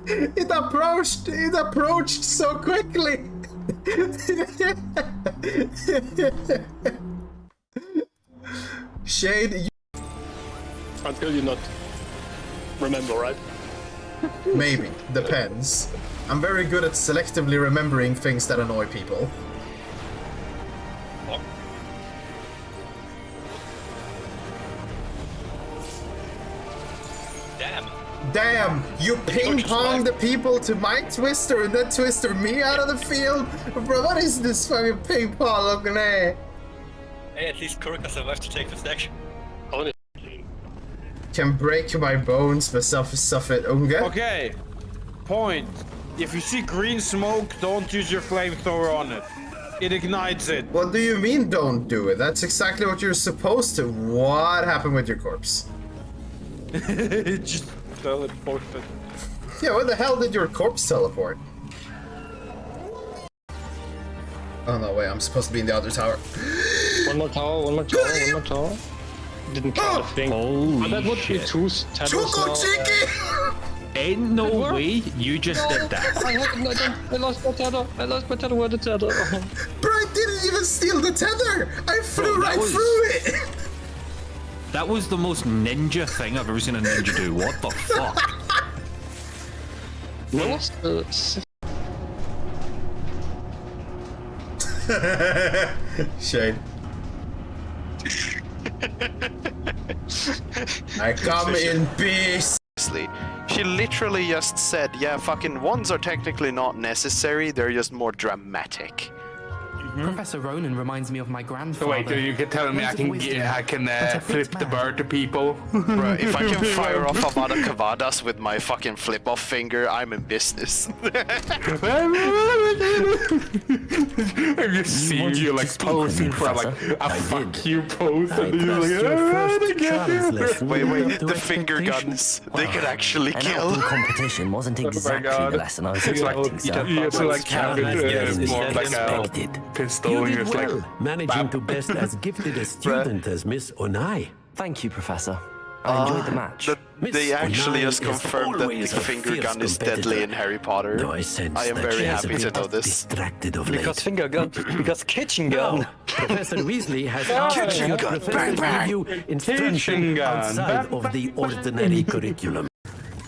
It approached so quickly. Shade, until you not remember, right? maybe. Depends. I'm very good at selectively remembering things that annoy people. Oh. Damn! You ping-pong the people to my Twister and then Twister me out of the field? Bro, what is this fucking ping-pong looking at? Hey, at least Kurka survived to take this action. Can break my bones for suffit unge. Okay. Point. If you see green smoke, don't use your flamethrower on it. It ignites it. What do you mean don't do it? That's exactly what you're supposed to. What happened with your corpse? Just teleported. Yeah, where the hell did your corpse teleport? Oh no, wait, I'm supposed to be in the other tower. One more tower, one more tower, one more tower. Didn't count the thing. Oh, that would be two towers. Choco Cheeky! Ain't no way you just did that. I lost my tether. I lost my tether. Where the tether? Bro, I didn't even steal the tether! I flew right through it! That was the most ninja thing I've ever seen a ninja do. What the fuck? Lost the... Shade. I come in peace. She literally just said, yeah, fucking wands are technically not necessary, they're just more dramatic. Professor Ronan reminds me of my grandfather. Wait, you can tell me I can flip the bird to people? Bro, if I can fire off Avada Kedaras with my fucking flip-off finger, I'm in business. I just see you like posing for like a fuck you pose and you're like, Wait, the finger guns, they could actually kill. Competition wasn't exactly the lesson I was expecting, sir. You to like have it more like a pistol. You did well, managing to best as gifted a student as Miss Onai. Thank you, Professor. I enjoyed the match. They actually just confirmed that the finger gun is deadly in Harry Potter. No, I am very happy to know this. Distracted of because late. finger gun, because kitchen gun. Professor Weasley has kitchen gun, bang, bang. You instruction outside of the ordinary curriculum.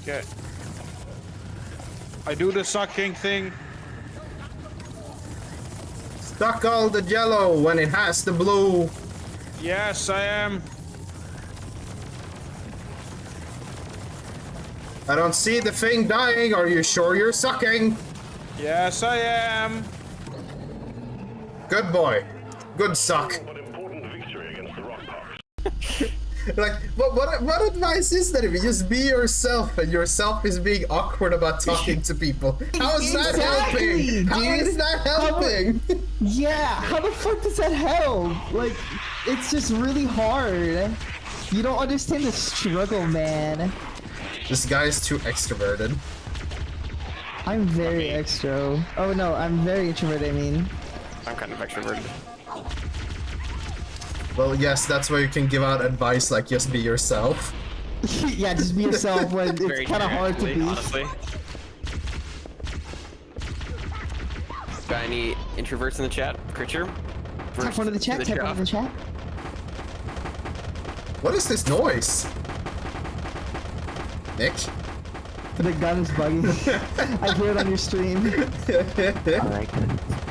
Okay. I do the sucking thing. Suck all the jello when it has the blue. Yes, I am. I don't see the thing dying. Are you sure you're sucking? Yes, I am. Good boy. Good suck. Like, what advice is that if you just be yourself and yourself is being awkward about talking to people? How is that helping? How is that helping? Yeah, how the fuck does that help? Like, it's just really hard. You don't understand the struggle, man. This guy is too extroverted. I'm very extro. Oh no, I'm very introverted, I mean. I'm kind of extroverted. Well, yes, that's where you can give out advice like just be yourself. Yeah, just be yourself when it's kind of hard to be. Honestly. Got any introverts in the chat? Creature? Type one in the chat, type one in the chat. What is this noise? Nick? The gun is bugging. I hear it on your stream. Alright,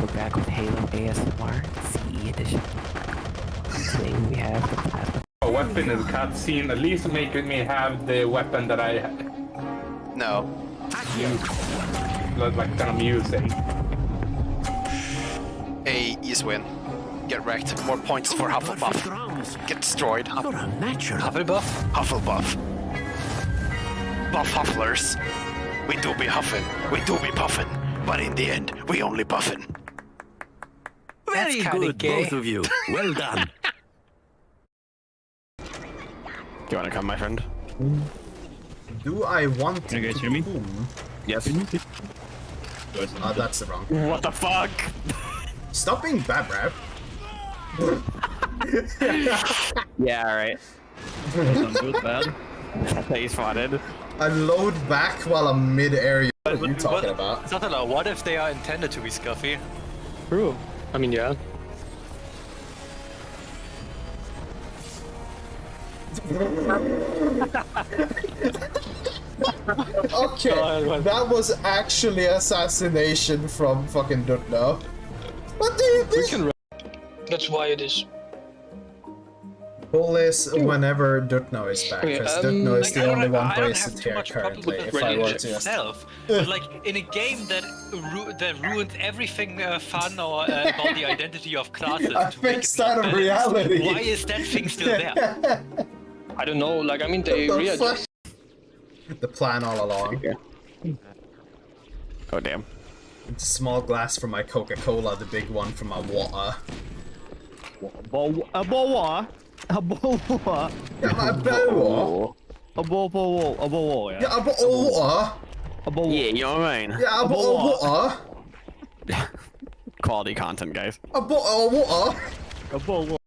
we're back with Halo ASMR CE edition. Today we have the plasma. A weapon in the cutscene, at least make me have the weapon that I No. like kind of using. A is win. Get wrecked. More points for Hufflepuff. Get destroyed. Hufflepuff? Hufflepuff. Buff Hufflers. We do be huffing. We do be puffing. But in the end, we only buffing. Very good, both of you. Well done. Do you want to come, my friend? Do I want to? Can you guys hear me? Yes. That's the wrong. What the fuck? Stop being bad, rap. Yeah, alright. Good, man. They spotted. I load back while I'm mid-area. What are you talking about? Satala, what if they are intended to be scuffy? True. I mean, yeah. Okay, that was actually assassination from fucking Dutno. What do you think? That's why it is. Pull is whenever Dutno is back, because Dutno is the only one wasted here currently, if I were to itself, but like in a game that ruins everything fun or about the identity of classes. I fixed that of reality. Why is that thing still there? I don't know, like, I mean, they readjust. The plan all along. Oh, damn. It's a small glass for my Coca-Cola, the big one for my water. A boa. A boa. Yeah, my boa. A boa. A boa. Yeah, a boa. A boa. Yeah, you know what I mean? Yeah, a boa. Quality content, guys. A boa. A boa.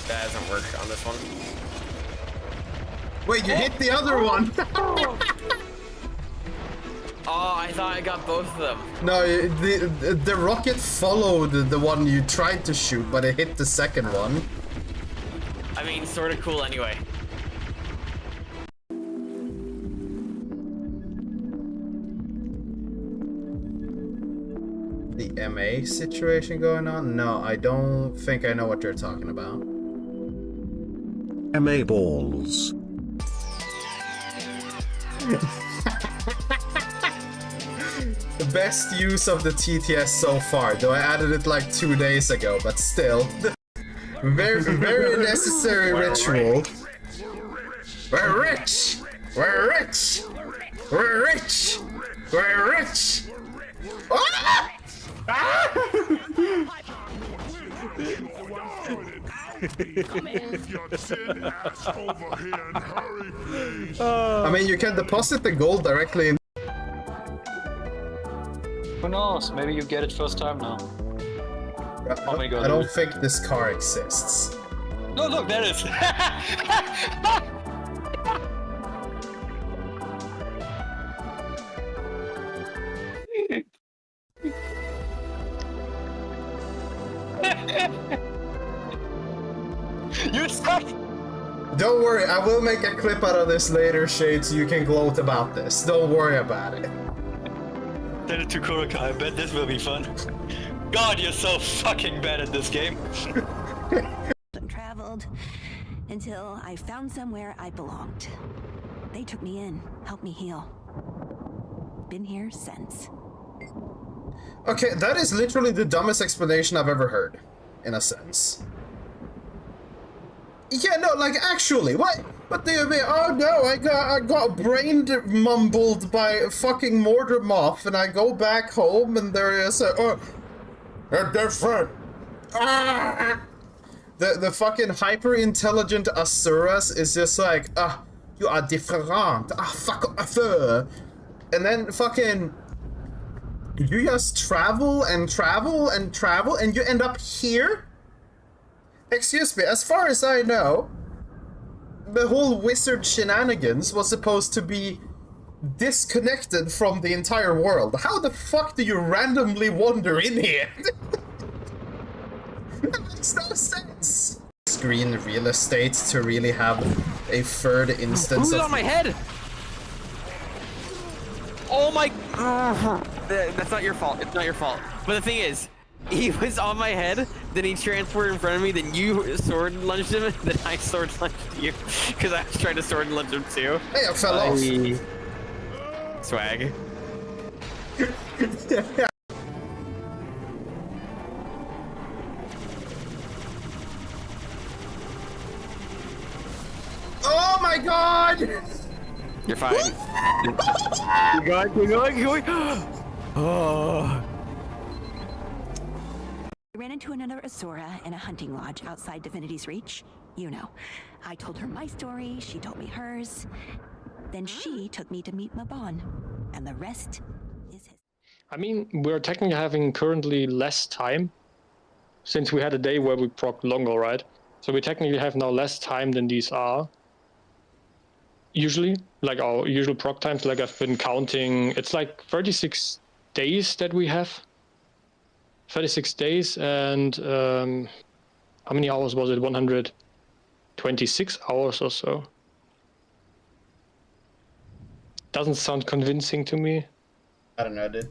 That doesn't work on this one. Wait, you hit the other one! Oh, I thought I got both of them. No, the rocket followed the one you tried to shoot, but it hit the second one. I mean, sort of cool anyway. The MA situation going on? No, I don't think I know what you're talking about. MA balls. The best use of the TTS so far, though I added it like 2 days ago, but still. Very, very necessary ritual. We're rich! We're rich! We're rich! We're rich! Ah! I mean, you can deposit the gold directly in. Who knows? Maybe you get it first time now. I don't think this car exists. No, look, there it is. You suck! Don't worry, I will make a clip out of this later, Shade, so you can gloat about this. Don't worry about it. Send it to Kuraka, I bet this will be fun. God, you're so fucking bad at this game. Traveled until I found somewhere I belonged. They took me in, helped me heal. Been here since. Okay, that is literally the dumbest explanation I've ever heard, in a sense. Yeah, no, like, actually, what do you mean? Oh no, I got brain mumbled by fucking Mordor Moth, and I go back home, and there is a, they're different. Ah! The fucking hyper-intelligent Asuras is just like, you are different. Fuck off. And then fucking, you just travel and travel and travel, and you end up here? Excuse me, as far as I know, the whole wizard shenanigans was supposed to be disconnected from the entire world. How the fuck do you randomly wander in here? That makes no sense. Screen real estate to really have a third instance Who's on my head? Oh my... That's not your fault. It's not your fault. But the thing is, he was on my head, then he transported in front of me, then you sword lunged him, then I sword lunged you. Because I was trying to sword lunge him too. Hey, I fell off. Swag. Oh my god! You're fine. You're going. Oh. I ran into another Asura in a hunting lodge outside Divinity's Reach. You know. I told her my story, she told me hers. Then she took me to meet Mabon. And the rest is his. I mean, we're technically having currently less time since we had a day where we procced longer, right? So we technically have now less time than these are. Usually, like our usual proc times, like I've been counting, it's like 36 days that we have. 36 days, and how many hours was it? 126 hours or so. Doesn't sound convincing to me. I don't know, dude.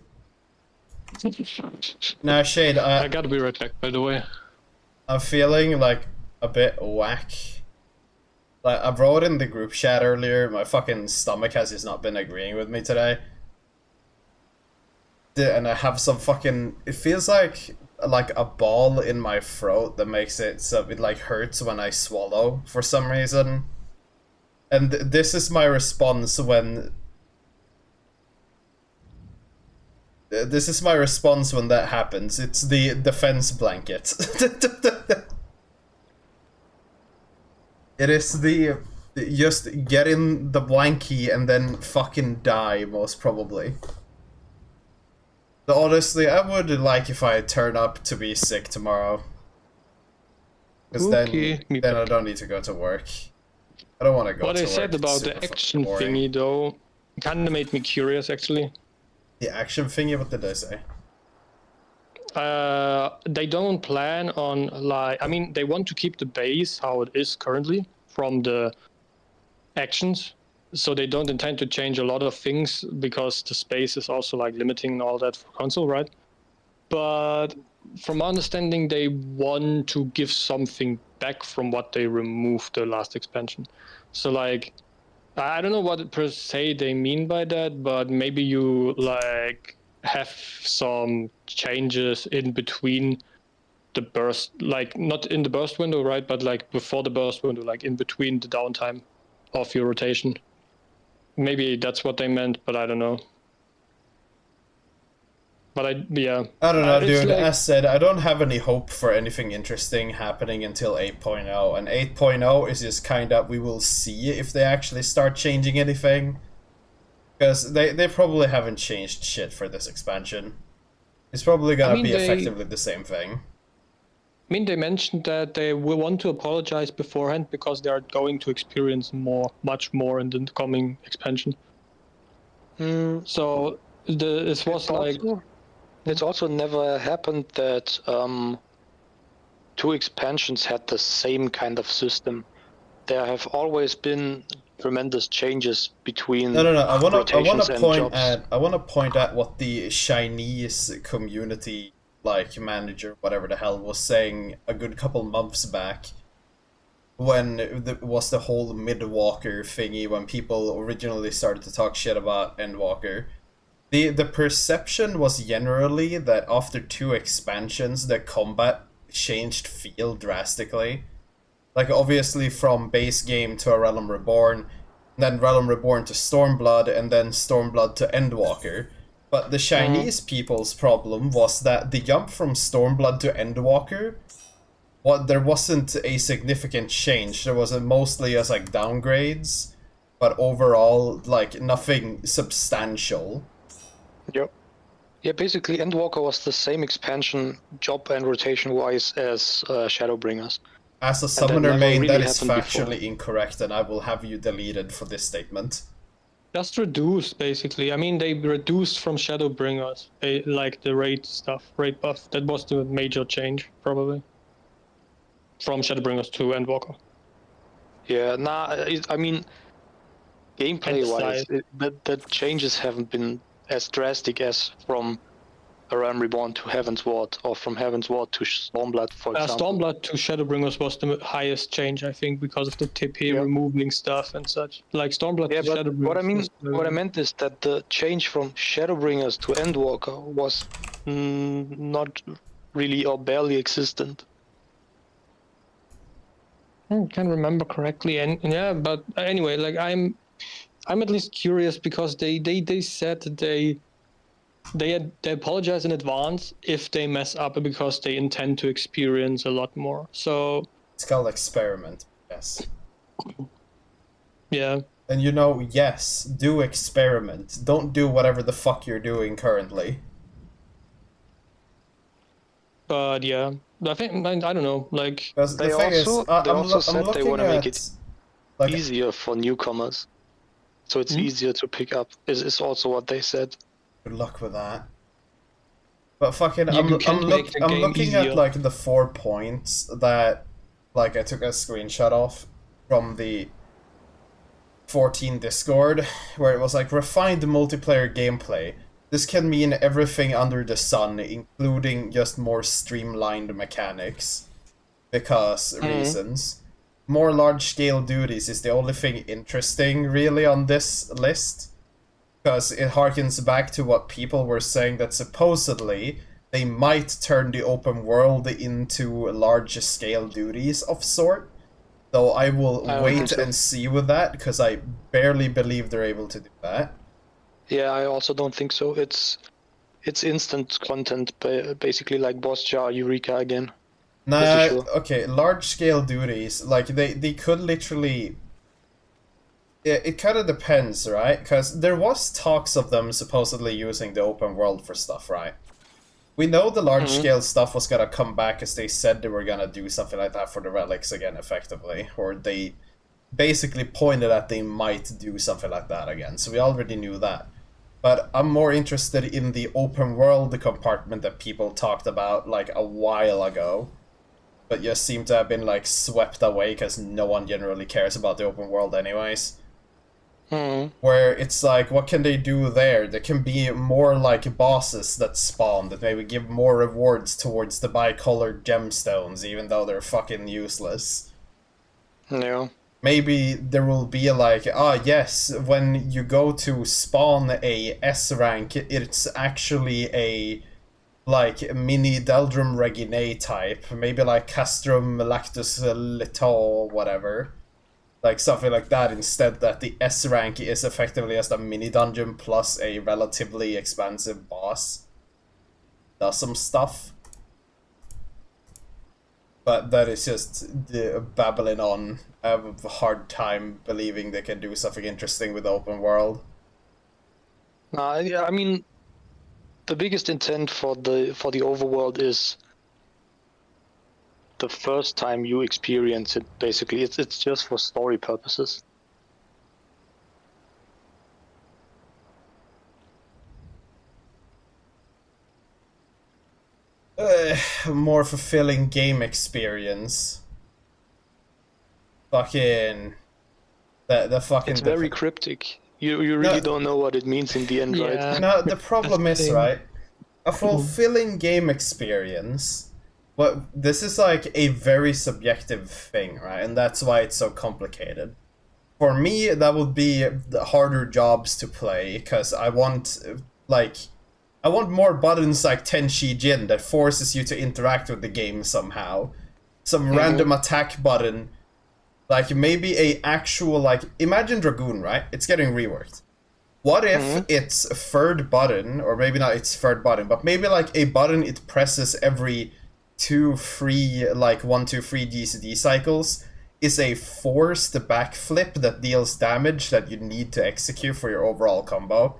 Now, Shade, I gotta be right back, by the way. I'm feeling like a bit whack. Like, I wrote in the group chat earlier, my fucking stomach has just not been agreeing with me today. And I have some fucking... It feels like a ball in my throat that makes it so it like hurts when I swallow for some reason. And this is my response when... This is my response when that happens. It's the defense blanket. It is the... Just get in the blankie and then fucking die, most probably. But honestly, I would like if I turn up to be sick tomorrow. Because then I don't need to go to work. I don't want to go to work. What I said about the action thingy, though, kind of made me curious, actually. The action thingy? What did I say? They don't plan on, like... I mean, they want to keep the base how it is currently from the actions. So they don't intend to change a lot of things because the space is also like limiting all that for console, right? But from my understanding, they want to give something back from what they removed the last expansion. So like, I don't know what per se they mean by that, but maybe you like have some changes in between the burst, like not in the burst window, right? But like before the burst window, like in between the downtime of your rotation. Maybe that's what they meant, but I don't know. But yeah. I don't know, dude. Like... As said, I don't have any hope for anything interesting happening until 8.0. And 8.0 is just kind of, we will see if they actually start changing anything. Because they probably haven't changed shit for this expansion. It's probably gonna be effectively the same thing. I mean, they mentioned that they will want to apologize beforehand because they are going to experience much more in the coming expansion. So it was like... It's also never happened that two expansions had the same kind of system. There have always been tremendous changes between I want to point at what the Chinese community manager, whatever the hell, was saying a good couple months back when it was the whole Midwalker thingy, when people originally started to talk shit about Endwalker. The perception was generally that after 2 expansions, the combat changed feel drastically. Like, obviously from base game to A Realm Reborn, then Realm Reborn to Stormblood, and then Stormblood to Endwalker. But the Chinese people's problem was that the jump from Stormblood to Endwalker, there wasn't a significant change. There was mostly as like downgrades, but overall like nothing substantial. Yep. Yeah, basically Endwalker was the same expansion job and rotation wise as Shadowbringers. As a summoner main, that is factually incorrect, and I will have you deleted for this statement. Just reduced, basically. I mean, they reduced from Shadowbringers, like the raid stuff, raid buff. That was the major change, probably. From Shadowbringers to Endwalker. Yeah, I mean, gameplay-wise, the changes haven't been as drastic as from A Realm Reborn to Heaven's Ward, or from Heaven's Ward to Stormblood, for example. Stormblood to Shadowbringers was the highest change, I think, because of the TP removing stuff and such. Like Stormblood to Shadowbringers. What I meant is that the change from Shadowbringers to Endwalker was not really or barely existent. I can't remember correctly, and yeah, but anyway, like I'm at least curious because they said that they apologize in advance if they mess up because they intend to experience a lot more. So it's called experiment, yes. Yeah. And yes, do experiment. Don't do whatever the fuck you're doing currently. But yeah, I think I don't know. Like They also said they want to make it like, easier for newcomers, so it's easier to pick up. Is also what they said. Good luck with that. But fucking, You I'm can't make the game looking easier. at like the 4 points that like I took a screenshot of from the 14 Discord, where it was like refined multiplayer gameplay. This can mean everything under the sun, including just more streamlined mechanics. Because reasons. More large-scale duties is the only thing interesting, really, on this list. Because it harkens back to what people were saying, that supposedly they might turn the open world into large-scale duties of sort. Though I will wait and see with that, because I barely believe they're able to do that. Yeah, I also don't think so. It's instant content, basically like Boss Jar Eureka again. Nah, Sure. okay, large-scale duties, like, they could literally... It kind of depends, right? Because there was talks of them supposedly using the open world for stuff, right? We know the large-scale stuff was gonna come back, as they said they were gonna do something like that for the relics again, effectively. Or they basically pointed at they might do something like that again, so we already knew that. But I'm more interested in the open world compartment that people talked about, like, a while ago. But just seem to have been, like, swept away, because no one generally cares about the open world anyways. Where it's like, what can they do there? There can be more, like, bosses that spawn, that maybe give more rewards towards the bicolored gemstones, even though they're fucking useless. Yeah. Maybe there will be like, yes, when you go to spawn a S rank, it's actually a, like, mini Deldrum Regine type. Maybe like Castrum Lactus Lito, whatever. Like something like that, instead that the S rank is effectively just a mini dungeon plus a relatively expansive boss. Does some stuff. But that is just the babbling on. I have a hard time believing they can do something interesting with the open world. Yeah, I mean, the biggest intent for the overworld is the first time you experience it. Basically, it's just for story purposes. More fulfilling game experience. Fucking... The fucking... It's very cryptic. You really don't know what it means in the end, right? No, the problem is, right? A fulfilling game experience... But this is like a very subjective thing, right? And that's why it's so complicated. For me, that would be the harder jobs to play, because I want, like... I want more buttons like Tenshi Jin that forces you to interact with the game somehow. Some random attack button. Like, maybe a actual, like... Imagine Dragoon, right? It's getting reworked. What if its third button, or maybe not its third button, but maybe like a button it presses every 1, 2, 3 GCD cycles is a forced backflip that deals damage that you need to execute for your overall combo?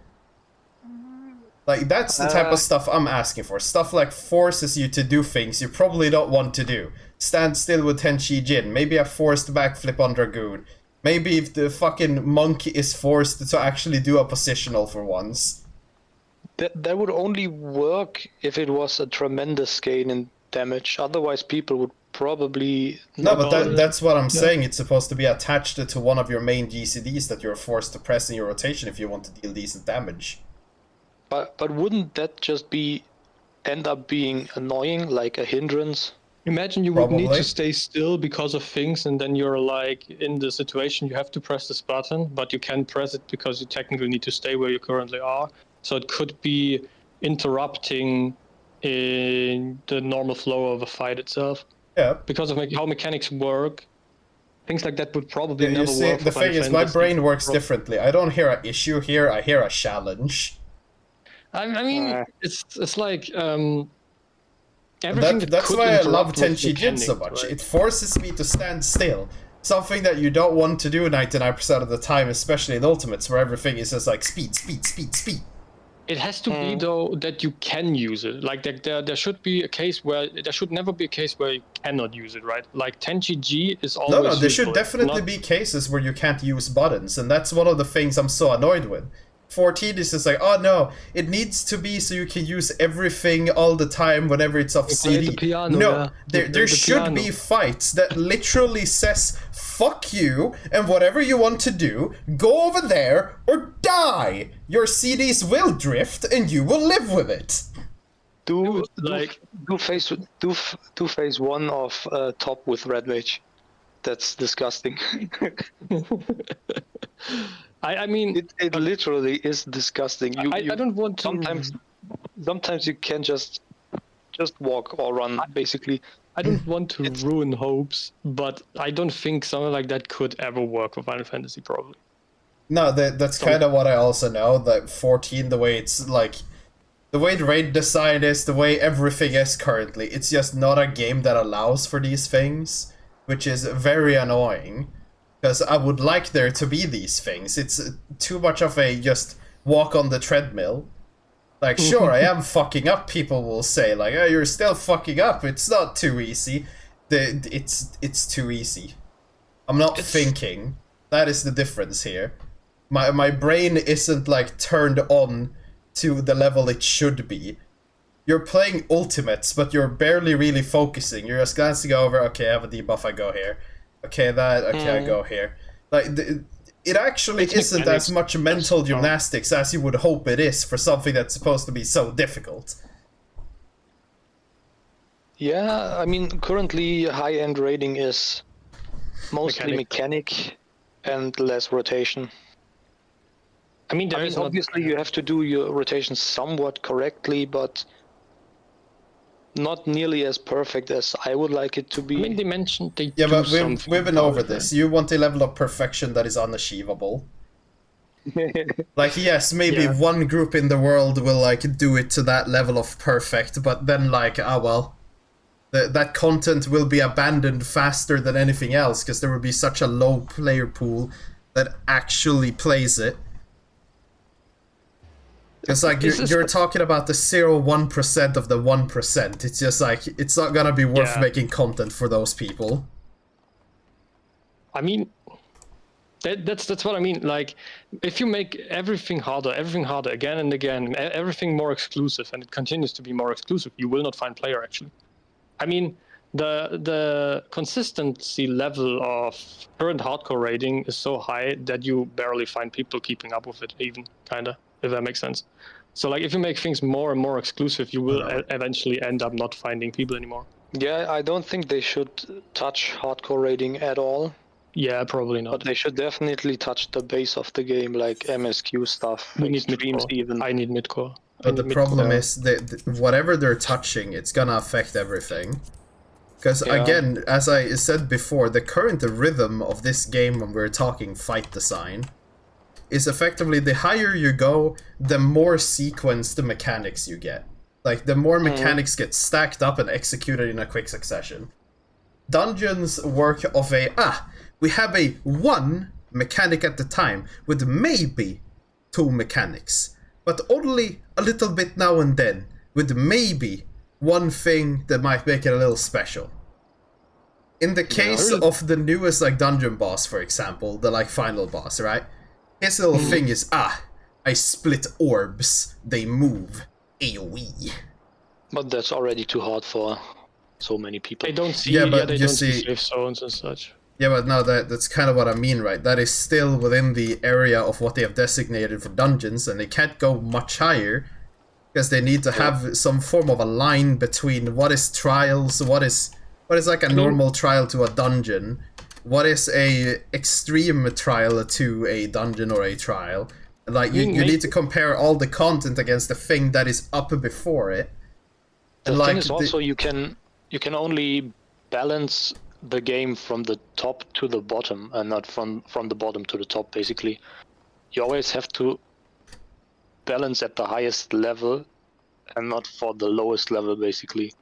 Like, that's the type of stuff I'm asking for. Stuff like forces you to do things you probably don't want to do. Stand still with Tenshi Jin. Maybe a forced backflip on Dragoon. Maybe if the fucking monk is forced to actually do a positional for once. That would only work if it was a tremendous gain in damage. Otherwise, people would probably... No, but that's what I'm saying. It's supposed to be attached to one of your main GCDs that you're forced to press in your rotation if you want to deal decent damage. But wouldn't that just end up being annoying, like a hindrance? Imagine you would need to stay still because of things, and then you're like in the situation you have to press this button, but you can't press it because you technically need to stay where you currently are. So it could be interrupting in the normal flow of a fight itself. Yeah. Because of how mechanics work, things like that would probably never you see, work. The thing is, my brain works differently. I don't hear an issue here, I hear a challenge. I mean, it's like everything that's why I love Tenshi Jin so much. Right? It forces me to stand still. Something that you don't want to do 99% of the time, especially in Ultimates, where everything is just like speed, speed, speed, speed. It has to be though that you can use it. Like there should be a case where there should never be a case where you cannot use it, right? Like 10GG is always No, there should useful. definitely be cases where you can't use buttons, and that's one of the things I'm so annoyed with. 14 is just like, oh no, it needs to be so you can use everything all the time whenever it's off CD. No, there should be fights that literally says, fuck you, and whatever you want to do, go over there or die! Your CDs will drift and you will live with it. Do phase 1 of top with Red Mage. That's disgusting. I mean, it literally is disgusting. I don't want to. Sometimes you can just walk or run, basically. I don't want to ruin hopes, but I don't think something like that could ever work for Final Fantasy, probably. No, that's kind of what I also know. That 14, the way it's like, the way the raid design is, the way everything is currently, it's just not a game that allows for these things, which is very annoying. Because I would like there to be these things. It's too much of a just walk on the treadmill. Like, sure, I am fucking up, people will say. Like, oh, you're still fucking up. It's not too easy. It's too easy. I'm not thinking. That is the difference here. My brain isn't, like, turned on to the level it should be. You're playing ultimates, but you're barely really focusing. You're just glancing over, okay, I have a debuff, I go here. Okay, I go here. Like, it actually isn't as much mental gymnastics as you would hope it is for something that's supposed to be so difficult. Yeah, I mean, currently high-end raiding is mostly mechanic and less rotation. I mean, obviously you have to do your rotation somewhat correctly, but not nearly as perfect as I would like it to be. I mean, they mentioned they yeah, do but something we've been over this. You want a level of perfection that is unachievable. Like, yes, maybe one group in the world will, like, do it to that level of perfect, but then, like, ah, well, that content will be abandoned faster than anything else, because there will be such a low player pool that actually plays it. It's like you're talking about the 0.1% of the 1%. It's just like, it's not gonna be worth making content for those people. I mean, that's what I mean. Like, if you make everything harder again and again, everything more exclusive, and it continues to be more exclusive, you will not find player, actually. I mean, the consistency level of current hardcore raiding is so high that you barely find people keeping up with it, even, kinda. If that makes sense. So, like, if you make things more and more exclusive, you will eventually end up not finding people anymore. Yeah, I don't think they should touch hardcore raiding at all. Yeah, probably not. But they should definitely touch the base of the game, like MSQ stuff. We need streams even. I need midcore. But the problem is that whatever they're touching, it's gonna affect everything. Because again, as I said before, the current rhythm of this game when we're talking fight design is effectively the higher you go, the more sequenced the mechanics you get. Like, the more mechanics get stacked up and executed in a quick succession. Dungeons work of we have a one mechanic at the time with maybe two mechanics, but only a little bit now and then, with maybe one thing that might make it a little special. In the case of the newest, like, dungeon boss, for example, the, like, final boss, right? His little thing is, I split orbs, they move, AoE. But that's already too hard for so many people. They don't see, they don't see safe zones and such. Yeah, but no, that's kind of what I mean, right? That is still within the area of what they have designated for dungeons, and they can't go much higher, because they need to have some form of a line between what is trials, what is like a normal trial to a dungeon, what is a extreme trial to a dungeon or a trial. Like, you need to compare all the content against the thing that is up before it. The thing is also, you can only balance the game from the top to the bottom, and not from the bottom to the top, basically. You always have to balance at the highest level, and not for the lowest level, basically.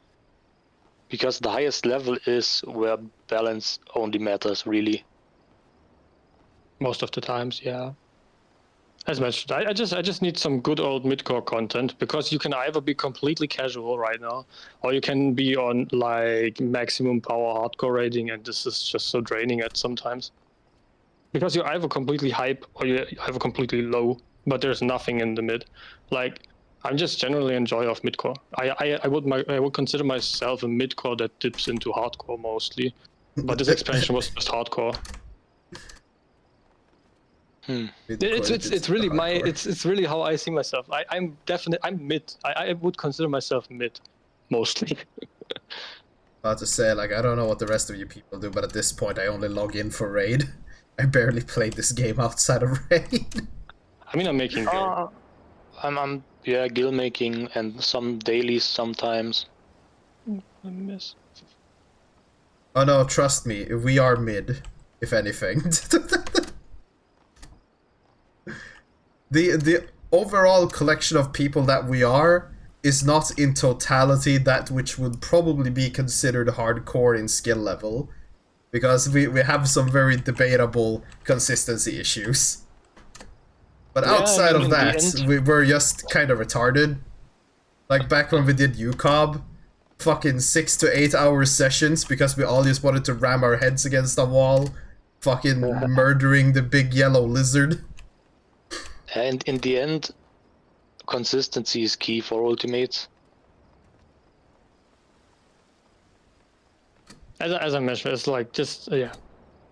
Because the highest level is where balance only matters, really. Most of the times, yeah. as mentioned, I just need some good old mid-core content, because you can either be completely casual right now, or you can be on like maximum power hardcore rating, and this is just so draining at sometimes. Because you're either completely hype or you're either completely low, but there's nothing in the mid. Like, I'm just generally enjoy of midcore. I would consider myself a midcore that dips into hardcore mostly, but this expansion was just hardcore. It's really it's really how I see myself. I'm mid. I would consider myself mid, mostly. About to say, like, I don't know what the rest of you people do, but at this point I only log in for raid. I barely played this game outside of raid. I mean, I'm making guild. I'm guild making and some dailies sometimes. I miss. Oh no, trust me, we are mid, if anything. The overall collection of people that we are is not in totality that which would probably be considered hardcore in skill level, because we have some very debatable consistency issues. But outside of that, we were just kind of retarded. Like back when we did UCOB, fucking 6 to 8 hour sessions because we all just wanted to ram our heads against a wall, fucking murdering the big yellow lizard. And in the end, consistency is key for ultimates. As I mentioned, it's like just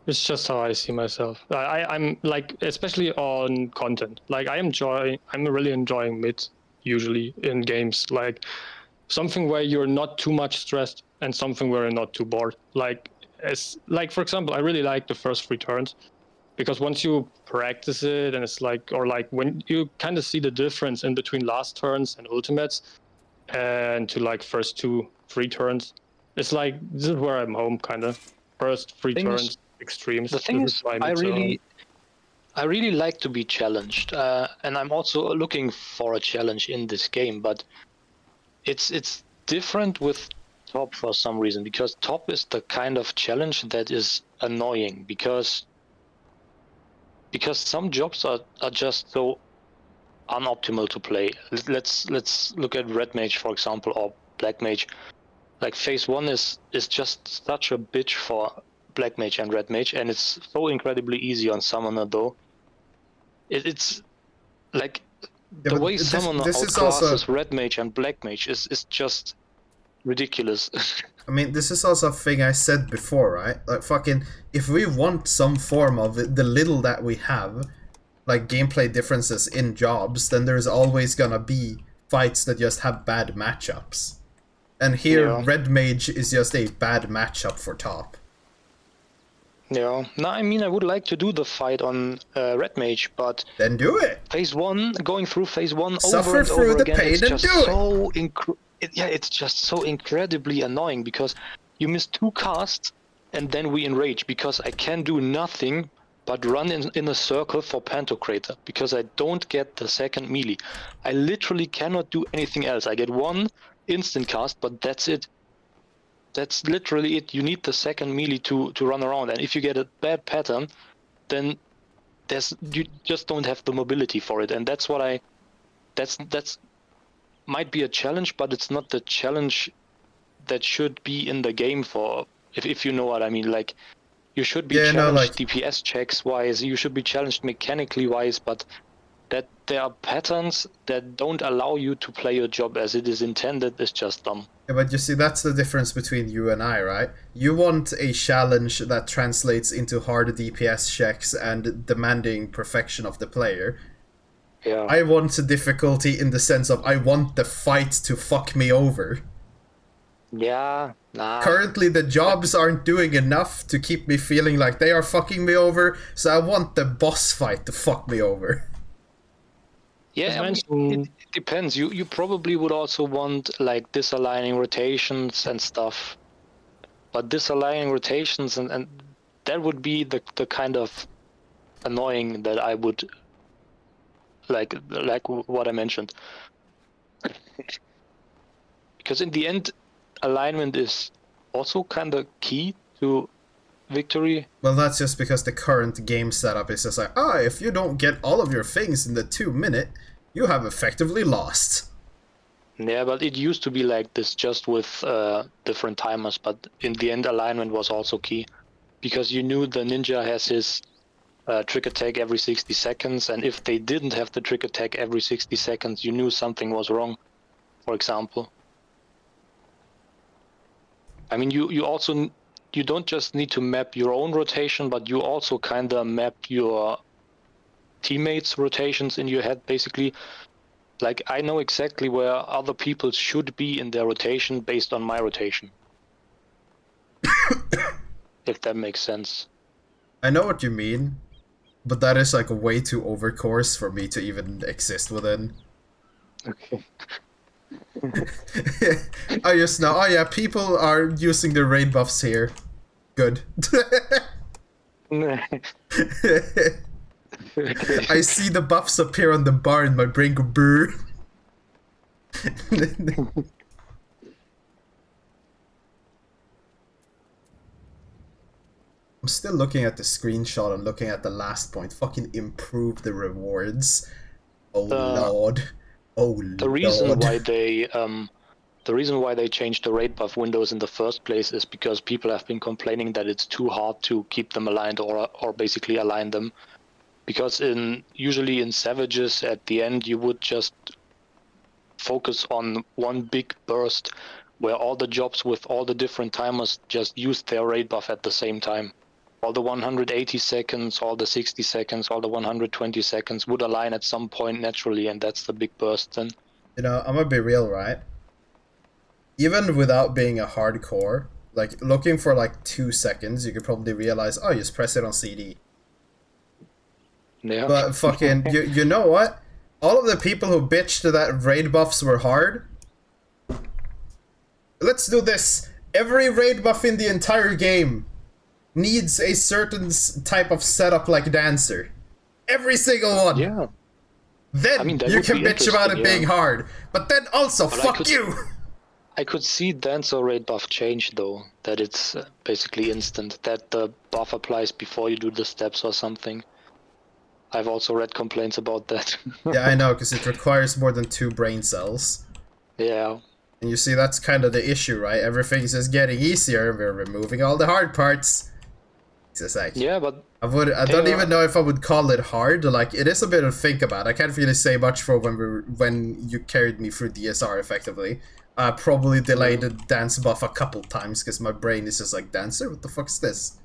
it's just how I see myself. I'm like, especially on content. Like I'm really enjoying mid usually in games. Like something where you're not too much stressed and something where you're not too bored. Like for example, I really like the first 3 turns. Because once you practice it, and it's like, or like when you kind of see the difference in between last turns and ultimates, and to like first 2-3 turns, it's like this is where I'm home, kind of. First 3 turns, extremes. The thing is, I really like to be challenged, and I'm also looking for a challenge in this game. But it's different with top for some reason, because top is the kind of challenge that is annoying because some jobs are just so unoptimal to play. Let's look at Red Mage, for example, or Black Mage. Like phase 1 is just such a bitch for Black Mage and Red Mage, and it's so incredibly easy on Summoner though. It's like the way Summoner outclasses Red Mage and Black Mage is just ridiculous. I mean, this is also a thing I said before, right? Like, fucking, if we want some form of the little that we have, like gameplay differences in jobs, then there's always gonna be fights that just have bad matchups. And here, Red Mage is just a bad matchup for top. Yeah, no, I mean, I would like to do the fight on Red Mage, but... Then do it! Phase 1, going through phase 1 Suffer over and through over the again, pain it's and just do so it's just so incredibly annoying, because you miss 2 casts and then we enrage, because I can do nothing but run in a circle for Pantocrator, because I don't get the second melee. I literally cannot do anything else. I get 1 instant cast, but that's it. That's literally it. You need the second melee to run around, and if you get a bad pattern, then you just don't have the mobility for it, and that's what that's might be a challenge, but it's not the challenge that should be in the game for, if you know what I mean. Like, you should be challenged DPS checks wise, you should be challenged mechanically wise, but that there are patterns that don't allow you to play your job as it is intended is just dumb. Yeah, but you see, that's the difference between you and I, right? You want a challenge that translates into hard DPS checks and demanding perfection of the player. Yeah. I want a difficulty in the sense of I want the fight to fuck me over. Yeah, nah. Currently, the jobs aren't doing enough to keep me feeling like they are fucking me over, so I want the boss fight to fuck me over. Yeah, I mean, it depends. You probably would also want like disaligning rotations and stuff, but disaligning rotations and that would be the kind of annoying that I would like what I mentioned. Because in the end, alignment is also kind of key to victory. Well, that's just because the current game setup is just like, if you don't get all of your things in the 2 minute, you have effectively lost. Yeah, but it used to be like this just with different timers, but in the end alignment was also key. Because you knew the ninja has his trick attack every 60 seconds, and if they didn't have the trick attack every 60 seconds, you knew something was wrong, for example. I mean, you don't just need to map your own rotation, but you also kind of map your teammates' rotations in your head, basically. Like, I know exactly where other people should be in their rotation based on my rotation. If that makes sense. I know what you mean, but that is like way too overcourse for me to even exist within. Okay. I just know, oh yeah, people are using the raid buffs here. Good. I see the buffs appear on the bar and my brain go brr. I'm still looking at the screenshot and looking at the last point. Fucking improve the rewards. Oh lord. Oh lord. The reason why they changed the raid buff windows in the first place is because people have been complaining that it's too hard to keep them aligned or basically align them. Because usually in Savages at the end you would just focus on one big burst where all the jobs with all the different timers just used their raid buff at the same time. All the 180 seconds, all the 60 seconds, all the 120 seconds would align at some point naturally, and that's the big burst then. You know, I'm gonna be real, right? Even without being a hardcore, like looking for like 2 seconds, you could probably realize, oh, you just press it on CD. Yeah. But fucking, you know what? All of the people who bitched that raid buffs were hard. Let's do this. Every raid buff in the entire game needs a certain type of setup like Dancer. Every single one. Yeah. Then I mean, you can bitch about it being hard. But then also, but fuck you! I could see Dancer raid buff change though. That it's basically instant. That the buff applies before you do the steps or something. I've also read complaints about that. Yeah, I know, because it requires more than 2 brain cells. Yeah. And you see, that's kind of the issue, right? Everything's just getting easier, we're removing all the hard parts. It's just like... Yeah, but... I don't even know if I would call it hard, like, it is a bit to think about. I can't really say much for when you carried me through DSR, effectively. I probably delayed the dance buff a couple times, because my brain is just like, Dancer? What the fuck is this?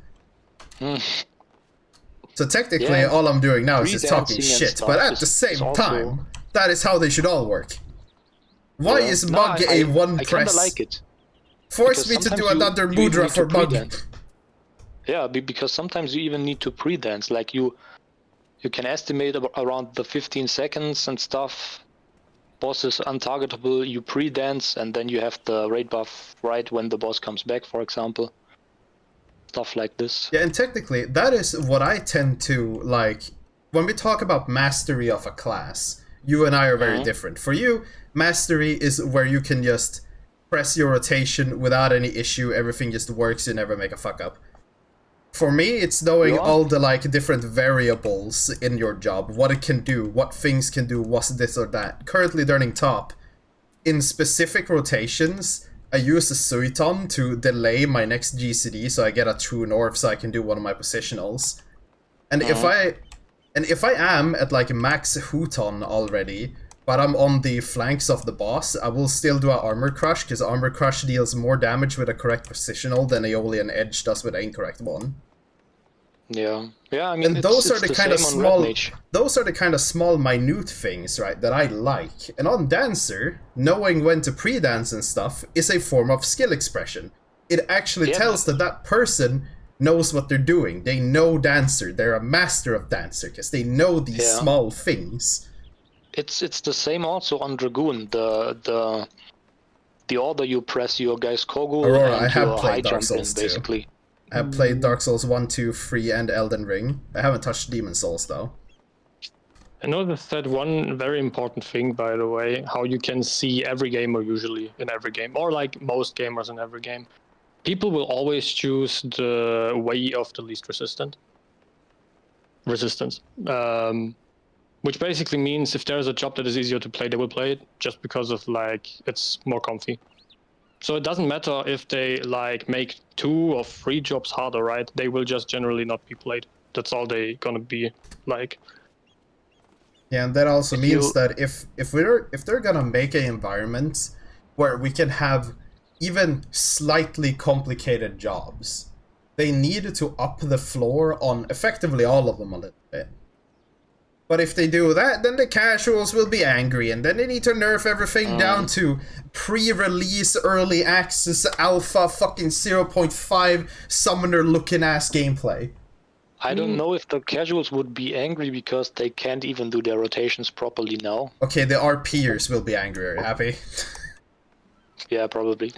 So technically, all I'm doing now is just talking shit, but at the same time, that is how they should all work. Why is Mug a one press? I like it. Force me to do another mudra for Mug. Yeah, because sometimes you even need to pre-dance. Like you can estimate around the 15 seconds and stuff. Boss is untargetable, you pre-dance, and then you have the raid buff right when the boss comes back, for example. Stuff like this. Yeah, and technically, that is what I tend to like. When we talk about mastery of a class, you and I are very different. For you, mastery is where you can just press your rotation without any issue, everything just works, you never make a fuck up. For me, it's knowing all the like different variables in your job, what it can do, what things can do, what's this or that. Currently learning top. In specific rotations, I use a Suiton to delay my next GCD so I get a true north so I can do one of my positionals. And if I am at like max Hooton already, but I'm on the flanks of the boss, I will still do an armor crush, because armor crush deals more damage with a correct positional than Aeolian Edge does with an incorrect one. Yeah. Yeah, I mean, and those are the kind of small, those are the kind of small, minute things, right, that I like. And on Dancer, knowing when to pre-dance and stuff is a form of skill expression. It actually tells that person knows what they're doing. They know Dancer. They're a master of Dancer because they know these small things. It's the same also on Dragoon. The order you press your guy's Kogu Aurora, and I have your played high Dark jump in, Souls basically. too. I have played Dark Souls 1, 2, 3, and Elden Ring. I haven't touched Demon Souls, though. I noticed that one very important thing, by the way, how you can see every gamer usually in every game, or like most gamers in every game. people will always choose the way of the least resistance. Which basically means if there's a job that is easier to play, they will play it just because of like it's more comfy. So it doesn't matter if they like make 2 or 3 jobs harder, right? They will just generally not be played. That's all they gonna be like. Yeah, and that also means that if they're gonna make an environment where we can have even slightly complicated jobs, they need to up the floor on effectively all of them a little bit. But if they do that, then the casuals will be angry, and then they need to nerf everything down to pre-release, early access, alpha, fucking 0.5 summoner-looking ass gameplay. I don't know if the casuals would be angry because they can't even do their rotations properly now. Okay, the RPers will be angrier, happy? Yeah, probably.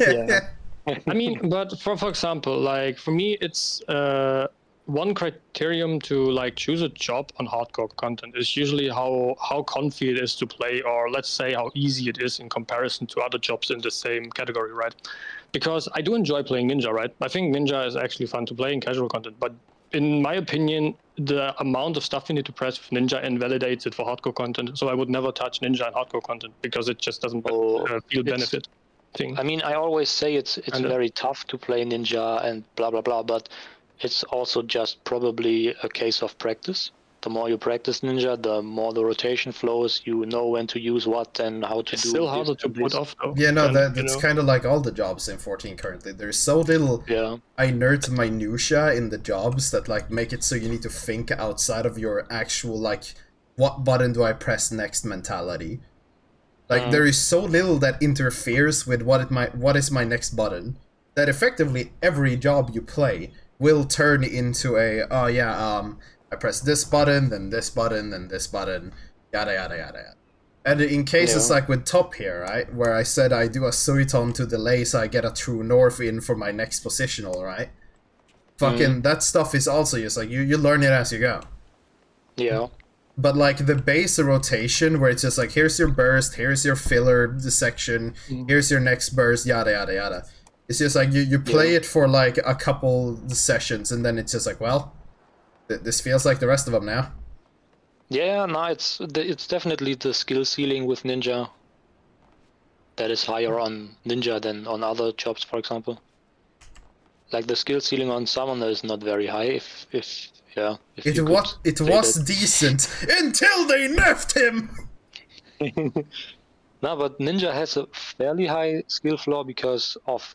Yeah. I mean, but for example, like for me, it's one criterion to like choose a job on hardcore content is usually how comfy it is to play, or let's say how easy it is in comparison to other jobs in the same category, right? Because I do enjoy playing Ninja, right? I think Ninja is actually fun to play in casual content, but in my opinion, the amount of stuff you need to press with Ninja invalidates it for hardcore content. So I would never touch Ninja in hardcore content because it just doesn't feel benefit. Thing. I mean, I always say it's very tough to play Ninja and blah blah blah, but it's also just probably a case of practice. The more you practice Ninja, the more the rotation flows. You know when to use what and how to do. It's still harder to put off though. Yeah, no, that's kind of like all the jobs in 14 currently. There's so little inert minutia in the jobs that like make it so you need to think outside of your actual like, what button do I press next mentality. Like there is so little that interferes with what is my next button, that effectively every job you play will turn into a I press this button, then this button, then this button, yada yada yada yada. And in cases like with top here, right, where I said I do a Suiton to delay so I get a true north in for my next positional, right? Fucking that stuff is also just like you learn it as you go. Yeah. But like the base rotation where it's just like here's your burst, here's your filler section, here's your next burst, yada yada yada. It's just like you play it for like a couple sessions and then it's just like, well, this feels like the rest of them now. Yeah, no, it's definitely the skill ceiling with Ninja that is higher on Ninja than on other jobs, for example. Like the skill ceiling on Summoner is not very high. It was decent until they nerfed him. No, but Ninja has a fairly high skill floor because of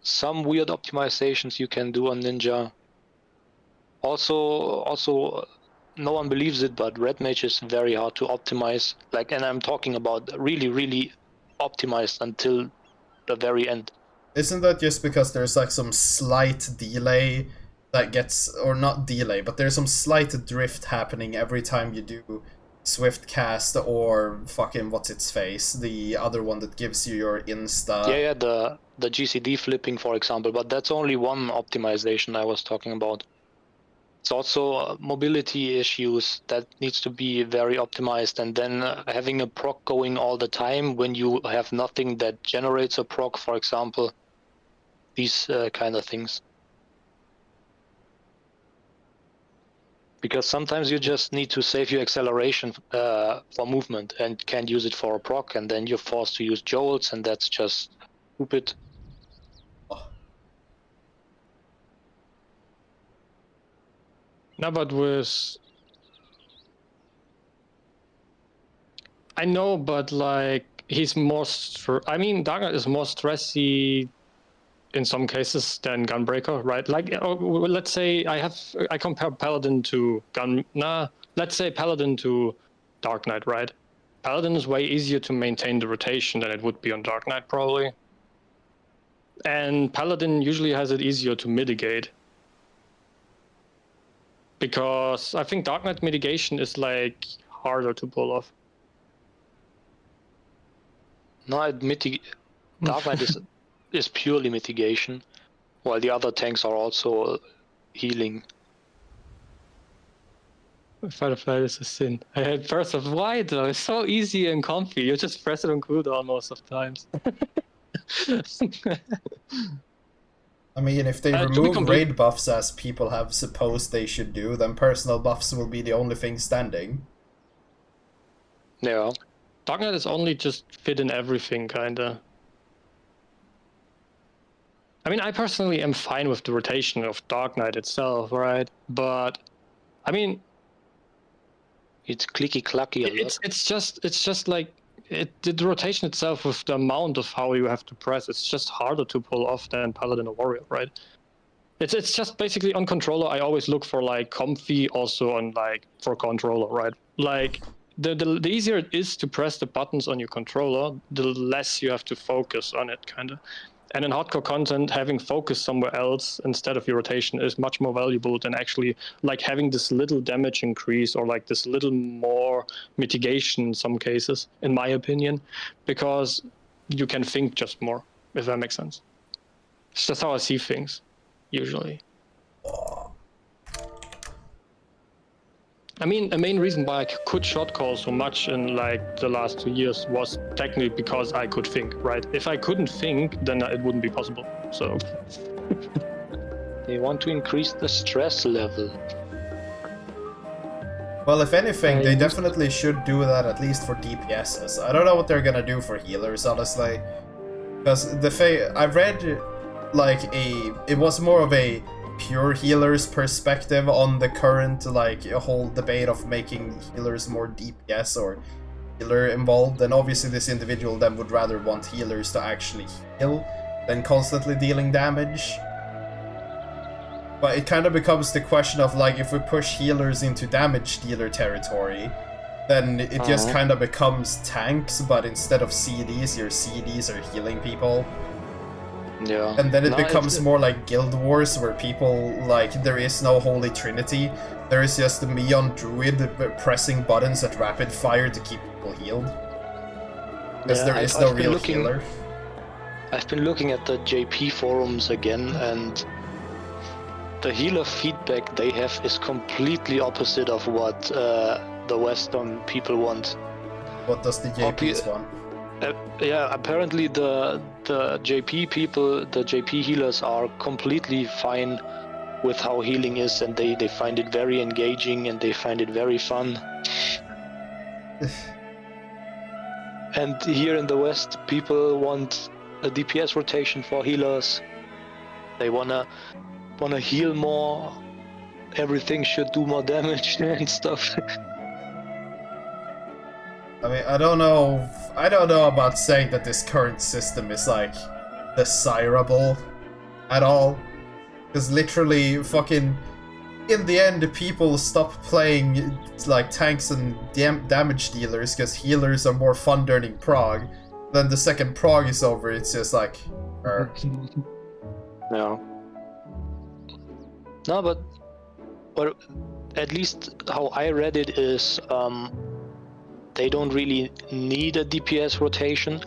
some weird optimizations you can do on Ninja. Also, no one believes it, but Red Mage is very hard to optimize. Like, and I'm talking about really, really optimized until the very end. Isn't that just because there's like some slight delay that gets, or not delay, but there's some slight drift happening every time you do Swift Cast or fucking what's its face, the other one that gives you your insta. Yeah, the GCD flipping, for example, but that's only one optimization I was talking about. It's also mobility issues that needs to be very optimized, and then having a proc going all the time when you have nothing that generates a proc, for example, these kind of things. Because sometimes you just need to save your acceleration for movement and can't use it for a proc, and then you're forced to use jolts, and that's just stupid. No, but with... I know, but like, he's more... I mean, Dark Knight is more stressy in some cases than Gunbreaker, right? Like, let's say I compare Paladin to let's say Paladin to Dark Knight, right? Paladin is way easier to maintain the rotation than it would be on Dark Knight, probably. And Paladin usually has it easier to mitigate. Because I think Dark Knight mitigation is like harder to pull off. No, Dark Knight is purely mitigation, while the other tanks are also healing. Firefly is a sin. I had Burst of Why though? It's so easy and comfy. You just press it on cooldown most of the times. I mean, if they to be remove complete- raid buffs as people have supposed they should do, then personal buffs will be the only thing standing. Yeah. Dark Knight is only just fit in everything, kinda. I mean, I personally am fine with the rotation of Dark Knight itself, right? But, I mean, it's clicky clacky. It's just like the rotation itself with the amount of how you have to press. It's just harder to pull off than Paladin or Warrior, right? It's just basically on controller. I always look for like comfy, also on like for controller, right? Like the easier it is to press the buttons on your controller, the less you have to focus on it, kind of. And in hardcore content, having focus somewhere else instead of your rotation is much more valuable than actually like having this little damage increase or like this little more mitigation in some cases, in my opinion, because you can think just more, if that makes sense. It's just how I see things, usually. I mean, a main reason why I could short call so much in like the last 2 years was technically because I could think, right? If I couldn't think, then it wouldn't be possible. So they want to increase the stress level. Well, if anything, they definitely should do that at least for DPSs. I don't know what they're gonna do for healers, honestly. Because I read like it was more of a pure healers perspective on the current like whole debate of making healers more DPS or healer involved, and obviously this individual then would rather want healers to actually heal than constantly dealing damage. But it kind of becomes the question of like, if we push healers into damage dealer territory, then it just kind of becomes tanks, but instead of CDs, your CDs are healing people. Yeah. And then it becomes more like Guild Wars, where people, like, there is no Holy Trinity. There is just me on Druid pressing buttons at rapid fire to keep people healed. Because there is no real healer. I've been looking at the JP forums again, and the healer feedback they have is completely opposite of what the Western people want. What does the JPs want? Yeah, apparently the JP people, the JP healers are completely fine with how healing is, and they find it very engaging and they find it very fun. And here in the West, people want a DPS rotation for healers. They wanna heal more. Everything should do more damage and stuff. I mean, I don't know about saying that this current system is, like, desirable at all. Because literally, fucking, in the end, people stop playing, like, tanks and damage dealers because healers are more fun during prog. Then the second prog is over, it's just like, Yeah. No, but at least how I read it is, they don't really need a DPS rotation.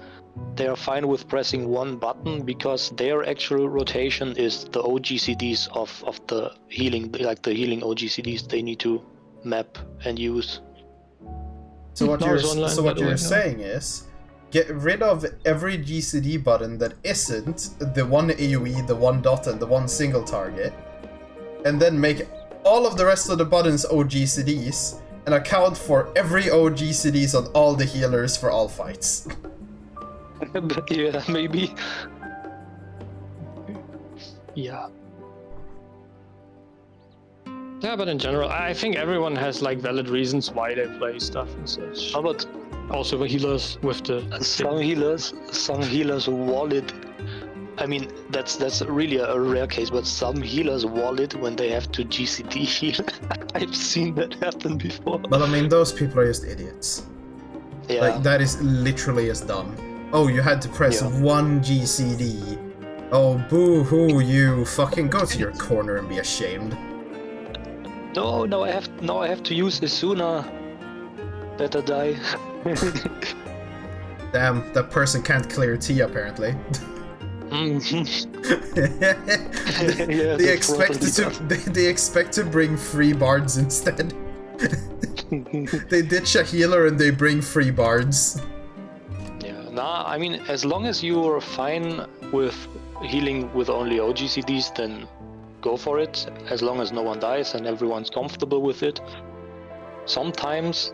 They are fine with pressing one button because their actual rotation is the OGCDs of the healing, like the healing OGCDs they need to map and use. So what you're saying is, get rid of every GCD button that isn't the one AoE, the one dot, and the one single target, and then make all of the rest of the buttons OGCDs, and account for every OGCDs on all the healers for all fights. Yeah, maybe. Yeah. Yeah, but in general, I think everyone has like valid reasons why they play stuff and such. How about also the healers with the some healers wallet. I mean, that's really a rare case, but some healers wallet when they have to GCD heal. I've seen that happen before. But I mean, those people are just idiots. Yeah. Like, that is literally just dumb. Oh, you had to press one GCD. Oh, boo-hoo, you fucking go to your corner and be ashamed. No, I have to use Isuna. Better die. Damn, that person can't clear T apparently. They expect to bring free bards instead. They ditch a healer and they bring free bards. Yeah, Nah, I mean, as long as you're fine with healing with only OGCDs, then go for it. As long as no one dies and everyone's comfortable with it. Sometimes,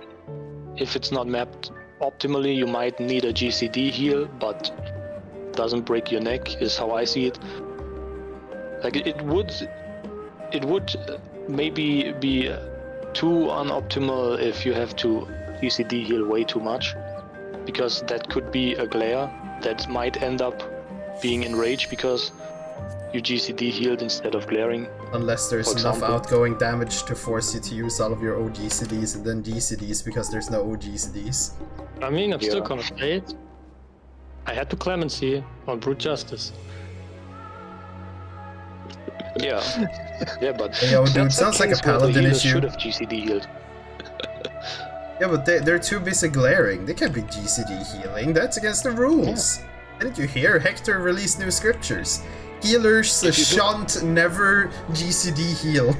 if it's not mapped optimally, you might need a GCD heal, but doesn't break your neck, is how I see it. Like, it would maybe be too unoptimal if you have to GCD heal way too much, because that could be a glare that might end up being enraged because you GCD healed instead of glaring. Unless there's enough outgoing damage to force you to use all of your OGCDs and then GCDs because there's no OGCDs. I mean, I'm still gonna play it. I had to clemency on brute justice. Yeah, yeah, but Hey, yo, dude, sounds like a paladin issue. Should have GCD healed. Yeah, but they're too busy glaring. They can't be GCD healing. That's against the rules. Yeah. Didn't you hear Hector release new scriptures? Healers shan't never GCD heal.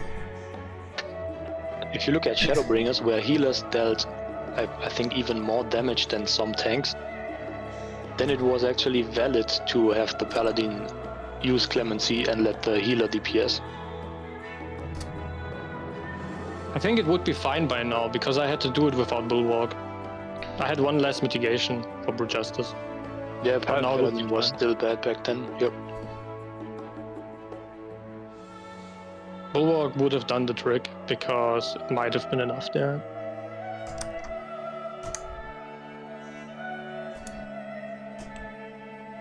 If you look at Shadowbringers, where healers dealt, I think, even more damage than some tanks, then it was actually valid to have the paladin use clemency and let the healer DPS. I think it would be fine by now, because I had to do it without Bulwark. I had one less mitigation for brute justice. Yeah, paladin was still bad back then. Yep. Bulwark would have done the trick, because it might have been enough there.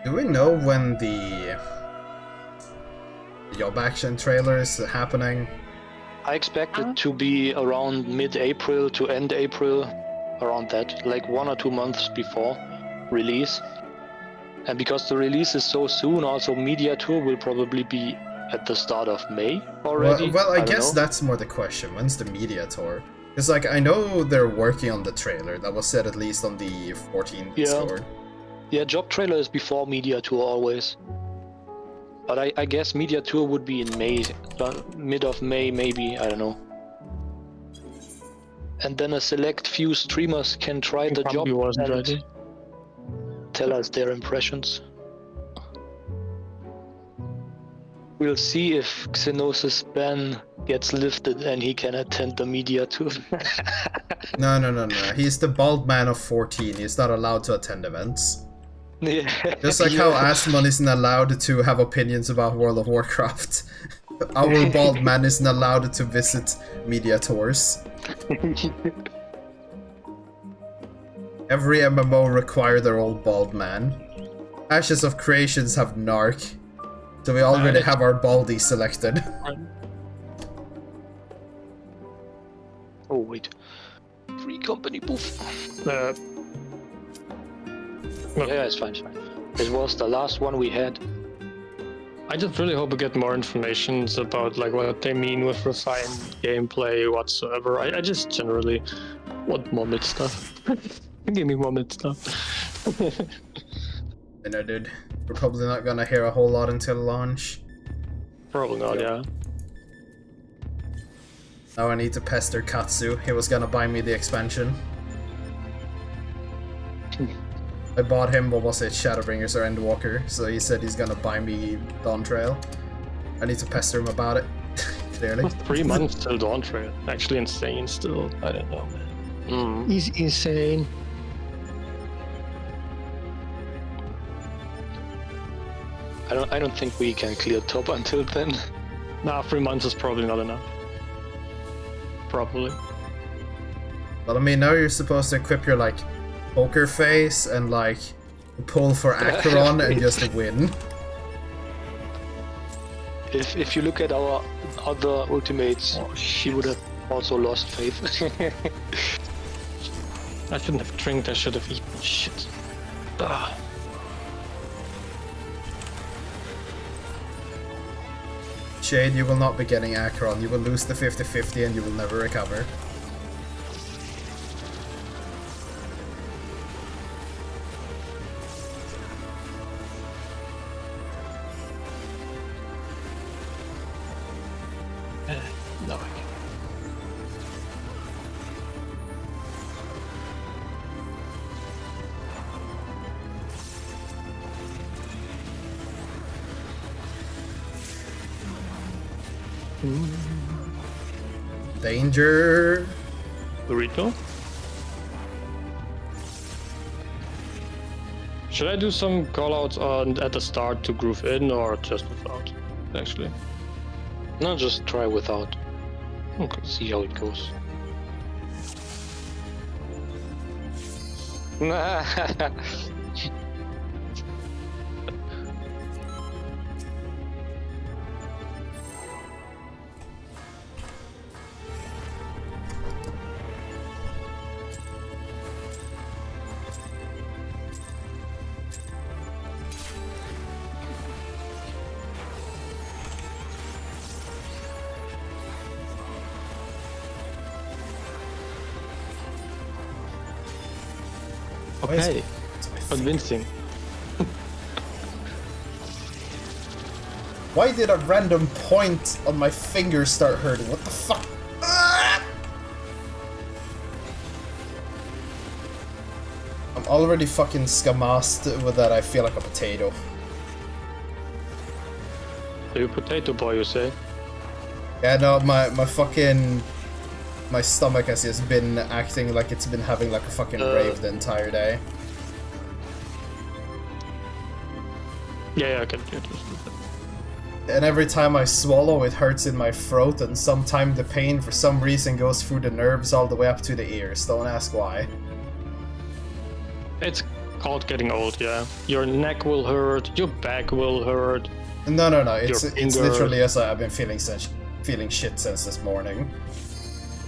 Do we know when the job action trailer is happening? I expect it to be around mid-April to end April, around that, like 1 or 2 months before release. And because the release is so soon, also media tour will probably be at the start of May already. Well, I guess that's more the question. When's the media tour? Because, like, I know they're working on the trailer. That was said at least on the 14th Discord. Yeah, job trailer is before media tour always. But I guess media tour would be in May, mid of May maybe, I don't know. And then a select few streamers can try the job and tell us their impressions. We'll see if Xenosis' ban gets lifted and he can attend the media tour. No. He's the bald man of 14. He's not allowed to attend events. Yeah. Just like how Asmon isn't allowed to have opinions about World of Warcraft. Our bald man isn't allowed to visit media tours. Every MMO require their old bald man. Ashes of Creations have Narc. So we already have our baldy selected. Oh wait. Free company boof. Yeah, it's fine, It was the last one we had. I just really hope we get more information about like what they mean with refined gameplay whatsoever. I just generally want more mid stuff. Give me more mid stuff. I know, dude. We're probably not gonna hear a whole lot until launch. Probably not, yeah. Now I need to pester Katsu. He was gonna buy me the expansion. I bought him, what was it, Shadowbringers or Endwalker, so he said he's gonna buy me Dawn Trail. I need to pester him about it, clearly. 3 months till Dawn Trail. Actually insane still. I don't know, man. He's insane. I don't think we can clear top until then. Nah, 3 months is probably not enough. Probably. Well, I mean, now you're supposed to equip your, like, poker face and, like, pull for Acheron and just win. If you look at our other ultimates, she would have also lost faith. I shouldn't have drank, I should have eaten. Shit. Ugh. Shade, you will not be getting Acheron. You will lose the 50-50 and you will never recover. No, I can't. Danger. Burrito. Should I do some callouts on at the start to groove in, or just without? Actually, No, just try without. okay. See how it goes. Okay. Convincing. Why did a random point on my finger start hurting? What the fuck? Ah! I'm already fucking scamased with that. I feel like a potato. Are you potato boy, you say? Yeah, no, my fucking... My stomach has just been acting like it's been having like a fucking rave the entire day. Yeah, I can do it. And every time I swallow, it hurts in my throat, and sometimes the pain for some reason goes through the nerves all the way up to the ears. Don't ask why. It's called getting old, yeah. Your neck will hurt, your back will hurt. No. It's literally as I've been feeling shit since this morning.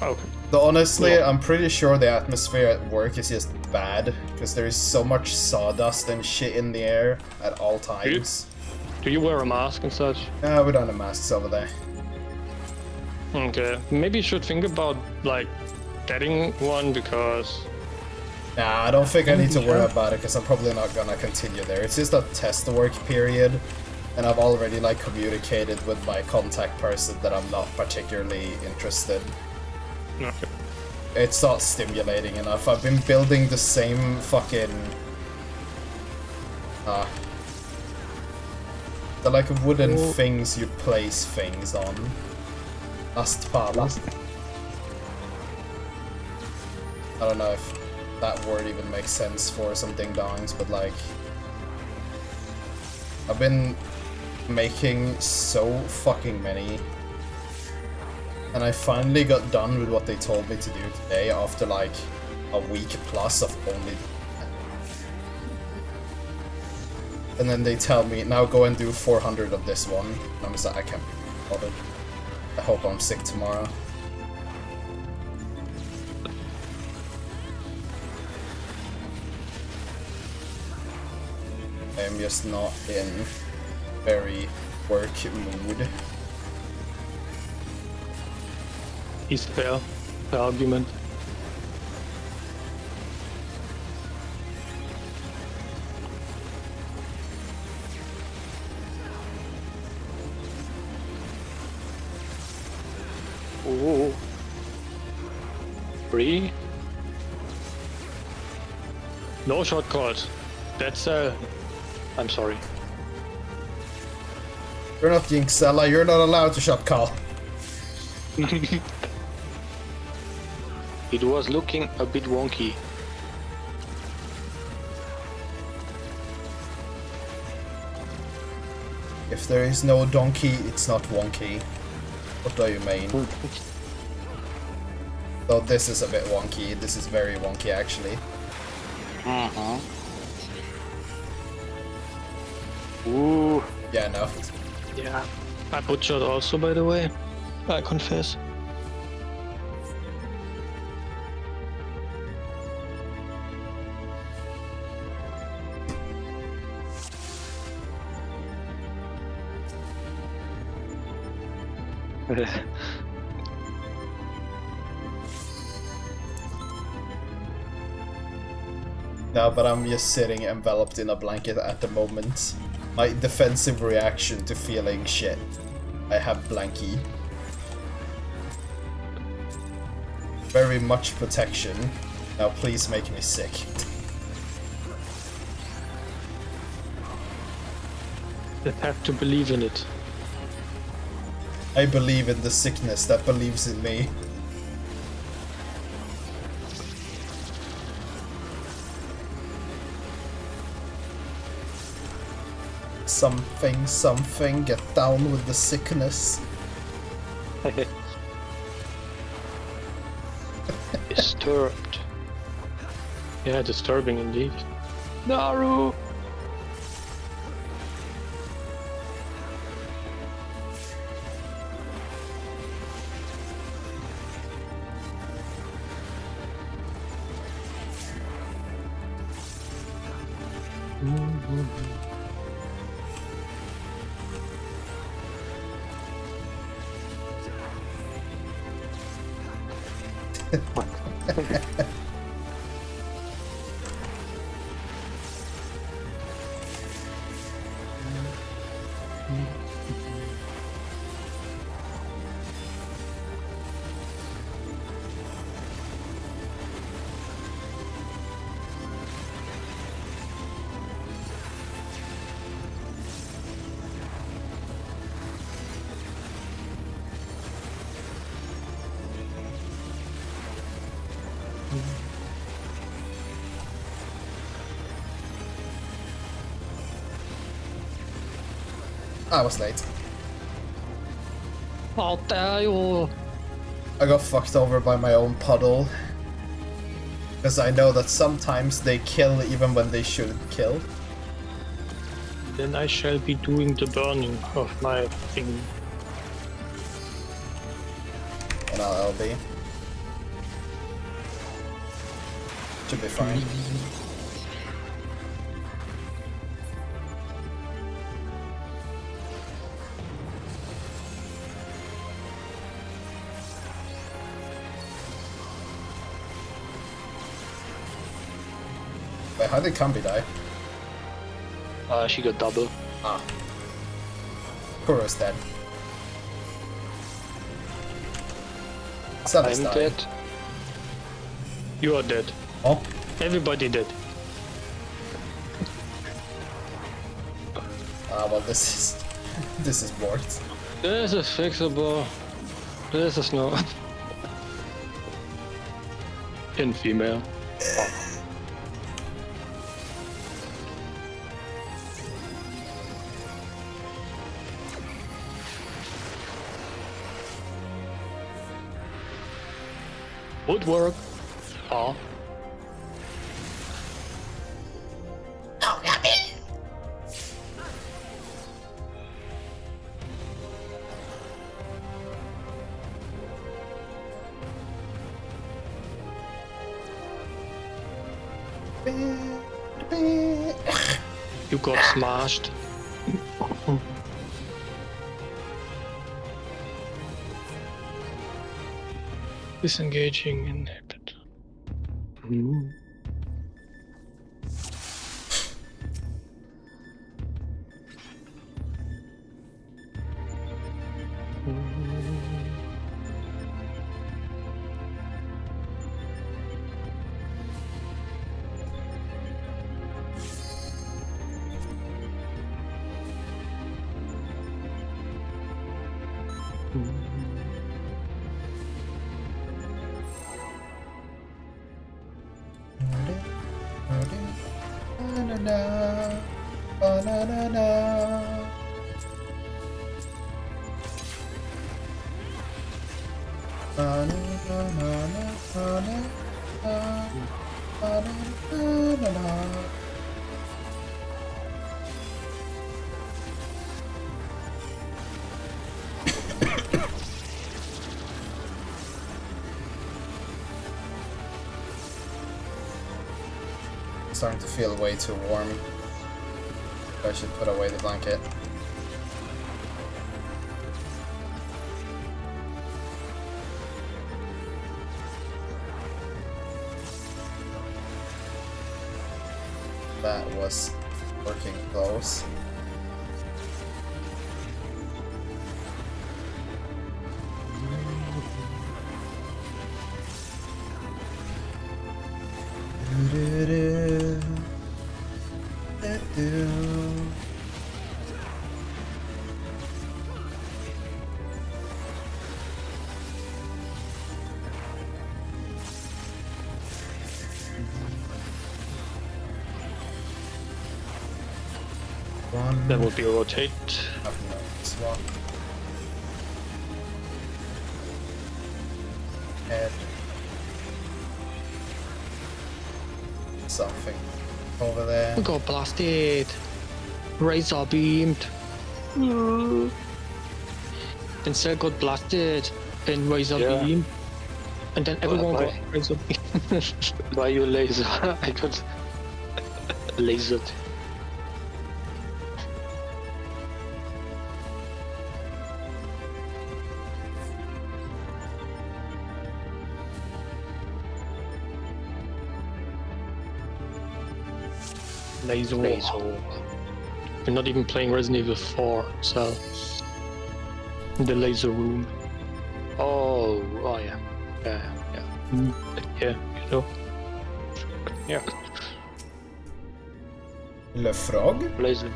Okay. Though honestly, I'm pretty sure the atmosphere at work is just bad, because there is so much sawdust and shit in the air at all times. Do you wear a mask and such? We don't have masks over there. Okay, maybe you should think about, like, getting one, because... Nah, I don't think I need to worry about it, because I'm probably not gonna continue there. It's just a test work period, and I've already, like, communicated with my contact person that I'm not particularly interested. Okay. It's not stimulating enough. I've been building the same fucking... the like wooden things you place things on. Lastpala. I don't know if that word even makes sense for some ding-dongs, but like... I've been making so fucking many. And I finally got done with what they told me to do today after like a week plus of only... And then they tell me, now go and do 400 of this one. And I'm just like, I can't be bothered. I hope I'm sick tomorrow. I'm just not in very work mood. Is fair. Fair argument. Ooh. 3. No shot calls. That's I'm sorry. You're not Jinxella, you're not allowed to shot call. It was looking a bit wonky. If there is no donkey, it's not wonky. What do you mean? So this is a bit wonky. This is very wonky, actually. Ooh. Yeah, no. Yeah. I butchered also, by the way. I confess. No, but I'm just sitting enveloped in a blanket at the moment. My defensive reaction to feeling shit. I have blankie. Very much protection. Now please make me sick. Just have to believe in it. I believe in the sickness that believes in me. Something, get down with the sickness. Disturbed. Yeah, disturbing indeed. Naru! I was late. I'll tell you. I got fucked over by my own puddle. Because I know that sometimes they kill even when they shouldn't kill. Then I shall be doing the burning of my thing. And I'll be. Should be fine. Wait, how did Kambi die? She got double. Ah. Kuro's dead. I'm dead. You are dead. Oh? Everybody dead. Ah, well, this is bored. This is fixable. This is no. In female. Would work. Oh. You got smashed. Disengaging inhibit. Starting to feel way too warm. I should put away the blanket. That was working close. One. That would be a rotate. Swap. Head. Something over there. We got blasted. Razor beamed. Then Cell got blasted. Then Razor beam. And then everyone got Razor beam. By your laser. I got lasered. Laser. We're not even playing Resident Evil 4, so in the laser room. Oh yeah. Yeah, you know. Yeah. Le Frog? Laser.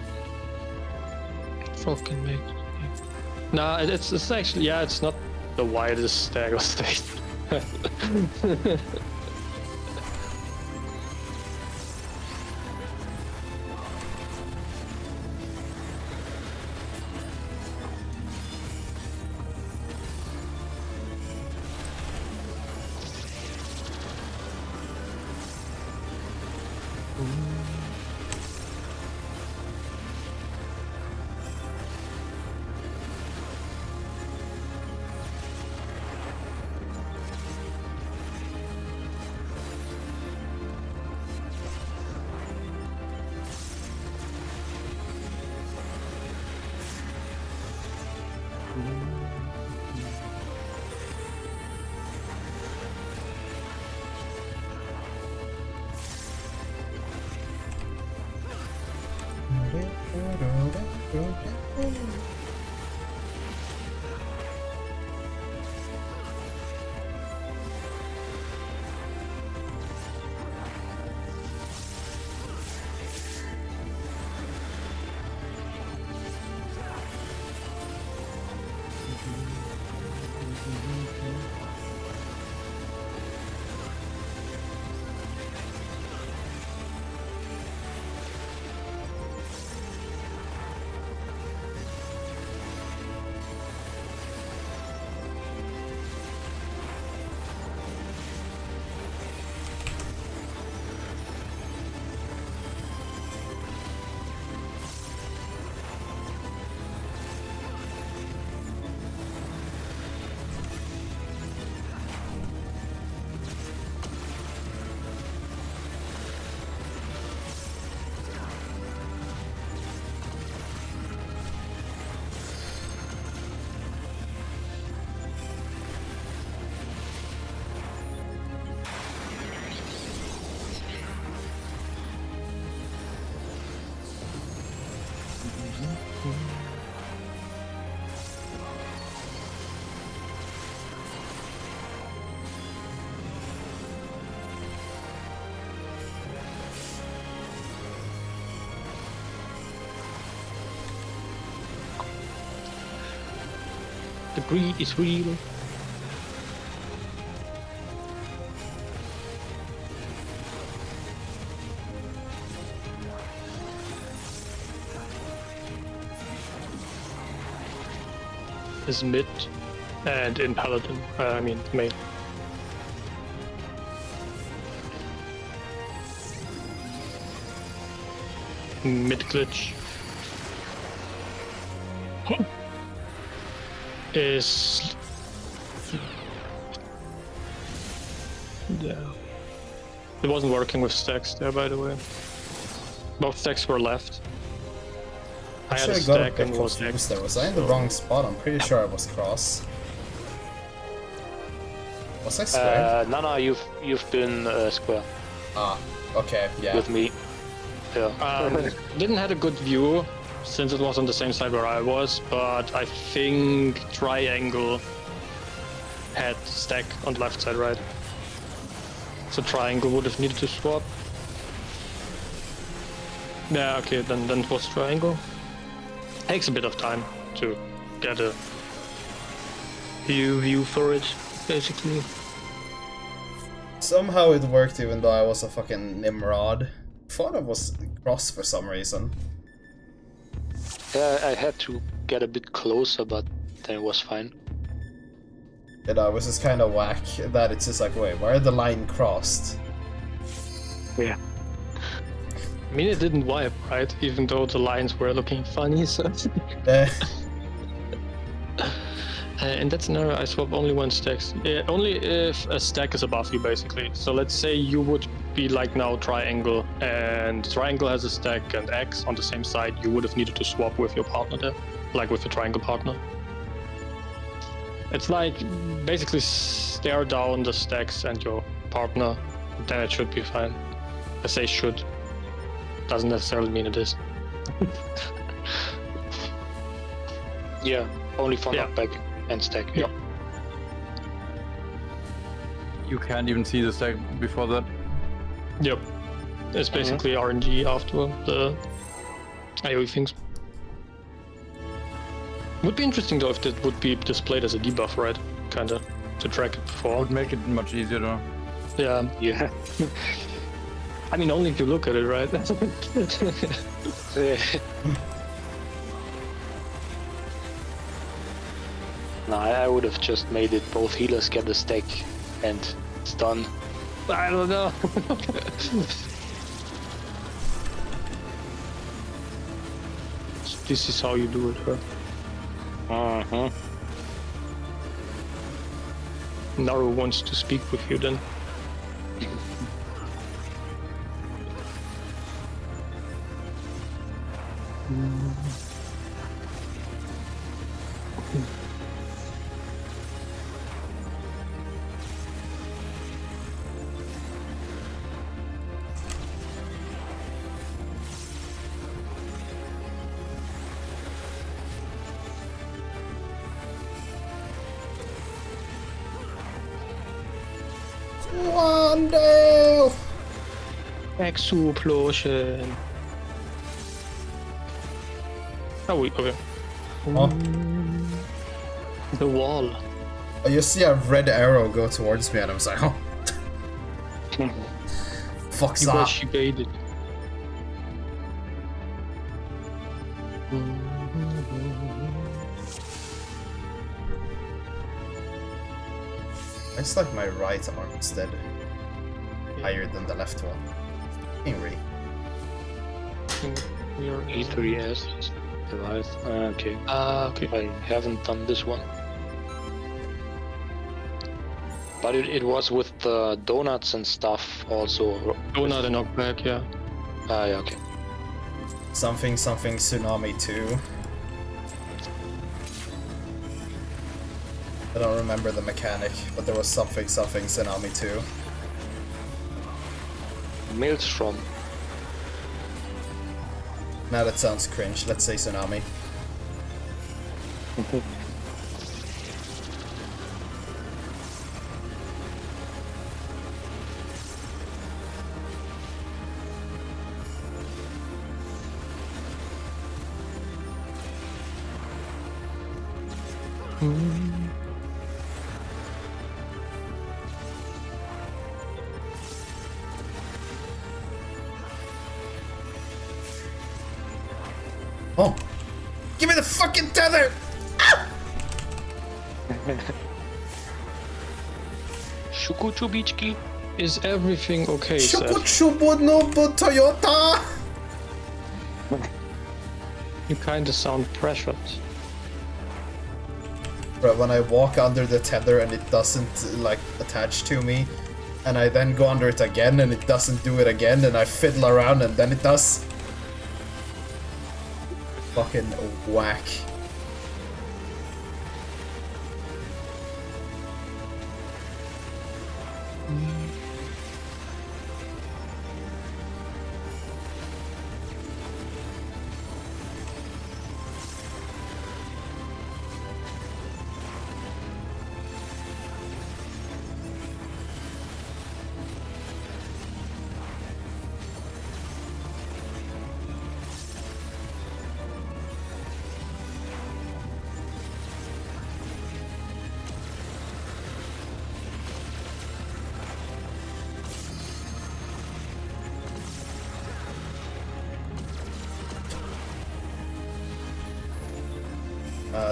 Frog can make. Nah, it's actually it's not the widest stagger state. The greed is real. Is mid and in Paladin. I mean main. Mid glitch. Is it wasn't working with stacks there, by the way. Both stacks were left. I had a stack and was confused there. Was I in the wrong spot? I'm pretty sure I was cross. Was I square? No, you've been square. Ah, okay, yeah. With me. Yeah. Didn't have a good view since it was on the same side where I was, but I think triangle had stack on the left side, right? So triangle would have needed to swap. Yeah, okay, then it was triangle. Takes a bit of time to get a view for it, basically. Somehow it worked even though I was a fucking Nimrod. Thought I was cross for some reason. Yeah, I had to get a bit closer, but then it was fine. You know, it was just kind of whack that it's just like, wait, where the line crossed? Yeah. I mean, it didn't wipe, right? Even though the lines were looking funny, so... In that scenario, I swap only when stacks. Only if a stack is above you, basically. So let's say you would be like now triangle, and triangle has a stack and X on the same side. You would have needed to swap with your partner there, like with the triangle partner. It's like basically stare down the stacks and your partner, then it should be fine. I say should. Doesn't necessarily mean it is. Yeah, only for knockback and stack. Yep. You can't even see the stack before that. Yep. It's basically RNG after the AoE things. Would be interesting though if that would be displayed as a debuff, right? Kinda to track it before. Would make it much easier though. Yeah. Yeah. I mean, only if you look at it, right? No, I would have just made it both healers get the stack and it's done. I don't know. This is how you do it, huh? Naru wants to speak with you then. Wando! Explosion. Oh, wait, okay. Huh? The wall. I just see a red arrow go towards me and I was like, oh. Fuck's up. She baited. It's like my right arm instead. Higher than the left one. Angry. E3S device. Okay. Okay. I haven't done this one. But it was with the donuts and stuff also. Donut and knockback, yeah. Yeah, okay. Something Tsunami 2. I don't remember the mechanic, but there was something Tsunami 2. Maelstrom. Now that sounds cringe. Let's say Tsunami. Oh! Give me the fucking tether! Ah! Shukuchubichki. Is everything okay, Seth? Shukuchubunobu Toyota! You kinda sound pressured. But when I walk under the tether and it doesn't, like, attach to me, and I then go under it again and it doesn't do it again, and I fiddle around and then it does. Fucking whack.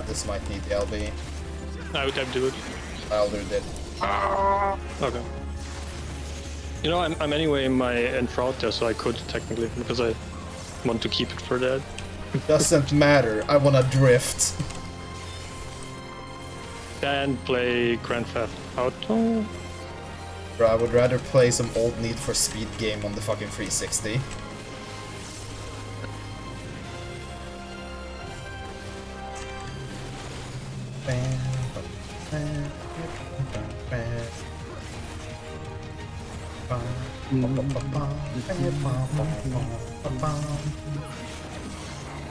This might need the LB. I would do it. I already did. Okay. You know, I'm anyway in my enshroud there, so I could technically, because I want to keep it for that. Doesn't matter. I wanna drift. Then play Grand Theft Auto. Bro, I would rather play some old Need for Speed game on the fucking 360.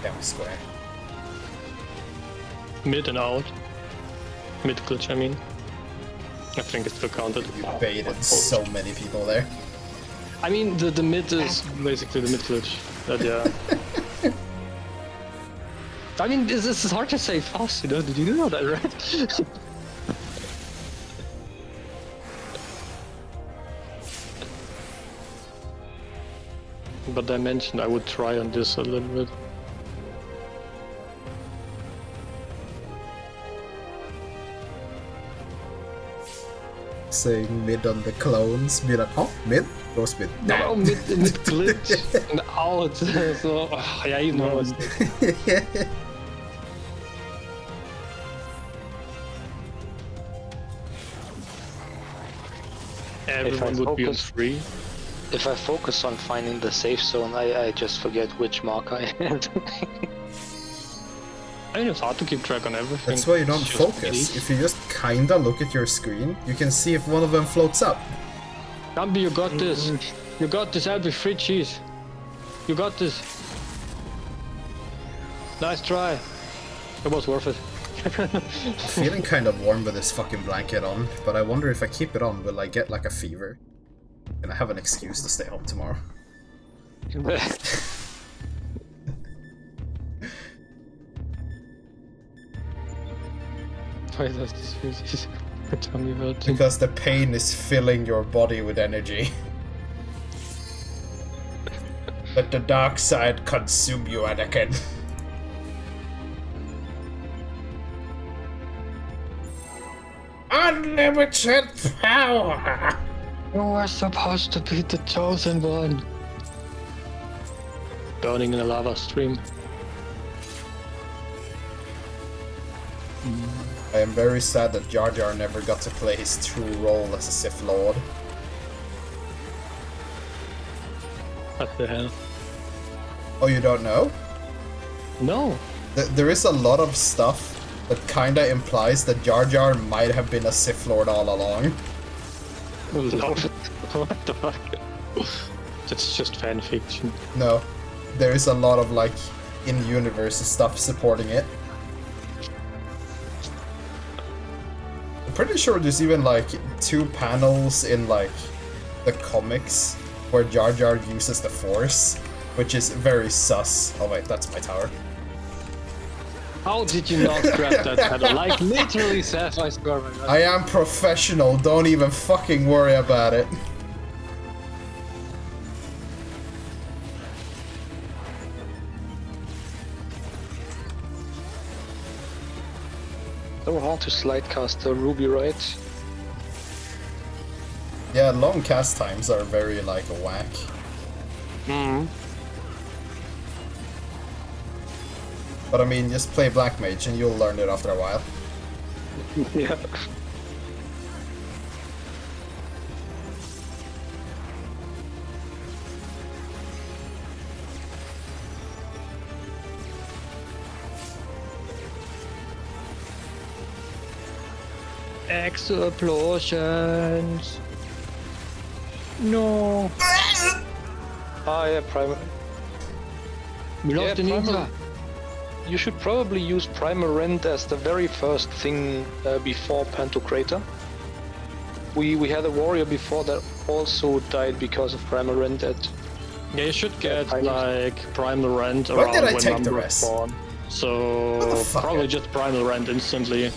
Damn square. Mid and out. Mid glitch, I mean. I think it's still counted. You baited so many people there. I mean, the mid is basically the mid glitch. But yeah. I mean, this is hard to say fast, you know? Did you know that, right? But I mentioned I would try on this a little bit. Saying mid on the clones, be like, oh, mid? Goes mid. No, mid glitch and out. So, yeah, you know it. Everyone would be on 3. If I focus on finding the safe zone, I just forget which mark I had. I mean, it's hard to keep track on everything. That's why you don't focus. If you just kinda look at your screen, you can see if one of them floats up. Gambi, you got this. You got this. I'll be free cheese. You got this. Nice try. It was worth it. Feeling kind of warm with this fucking blanket on, but I wonder if I keep it on, will I get like a fever? And I have an excuse to stay home tomorrow. Why does this use tummy hurt? Because the pain is filling your body with energy. Let the dark side consume you, Anakin. Unlimited power! You were supposed to be the chosen one. Burning in a lava stream. I am very sad that Jar Jar never got to play his true role as a Sith Lord. What the hell? Oh, you don't know? No. There is a lot of stuff that kinda implies that Jar Jar might have been a Sith Lord all along. What the fuck? That's just fan fiction. No. There is a lot of, like, in-universe stuff supporting it. I'm pretty sure there's even, like, 2 panels in, like, the comics where Jar Jar uses the Force, which is very sus. Oh wait, that's my tower. How did you not grab that pedal? Like, literally, Seth, I swear my God. I am professional, don't even fucking worry about it. So hard to slide cast a Ruby, right? Yeah, long cast times are very, like, whack. But I mean, just play Black Mage and you'll learn it after a while. Yeah. Explosions. No. Ah, yeah, primal. We lost the ninja. You should probably use Primal Rend as the very first thing before Pantocrator. We had a warrior before that also died because of Primal Rend at... Yeah, you should get like Primal Rend around when Number spawn. So probably just Primal Rend instantly.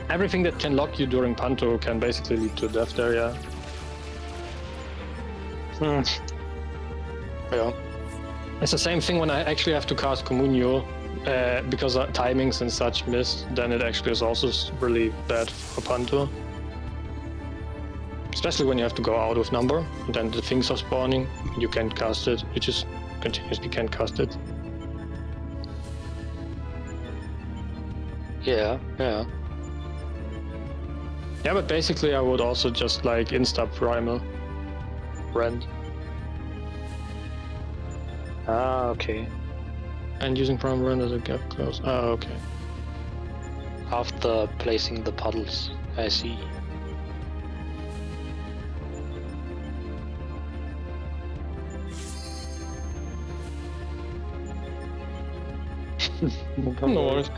Everything that can lock you during Panto can basically lead to death there, yeah. Yeah. It's the same thing when I actually have to cast Communio. because timings and such missed, then it actually is also really bad for Panto. Especially when you have to go out of number, and then the things are spawning, you can't cast it. You just continuously can't cast it. Yeah. Yeah, but basically I would also just like insta primal Rend. Ah, okay. And using primal Rend as a gap close. Ah, okay. After placing the puddles, I see. No worries.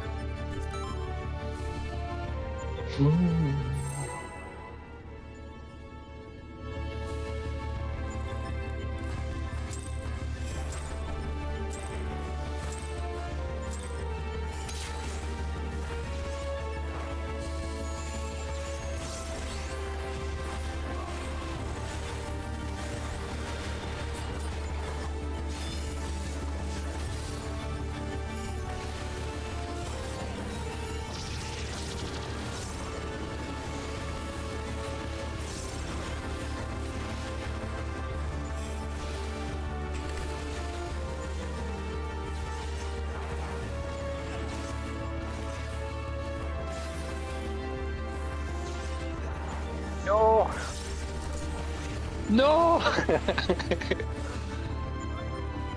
No! No!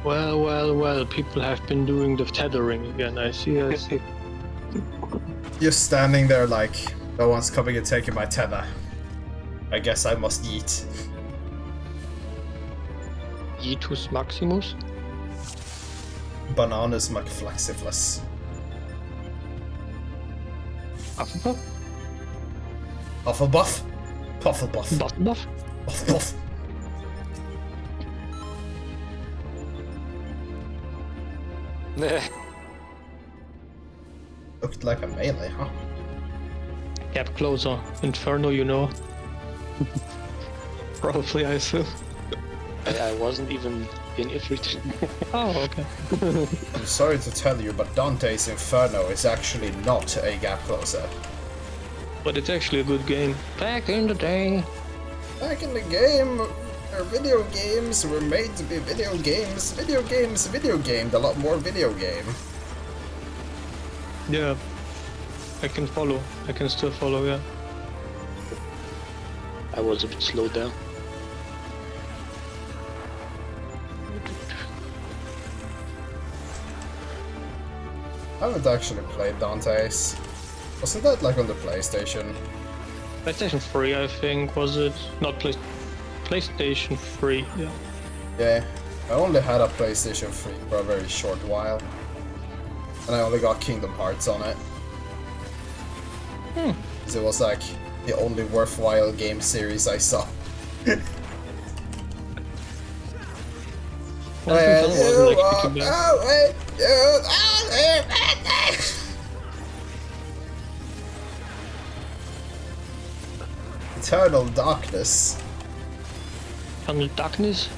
Well, people have been doing the tethering again, I see. You're standing there like, no one's coming and taking my tether. I guess I must eat. Yeetus Maximus? Bananas McFlexifless. Hufflepuff? Hufflepuff? Pufflepuff. Bufflepuff? Pufflepuff. Looked like a melee, huh? Gap closer. Inferno, you know. Probably, I assume. I wasn't even in Ifrit. Oh, okay. I'm sorry to tell you, but Dante's Inferno is actually not a gap closer. But it's actually a good game. Back in the day. Back in the game, video games were made to be video games. Video gamed a lot more video game. Yeah. I can follow. I can still follow, yeah. I was a bit slowed down. I haven't actually played Dante's. Wasn't that like on the PlayStation? PlayStation 3, I think, was it? Not PlayStation 3, yeah. Yeah, I only had a PlayStation 3 for a very short while. And I only got Kingdom Hearts on it. Because it was like the only worthwhile game series I saw. Eternal Darkness. Eternal Darkness?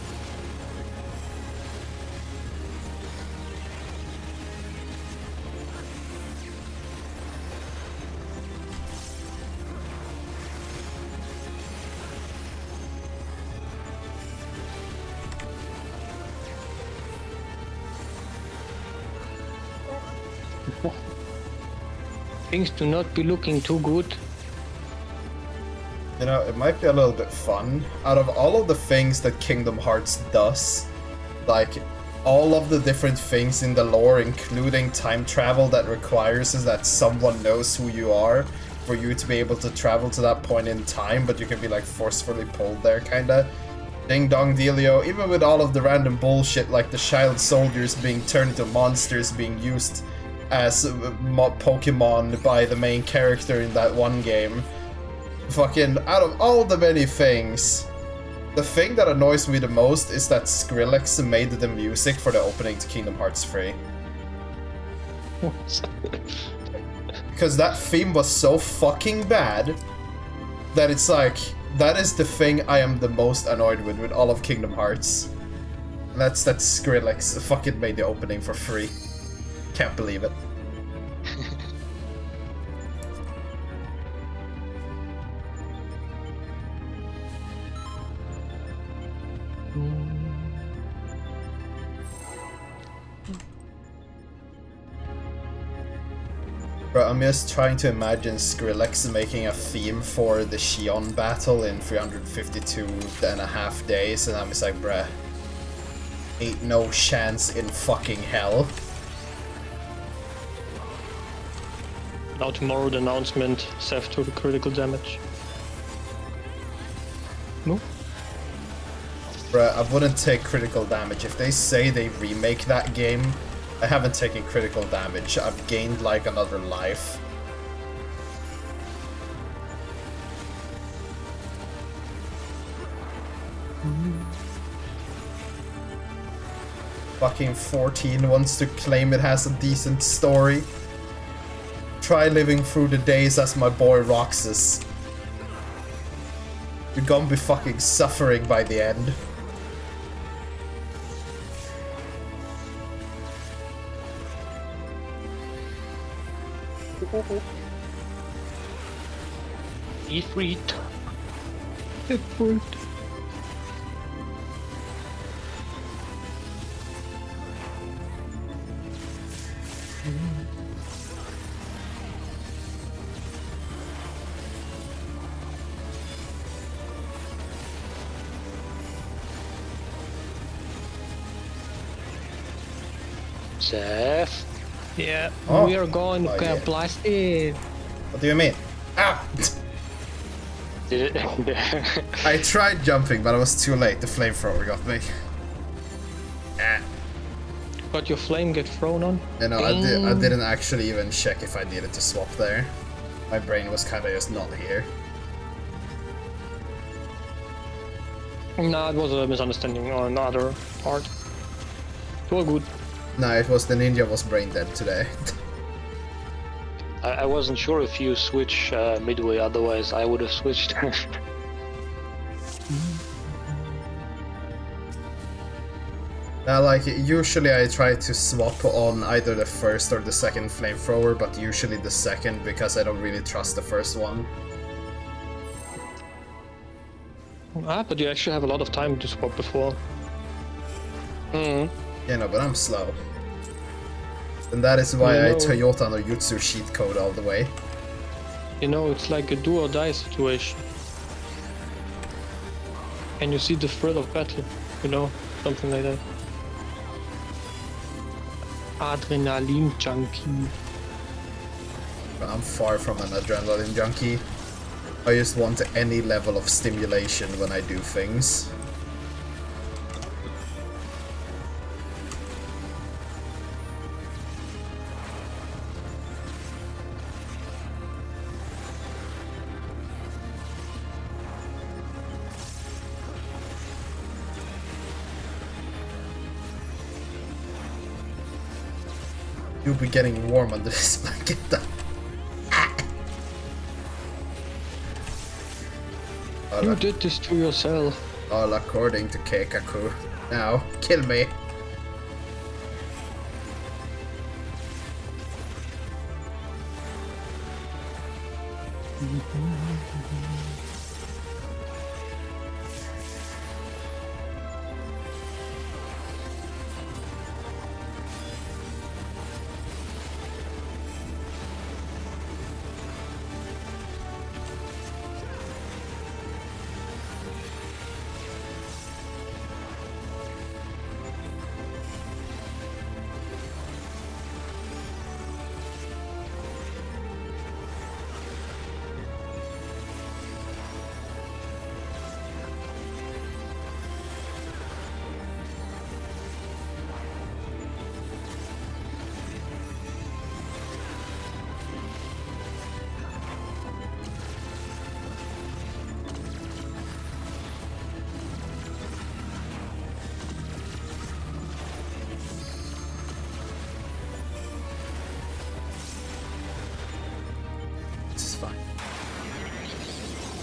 Things do not be looking too good. You know, it might be a little bit fun. Out of all of the things that Kingdom Hearts does, like, all of the different things in the lore, including time travel that requires is that someone knows who you are for you to be able to travel to that point in time, but you can be, like, forcefully pulled there, kinda. Ding dong dealio. Even with all of the random bullshit, like the child soldiers being turned into monsters being used as Pokemon by the main character in that one game. Fucking, out of all the many things, the thing that annoys me the most is that Skrillex made the music for the opening to Kingdom Hearts 3. Because that theme was so fucking bad that it's like, that is the thing I am the most annoyed with all of Kingdom Hearts. And that's that Skrillex fucking made the opening for free. Can't believe it. Bro, I'm just trying to imagine Skrillex making a theme for the Xion battle in 352.5 days, and I'm just like, bruh, ain't no chance in fucking hell. Now tomorrow the announcement, Seth took critical damage. No? Bruh, I wouldn't take critical damage. If they say they remake that game, I haven't taken critical damage. I've gained like another life. Fucking 14 wants to claim it has a decent story. Try living through the days as my boy Roxas. You're gonna be fucking suffering by the end. Ifrit. Ifrit. Seth. Yeah, Oh. we are going to get blasted. What do you mean? Ah! Did it? I tried jumping, but I was too late. The flamethrower got me. Ah. Got your flame get thrown on? You know, I didn't actually even check if I needed to swap there. My brain was kind of just not here. Nah, it was a misunderstanding on another part. It was good. No, it was the ninja was brain dead today. I wasn't sure if you switch midway, otherwise I would have switched. Like, usually I try to swap on either the first or the second flamethrower, but usually the second because I don't really trust the first one. Ah, but you actually have a lot of time to swap before. You know, but I'm slow. And that is why I Toyota no Jutsu cheat code all the way. You know, it's like a do or die situation. And you see the thrill of battle, you know, something like that. Adrenaline junkie. I'm far from an adrenaline junkie. I just want any level of stimulation when I do things. You'll be getting warm under this blanket. You did this to yourself. All according to Keikaku. Now, kill me.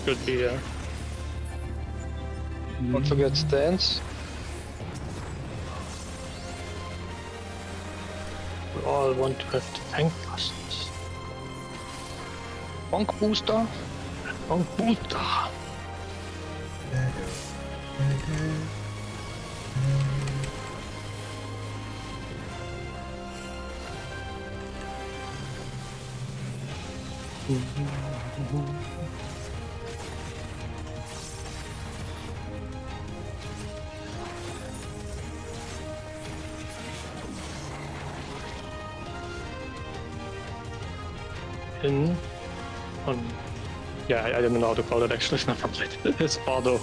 Could be, yeah. Don't forget stance. all want to have the tank busts. Bonk booster. Bonk booster. Yeah, I didn't know how to call it actually. Never played it. It's Bardo.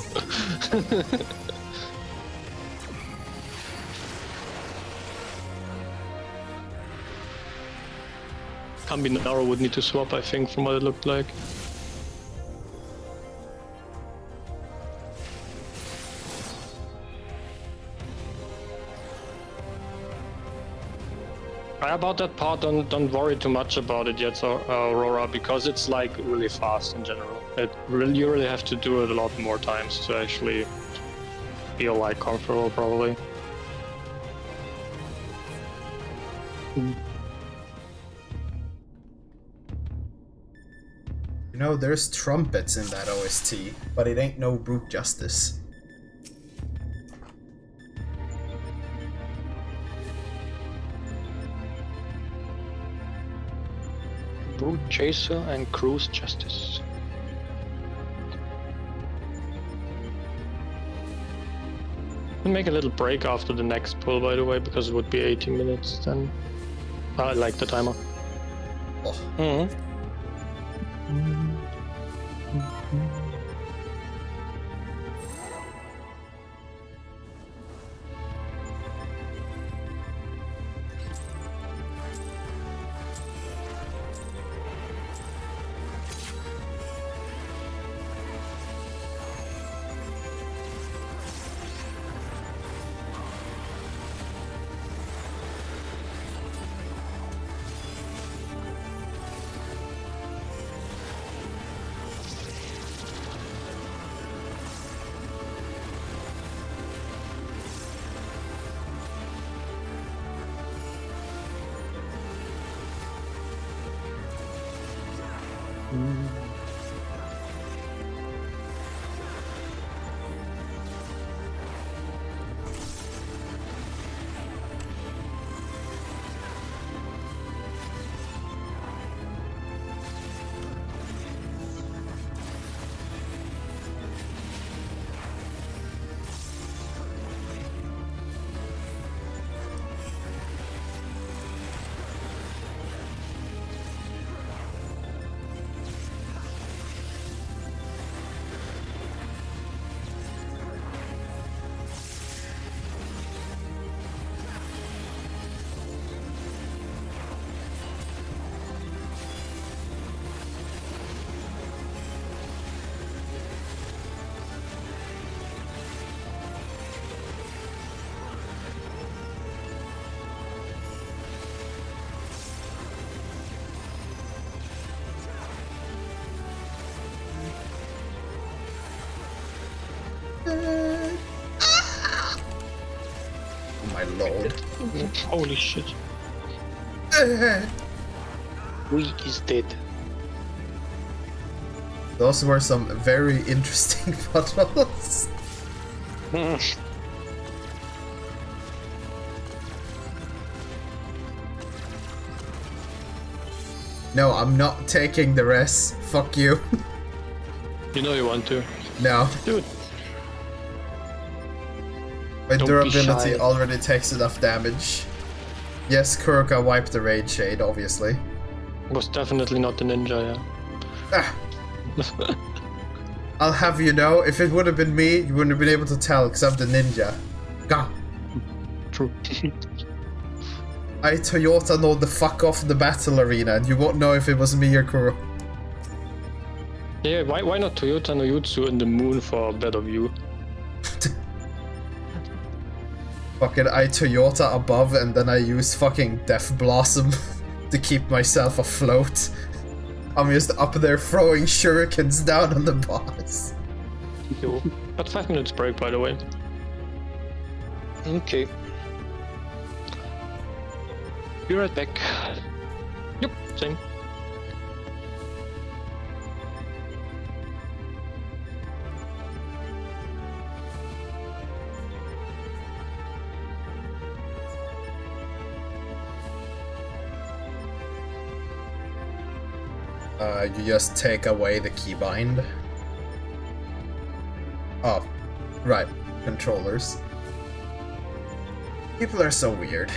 Kambinaro would need to swap, I think, from what it looked like. About that part, don't worry too much about it yet, Aurora, because it's like really fast in general. You really have to do it a lot more times to actually feel like comfortable, probably. You know, there's trumpets in that OST, but it ain't no brute justice. Brute Chaser and Cruise Justice. We'll make a little break after the next pull, by the way, because it would be 80 minutes then. I like the timer. Oh. Mm-hmm. Oh my lord. Holy shit. We is dead. Those were some very interesting puddles. No, I'm not taking the res. Fuck you. You know you want to. No. Dude. My Don't durability be shy. already takes enough damage. Yes, Kuroka wiped the Raid Shade, obviously. Was definitely not the ninja, Ah. I'll have you know, if it would have been me, you wouldn't have been able to tell, because I'm the ninja. Gah. True. I, Toyota, know the fuck off the battle arena, and you won't know if it was me or Kuro. Yeah, why not Toyota no Jutsu in the moon for a better view? Fucking I Toyota above, and then I use fucking Death Blossom to keep myself afloat. I'm just up there throwing shurikens down on the boss. Yo. But 5 minutes break, by the way. Okay. Be right back. Yep, same. You just take away the keybind. Oh, right. Controllers. People are so weird.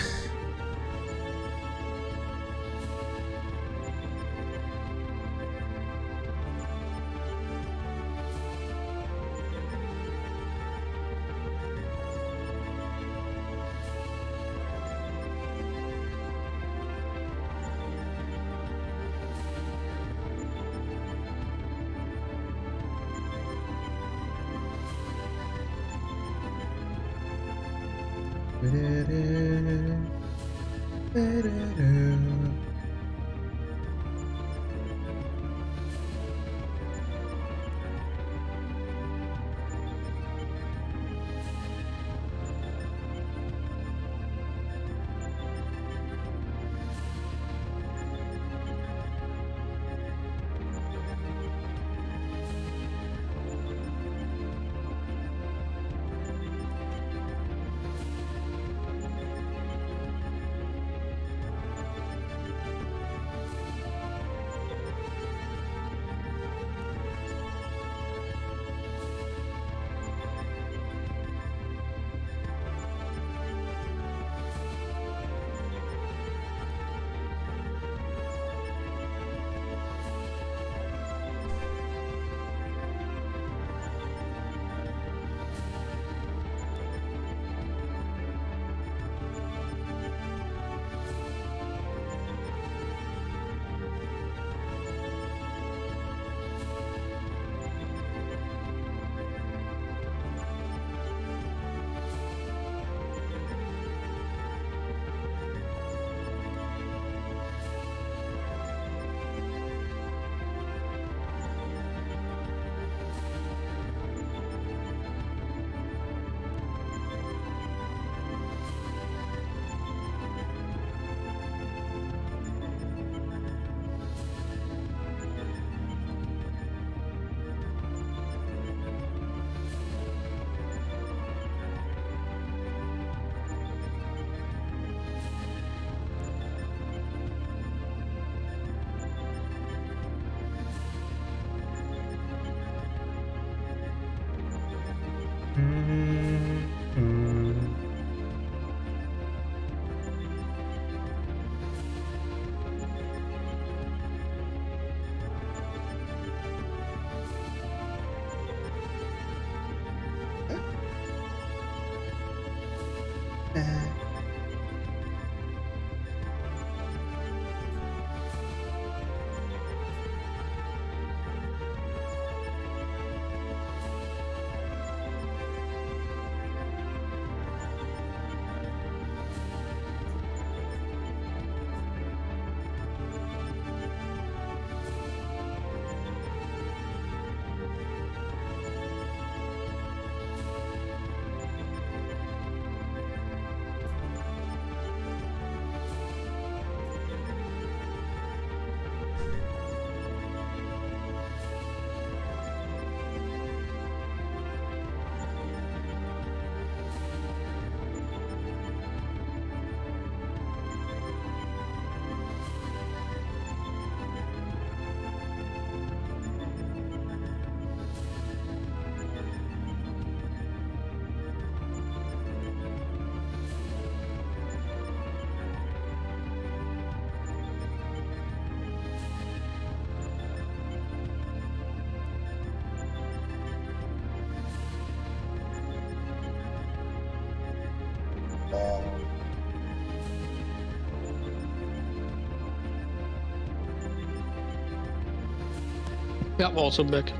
Yeah, also back.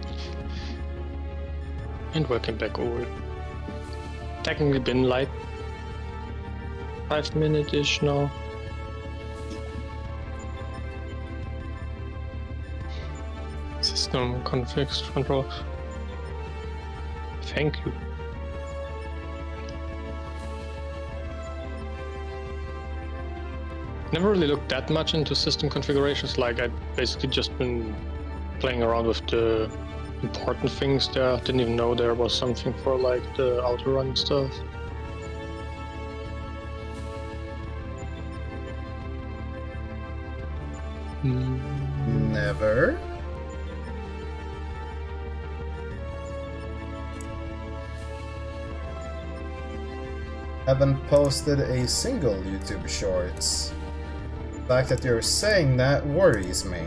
And working back over. Technically been like 5 minutes-ish now. System configs control. Thank you. never really looked that much into system configurations. Like I basically just been playing around with the important things there. Didn't even know there was something for like the auto run stuff. Never. Haven't posted a single YouTube Shorts. The fact that you're saying that worries me.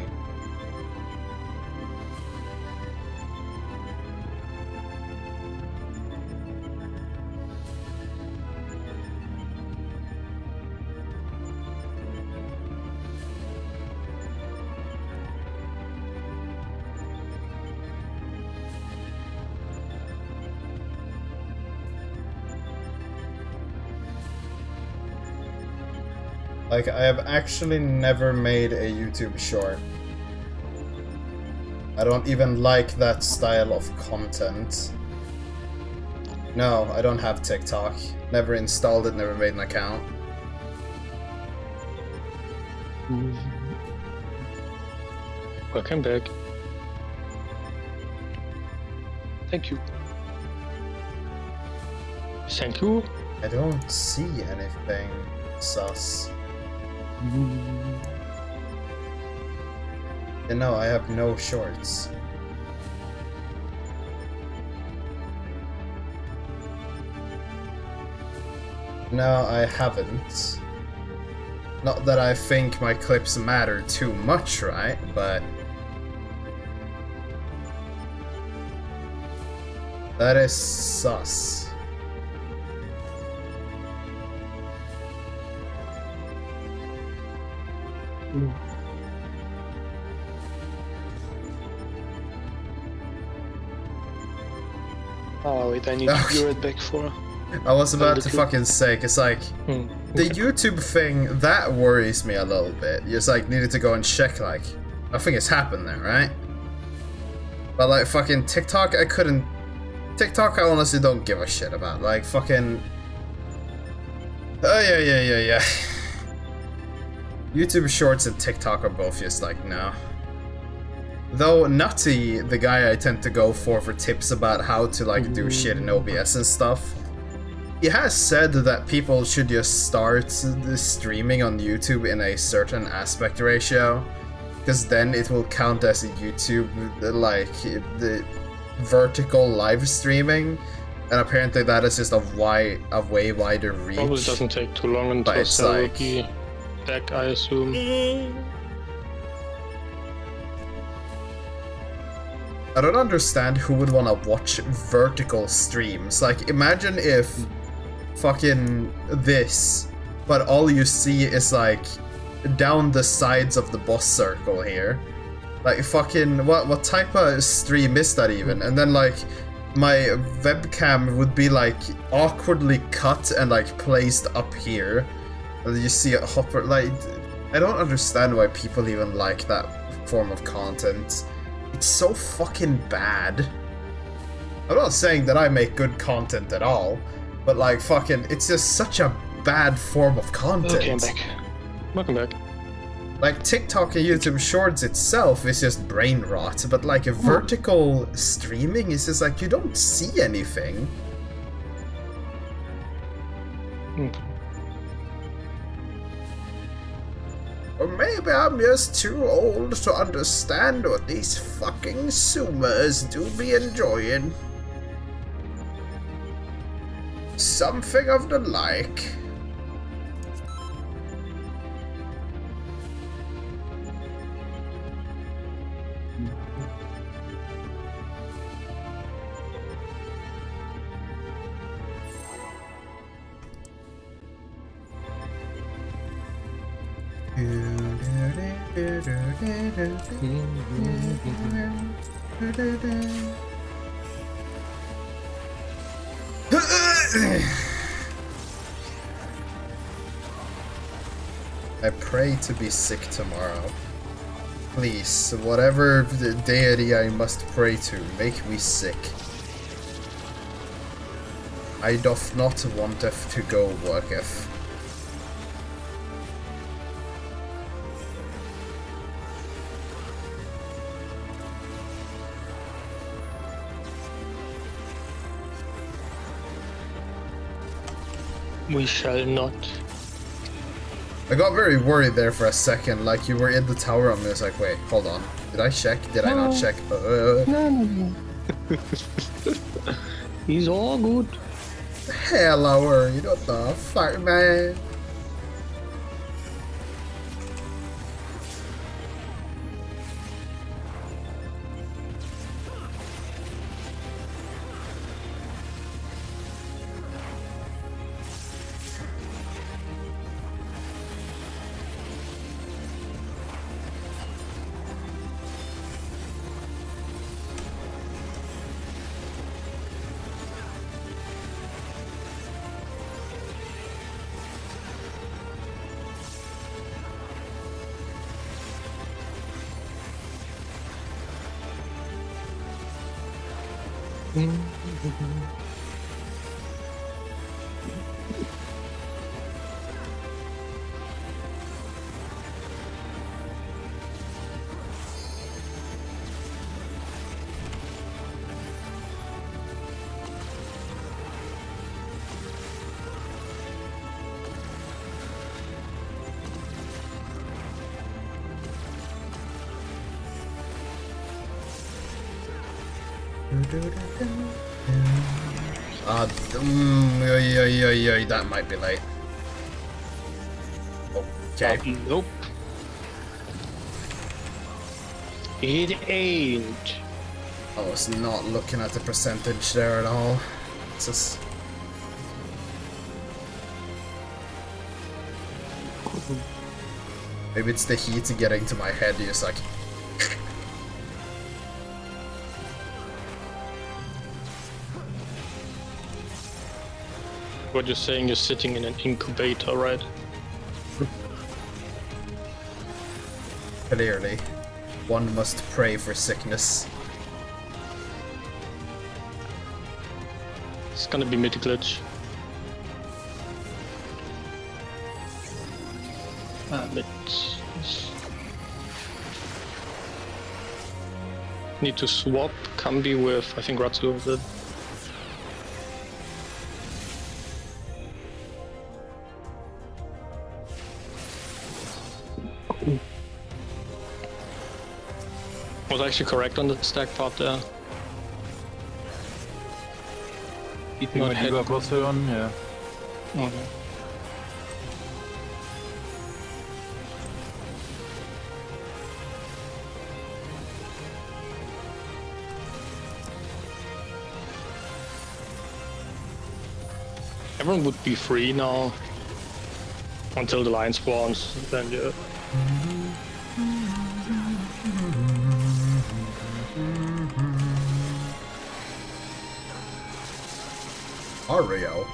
Like, I have actually never made a YouTube short. I don't even like that style of content. No, I don't have TikTok. Never installed it, never made an account. Welcome back. Thank you. Thank you. I don't see anything sus. And no, I have no shorts. No, I haven't. Not that I think my clips matter too much, right? But that is sus. Oh wait, I need to be right back for. I was about to fucking say, cause like the YouTube thing that worries me a little bit. You just like needed to go and check like nothing has happened there, right? But like fucking TikTok, I couldn't. TikTok, I honestly don't give a shit about. Like fucking. Oh yeah. YouTube Shorts and TikTok are both just like, no. Though Nutty, the guy I tend to go for tips about how to like do shit in OBS and stuff, he has said that people should just start the streaming on YouTube in a certain aspect ratio, because then it will count as a YouTube, like, the vertical live streaming, and apparently that is just a way wider reach. Probably doesn't take too long until Cell will be back, I assume. I don't understand who would want to watch vertical streams. Like, imagine if fucking this, but all you see is like down the sides of the boss circle here. Like fucking what type of stream is that even? And then like my webcam would be like awkwardly cut and like placed up here, and you see a hopper. Like, I don't understand why people even like that form of content. It's so fucking bad. I'm not saying that I make good content at all, but like fucking, it's just such a bad form of content. Okay, I'm back. Welcome back. Like TikTok and YouTube Shorts itself is just brain rot, but like a vertical streaming is just like you don't see anything. Or maybe I'm just too old to understand what these fucking Zoomers do be enjoying. Something of the like. I pray to be sick tomorrow. Please, whatever the deity I must pray to, make me sick. I doth not wanteth to go worketh. We shall not. I got very worried there for a second, like you were in the tower on me. I was like, wait, hold on. Did I check? Did I not check? No. He's all good. Hello, worried. What the fuck, man? That might be late. Okay. Nope. It ain't. I was not looking at the percentage there at all. It's just... Maybe it's the heat getting to my head, just like... What you're saying, you're sitting in an incubator, right? Clearly. One must pray for sickness. It's gonna be mid glitch. Mid. Need to swap Kambi with, I think Ratsu is it. Was actually correct on the stack part there. Not head up also on, yeah. Okay. Everyone would be free now until the line spawns, then yeah. Ario.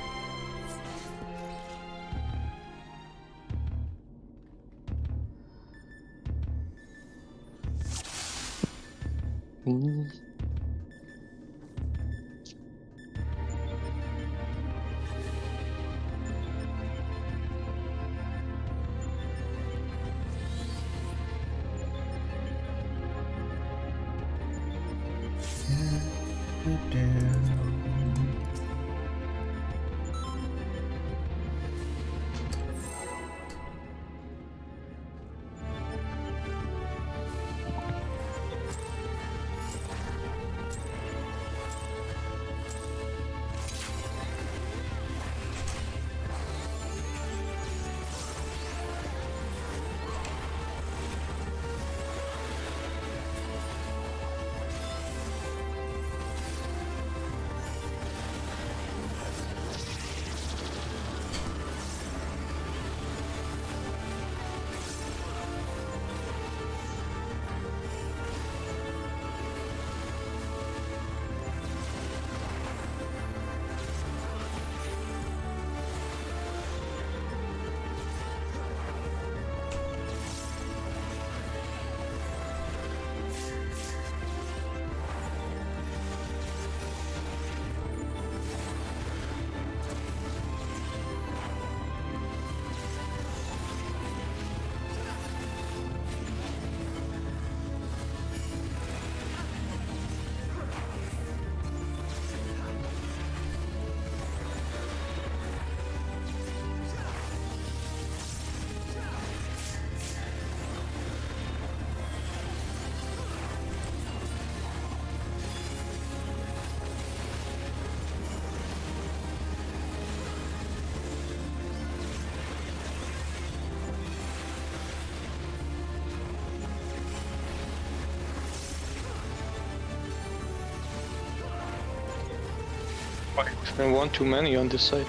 And one too many on this side.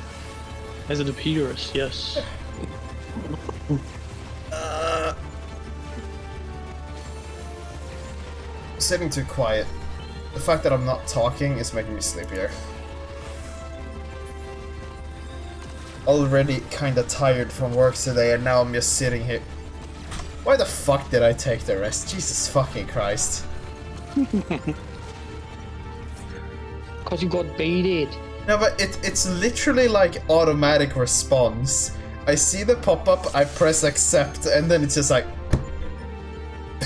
As it appears, yes. Sitting too quiet. The fact that I'm not talking is making me sleepier. Already kinda tired from work today and now I'm just sitting here. Why the fuck did I take the rest? Jesus fucking Christ. Cause you got baited. No, but it's literally like automatic response. I see the pop-up, I press accept, and then it's just like...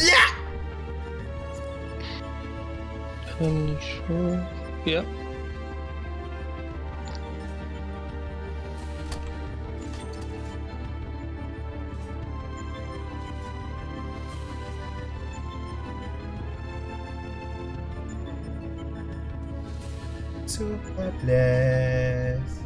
Yeah! Sure. Yeah. Super blessed.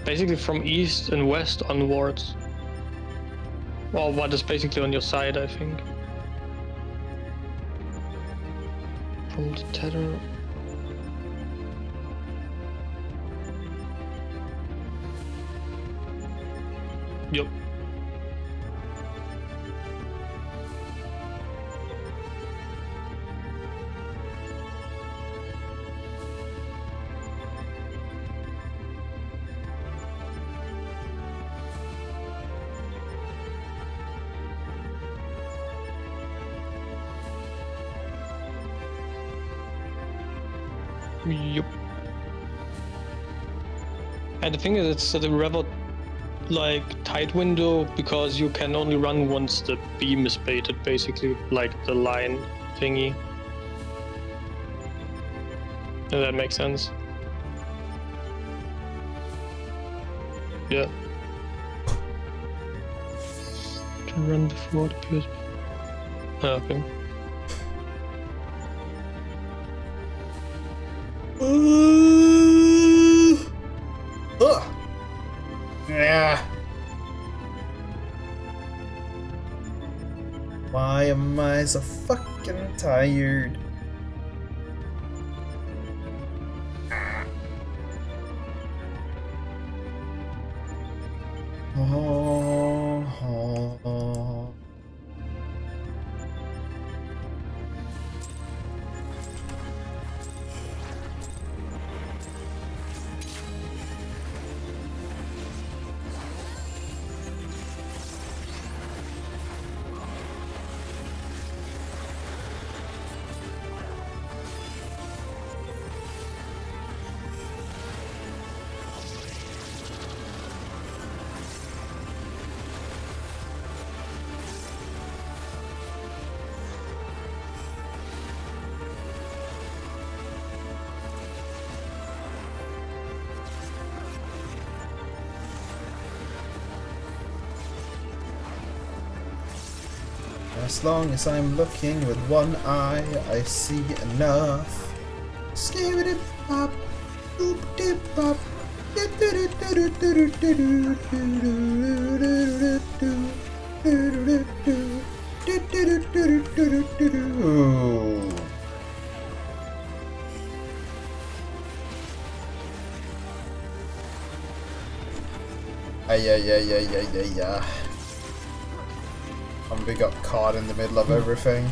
Basically from east and west onwards. Well, what is basically on your side, I think. From the tether. Yup. Yup. And the thing is, it's a rather like tight window because you can only run once the beam is baited, basically, like the line thingy. If that makes sense. Yeah. Can run before it appears. Okay. Yeah. Why am I so fucking tired? As long as I'm looking with one eye, I see enough. Skibidi bop, boop dip bop. Ay. We got caught in the middle of everything.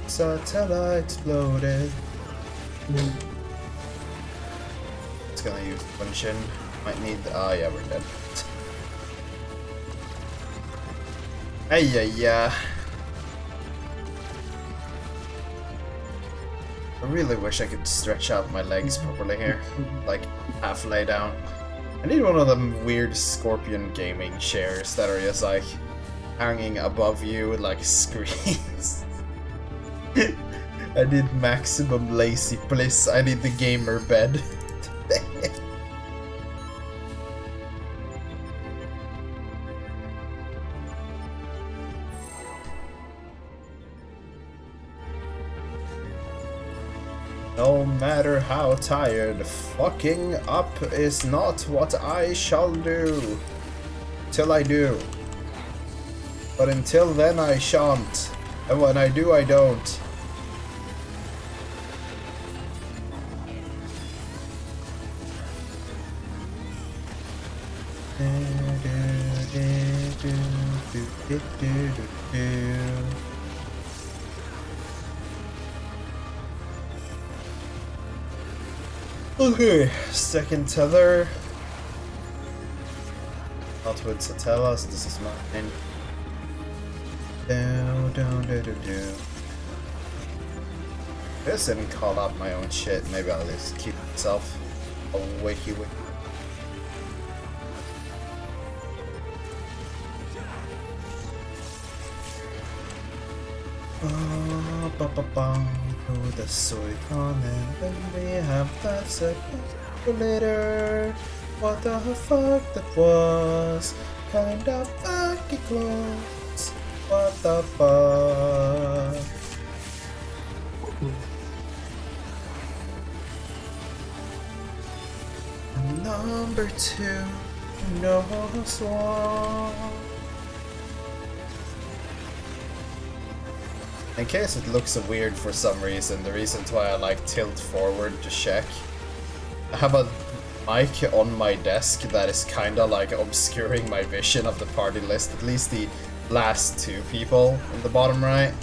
Satellite exploded. It's gonna use punch-in. Might need. Ah, yeah, we're dead. Ay. I really wish I could stretch out my legs properly here, like half lay down. I need one of them weird Scorpion gaming chairs that are just like hanging above you like screens. I need maximum lazy bliss. I need the gamer bed. No matter how tired, fucking up is not what I shall do. Till I do. But until then I shan't. And when I do, I don't. Okay, second tether. Not with Satella, so this is mine. This didn't call out my own shit. Maybe I'll just keep myself a wakey wiki. Oh, the Suicon, and then we have that later. What the fuck that was? Kind of fucking close. What the fuck? Number 2 knows what. In case it looks weird for some reason, the reason why I like tilt forward to check, I have a mic on my desk that is kinda like obscuring my vision of the party list, at least the last 2 people in the bottom right.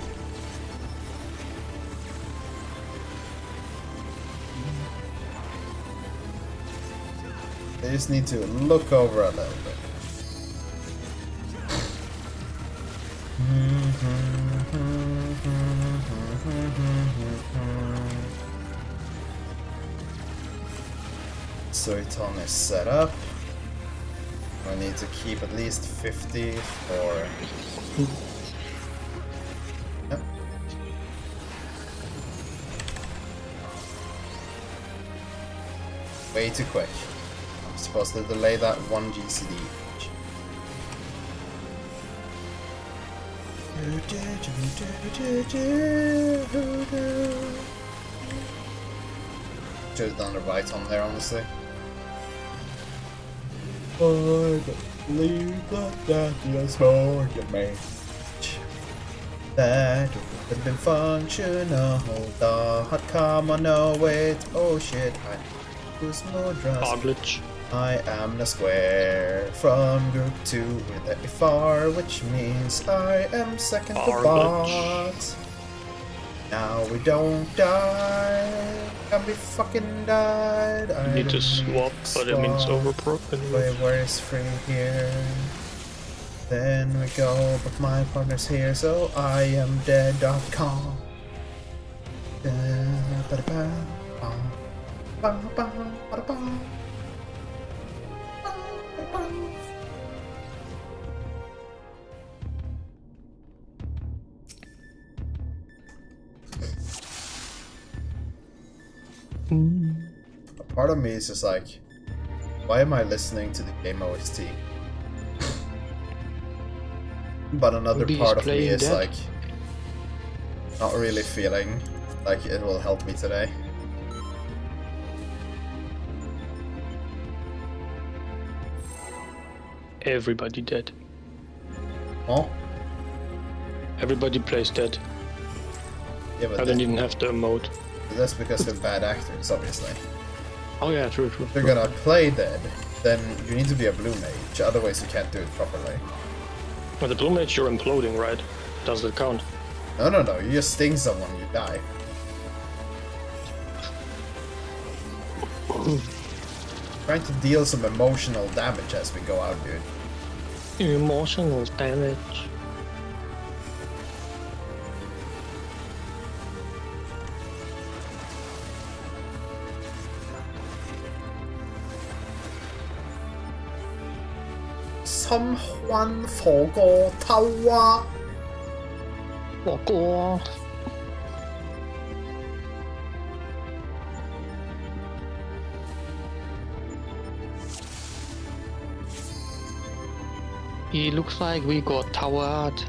They just need to look over a little bit. Suiton is set up. I need to keep at least 50 for... Yep. Way too quick. I'm supposed to delay that 1 GCD. Should have done the right on there, honestly. I don't believe that just mortgage me. That would have been functional. Come on, no wait. Oh shit, I lose no trust. I am the square from group 2 with a far, which means I am second to bot. Now we don't die. Can we fucking died? I need to swap, but it means overprop. Where is free here? Then we go, but my partner's here, so I am dead.com. A part of me is just like, why am I listening to the game OST? But another part of me is like, not really feeling like it will help me today. Everybody dead. Oh? Everybody plays dead. Yeah, but I don't even have the emote. That's because they're bad actors, obviously. Oh yeah, true. If you're gonna play dead, then you need to be a blue mage, otherwise you can't do it properly. But the blue mage, you're imploding, right? Does that count? No, you just sting someone, you die. Trying to deal some emotional damage as we go out, dude. Emotional damage. someone forgot tower. It looks like we got towered.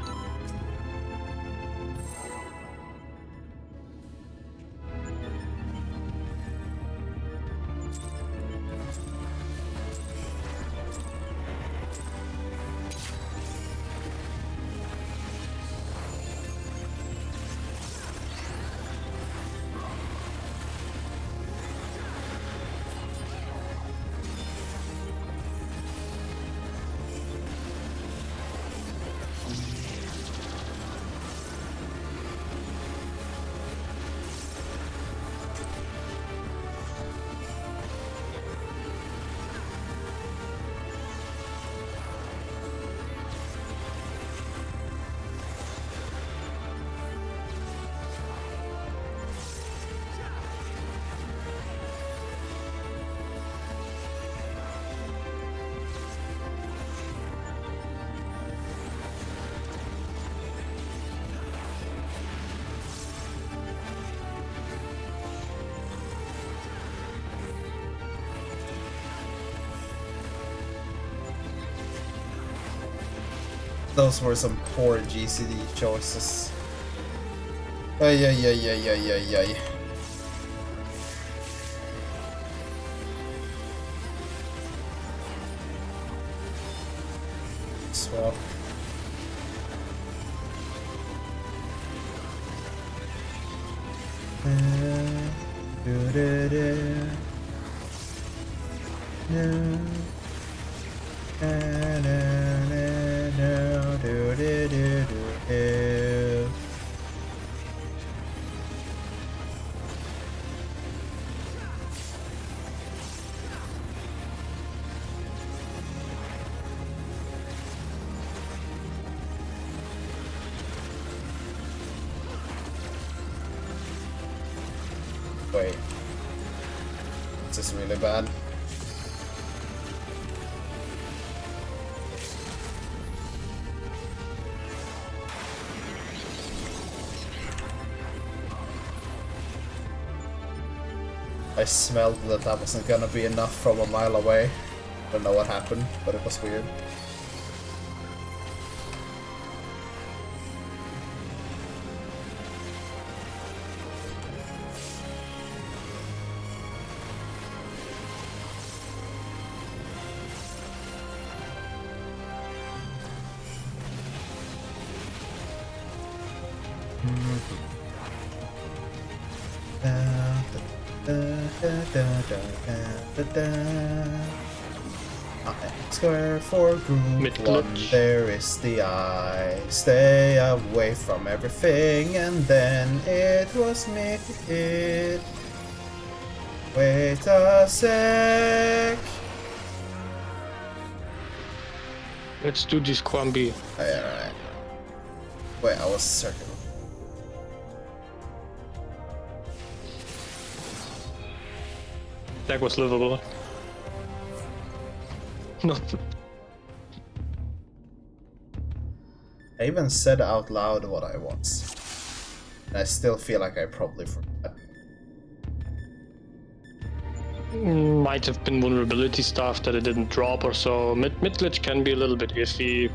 Those were some poor GCD choices. Ay, ay, ay, ay, ay, ay, ay. Swap. Wait. Is this really bad? I smelled that that wasn't gonna be enough from a mile away. Don't know what happened, but it was weird. Square for group one, there is the eye. Stay away from everything, and then it was me. Wait a sec. Let's do this Kwambi. Alright. Wait, I was certain. That was livable. No. I even said out loud what I was. And I still feel like I probably forgot. Might have been vulnerability stuff that it didn't drop or so. Mid glitch can be a little bit iffy.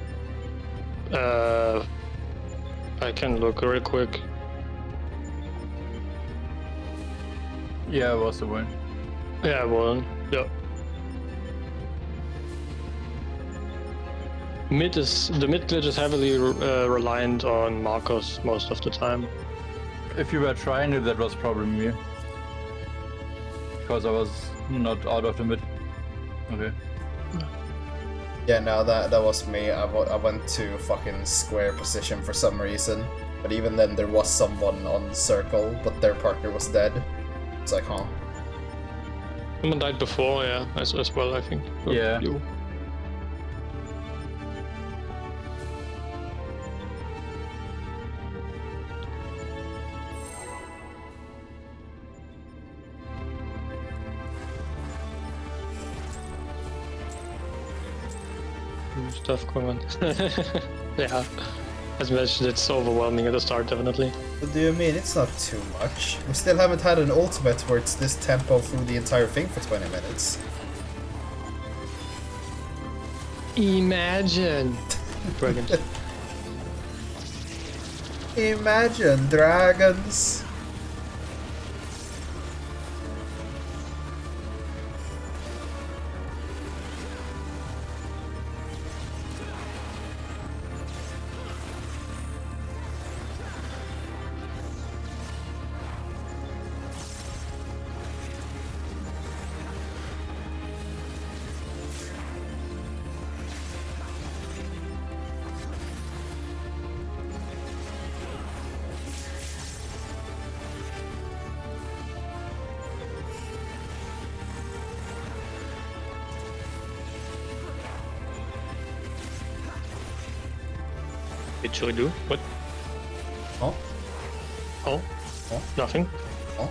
I can look real quick. Yeah, it was a win. Yeah, well, yeah. The mid glitch is heavily reliant on Marcos most of the time. If you were trying it, that was probably me. Because I was not out of the mid. Okay. Yeah, no, that was me. I went to fucking square position for some reason. But even then, there was someone on circle, but their partner was dead. It's like, huh? Someone died before, yeah, as well, I think. Yeah. You. stuff going on. Yeah, as mentioned, it's overwhelming at the start, definitely. What do you mean? It's not too much. We still haven't had an ultimate where it's this tempo through the entire thing for 20 minutes. Imagine. Brilliant. Imagine dragons. What should we do? What? Oh? Oh? Oh? Nothing? Oh?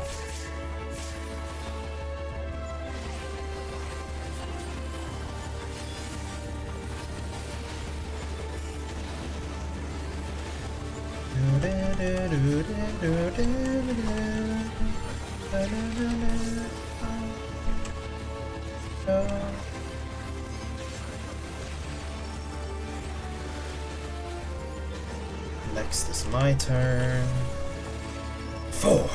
Next is my turn. 4.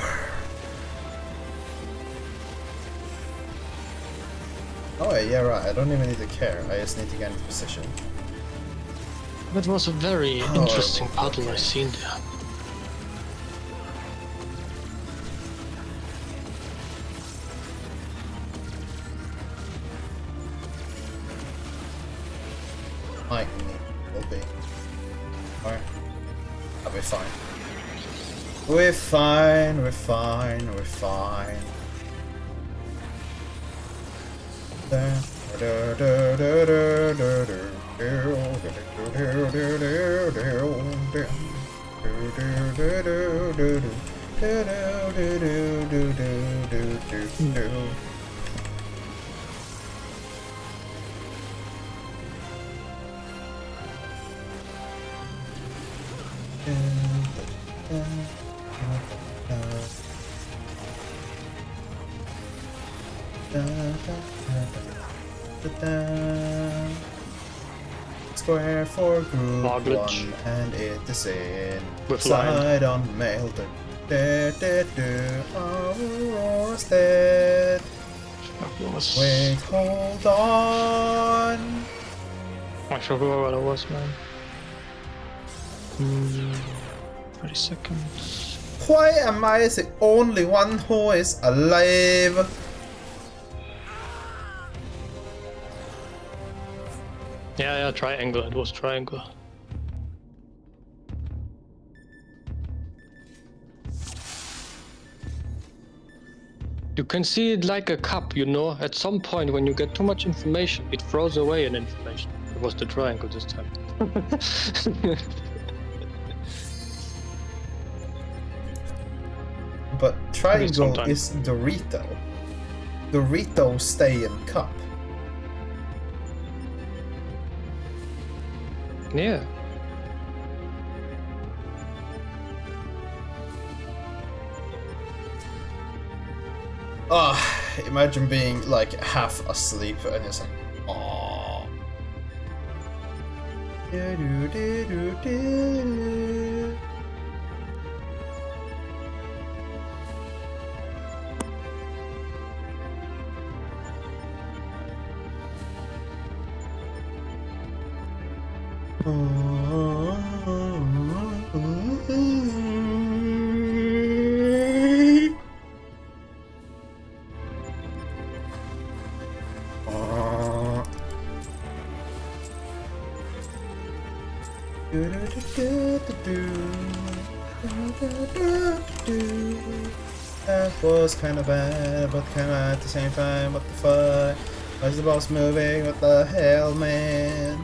Oh yeah, right. I don't even need to care. I just need to get into position. That was a very interesting puddle I seen there. Might will be. Alright. I'll be fine. We're fine, we're fine, we're fine. Square for group 1 and it is in side on mail. Roasted. Wait, hold on. I forgot what it was, man. 30 seconds. Why am I the only one who is alive? Yeah, triangle. It was triangle. You can see it like a cup, you know? At some point, when you get too much information, it throws away an information. It was the triangle this time. But triangle is Dorito. Doritos stay in cup. Yeah. Imagine being like half asleep and it's like, aww. That was kinda bad, but kinda at the same time, what the fuck? Why is the boss moving? What the hell, man?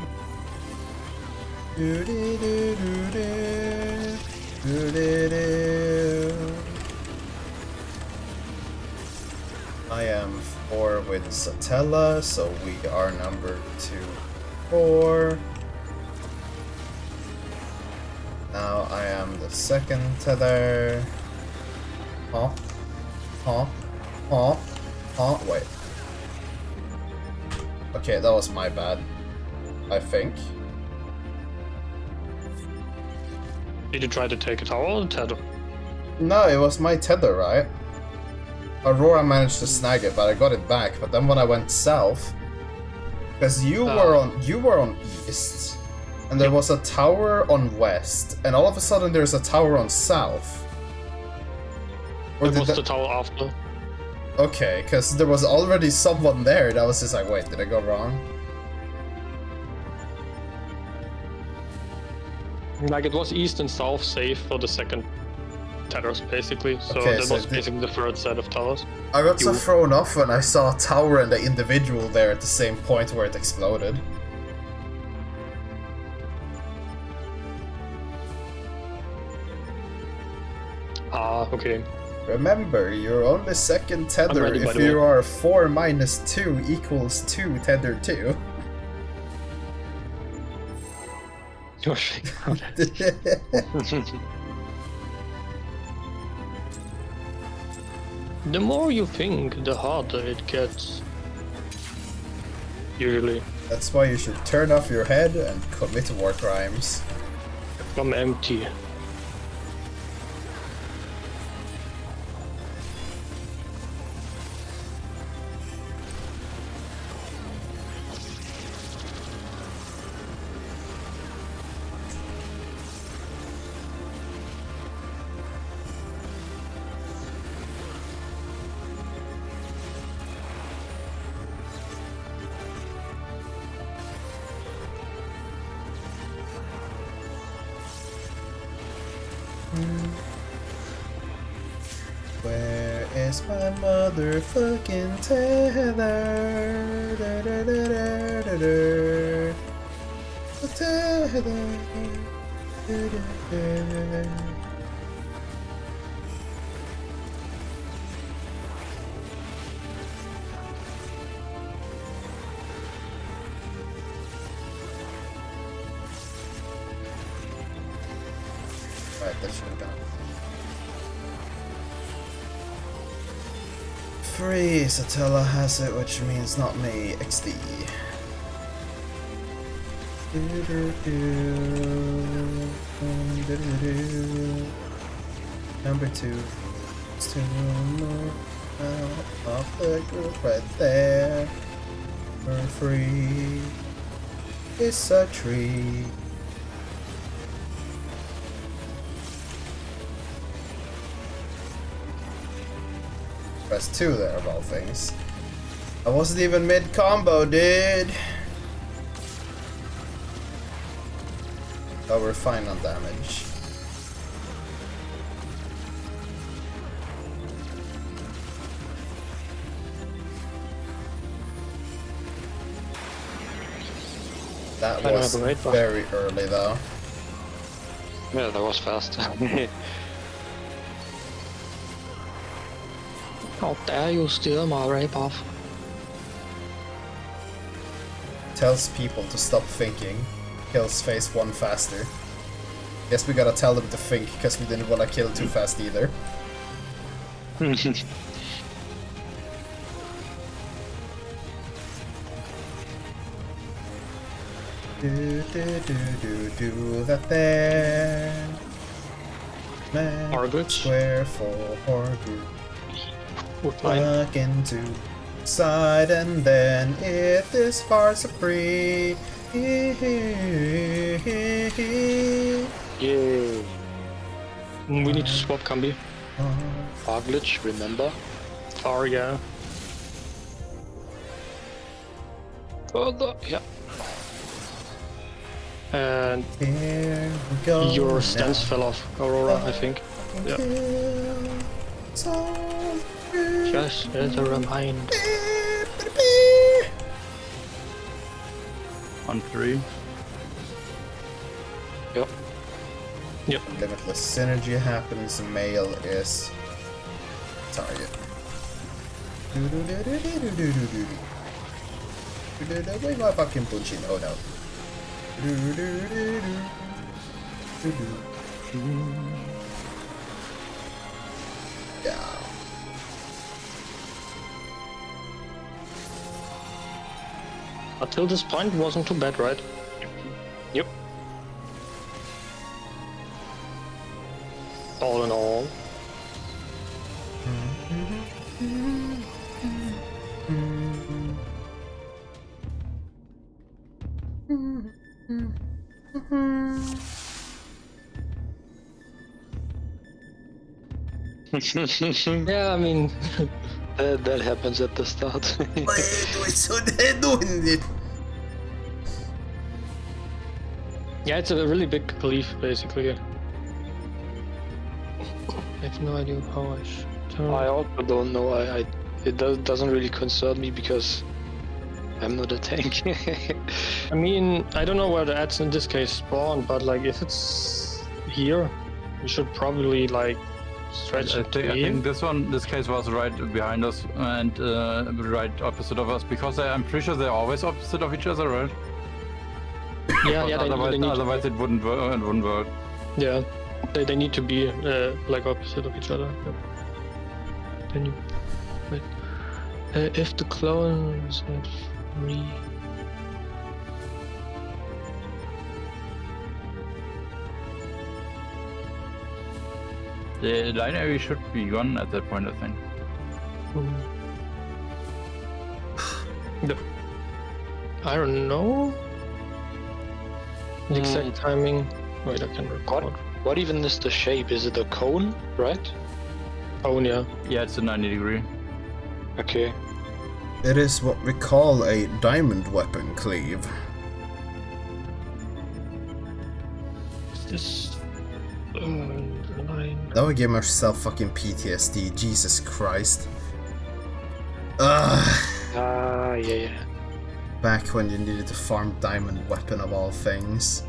I am 4 with Satella, so we are number 2. 4. Now I am the second tether. Huh? Huh? Huh? Huh? Wait. Okay, that was my bad. I think. Did you try to take a tower or a tether? No, it was my tether, right? Aurora managed to snag it, but I got it back. But then when I went south, because you were on east, and there was a tower on west, and all of a sudden there's a tower on south. Or It was the tower after. Okay, because there was already someone there. That was just like, wait, did I go wrong? Like, it was east and south safe for the second tethers, basically. So Okay, that so was basically the third set of towers. I got so thrown off when I saw a tower and the individual there at the same point where it exploded. Ah, okay. Remember, you're only second tether ready, by if the way. you are 4 minus 2 equals 2 tether 2. The more you think, the harder it gets. Usually. That's why you should turn off your head and commit war crimes. I'm empty. Where is my motherfucking tether? Da, da, da, da, da, da. The tether. Da, da, da. Right, that should have gone. Free, Satella has it, which means not me. XD. Number 2. It's 2 more out of the group right there. For free. It's a tree. Press 2 there, of all things. I wasn't even mid-combo, dude! Oh, we're fine on damage. That was very early, though. Yeah, that was fast. How dare you steal my ray buff? Tells people to stop thinking. Kills phase 1 faster. Guess we gotta tell them to think, because we didn't wanna kill too fast either. Do that there. Man, Hargoods? square for Hargood. Plug into side and then it is far so free. Yay. We need to swap Kambi. Far glitch, remember? Far, yeah. Further, yeah. And here we go your stance fell off, Aurora, I think. Yeah. Just as a reminder. On 3. Yep. Yep. Limitless synergy happens. Male is target. Where am I fucking punching? Oh no. Yeah. Until this point, wasn't too bad, right? Yep. All in all. Yeah, I mean, that happens at the start. Yeah, it's a really big leaf, basically. I have no idea how I should turn. I also don't know. It doesn't really concern me because I'm not a tank. I mean, I don't know where the ads in this case spawn, but like if it's here, we should probably like stretch it. I think this case was right behind us and right opposite of us because I'm pretty sure they're always opposite of each other, right? Yeah, otherwise it wouldn't work. Yeah, they need to be like opposite of each other. Yep. Then you wait. If the clones are free. The line area should be gone at that point, I think. I don't know. The exact timing. Wait, I can record. What even is the shape? Is it a cone, right? Cone, yeah. Yeah, it's a 90-degree. Okay. It is what we call a diamond weapon cleave. Is this line? Now I give myself fucking PTSD, Jesus Christ. Ugh. Yeah. Back when you needed to farm diamond weapon of all things.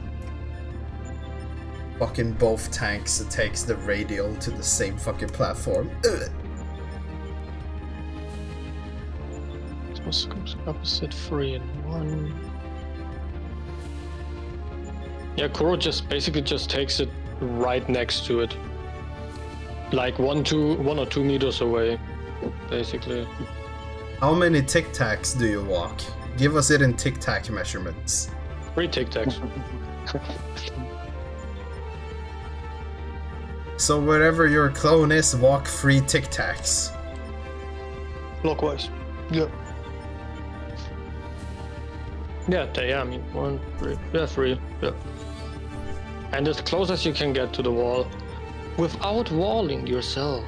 Fucking both tanks, it takes the radial to the same fucking platform. Ugh. It was opposite 3 and 1. Yeah, Kuro basically just takes it right next to it. Like 1 or 2 meters away, basically. How many tic tacs do you walk? Give us it in tic tac measurements. 3 tic tacs. So wherever your clone is, walk 3 tic tacs. Clockwise. Yeah. Yeah, I mean 1, 3. Yeah, 3. Yeah. And as close as you can get to the wall, without walling yourself.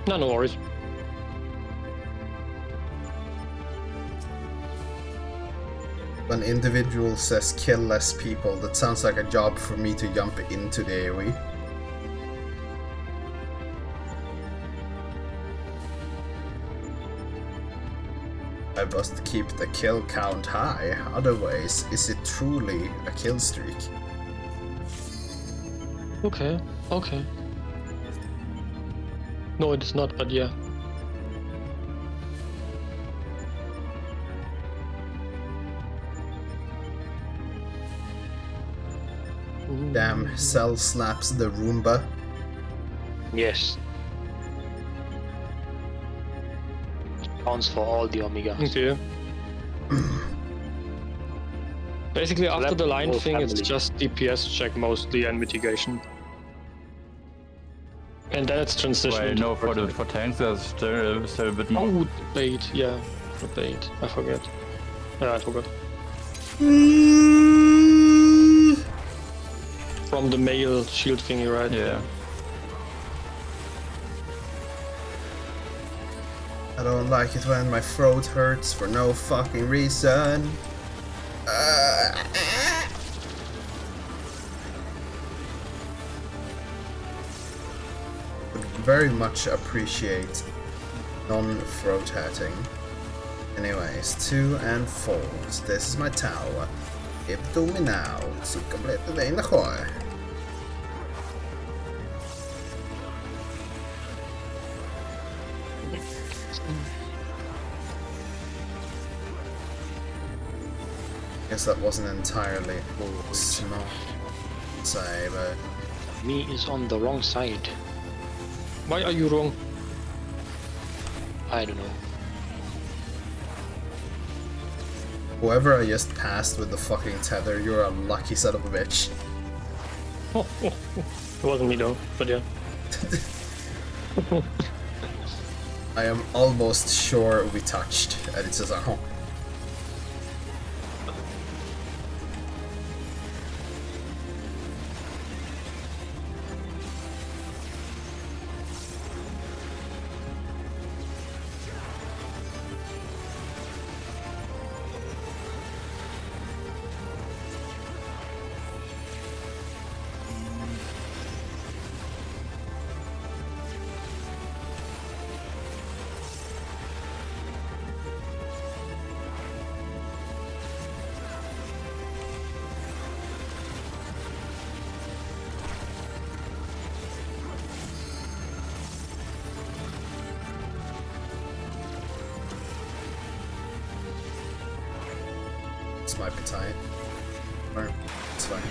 No worries. When individual says kill less people, that sounds like a job for me to jump into the AoE. I must keep the kill count high, otherwise is it truly a kill streak? Okay. No, it's not, but yeah. Damn, Cell slaps the Roomba. Yes. Counts for all the Omegas. Okay. Basically, after the line thing, it's just DPS check mostly and mitigation. And then it's transition. Wait, no, for tanks, there's still a bit more. Oh, debate, yeah. Debate, I forget. Yeah, I forgot. From the male shield thingy, right? Yeah. I don't like it when my throat hurts for no fucking reason. Would very much appreciate non-throat hurting. Anyways, 2 and 4. So this is my tower. Give it to me now. Så kompletter det ena kvar. Guess that wasn't entirely smart, say, but Me is on the wrong side. Why are you wrong? I don't know. whoever I just passed with the fucking tether, you're a lucky son of a bitch. It wasn't me though, but yeah. I am almost sure we touched, and it says, oh. This might be tight. Or, it's fine.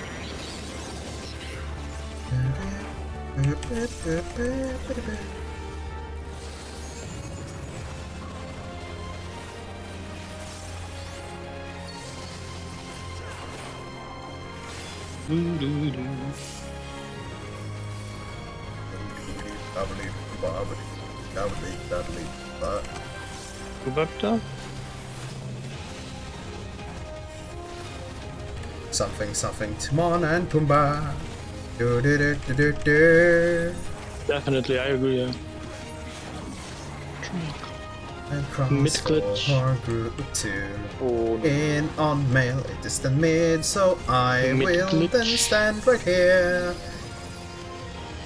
Roberta? Something, something, Timon and Pumbaa. Do do do do do do. Definitely, I agree. Yeah. And cross Mid-glitch. for group 2. In on mail, it is the mid, so I will then stand right here.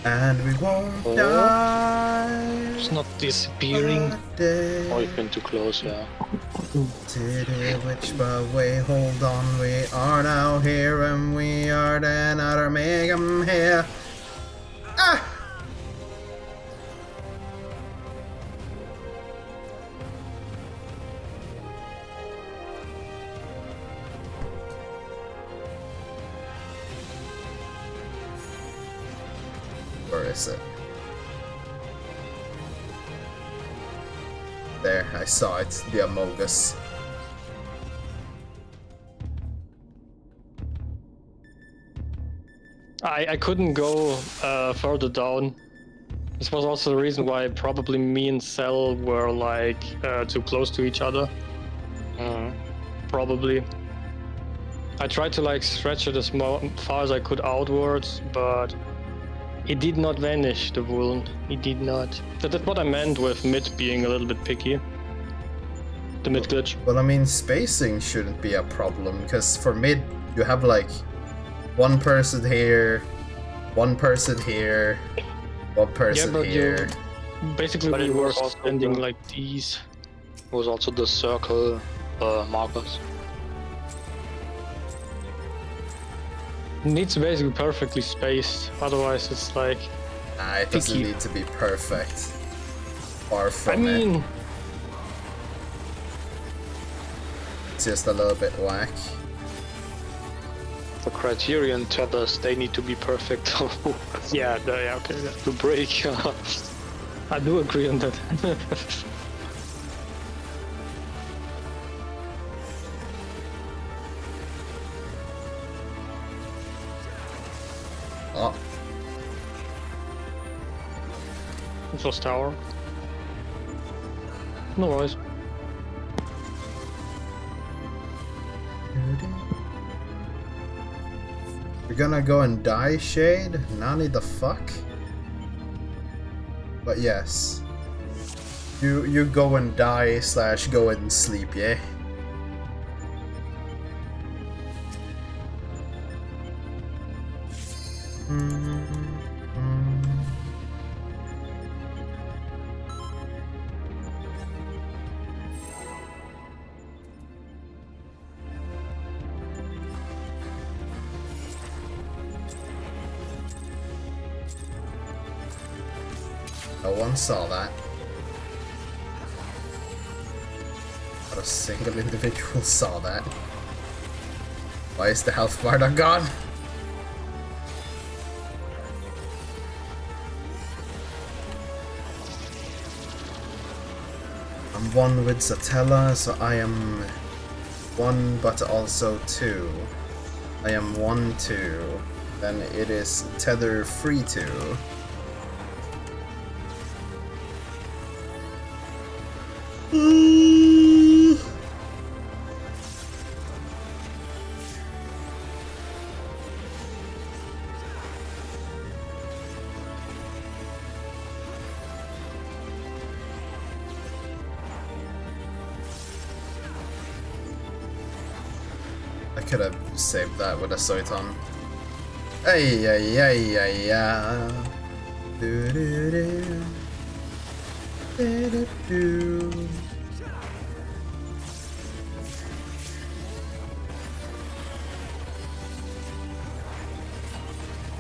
And we won't die. It's not disappearing. Oh, you've been too close, yeah. Which way? Hold on, we are now here, and we are then at our Megam here. Ah! Where is it? There, I saw it, the Amogus. I couldn't go further down. This was also the reason why probably me and Cell were like too close to each other. Probably. I tried to like stretch it as far as I could outwards, but it did not vanish, the wound. It did not. That's what I meant with mid being a little bit picky. The mid glitch. Well, I mean, spacing shouldn't be a problem, because for mid, you have like one person here, one person here, one person here. Basically, But we it were was also standing the- like these. It was also the circle markers. It needs to basically perfectly spaced, otherwise it's like... Nah, it doesn't picky. need to be perfect. Far I from it. mean, It's just a little bit whack. The criterion tethers, they need to be perfect yeah, okay. Yeah. to break. I do agree on that. Oh, It was tower. No worries. you're gonna go and die, Shade? Nani the fuck? But yes. You go and die / go and sleep, yeah? No one saw that. Not a single individual saw that. Why is the health bar not gone? I'm 1 with Satella, so I am 1 but also 2. I am 1, 2. Then it is Tether free 2. I could have saved that with a Soiton. Ay ay ay ay ay. Do do do. Do do do.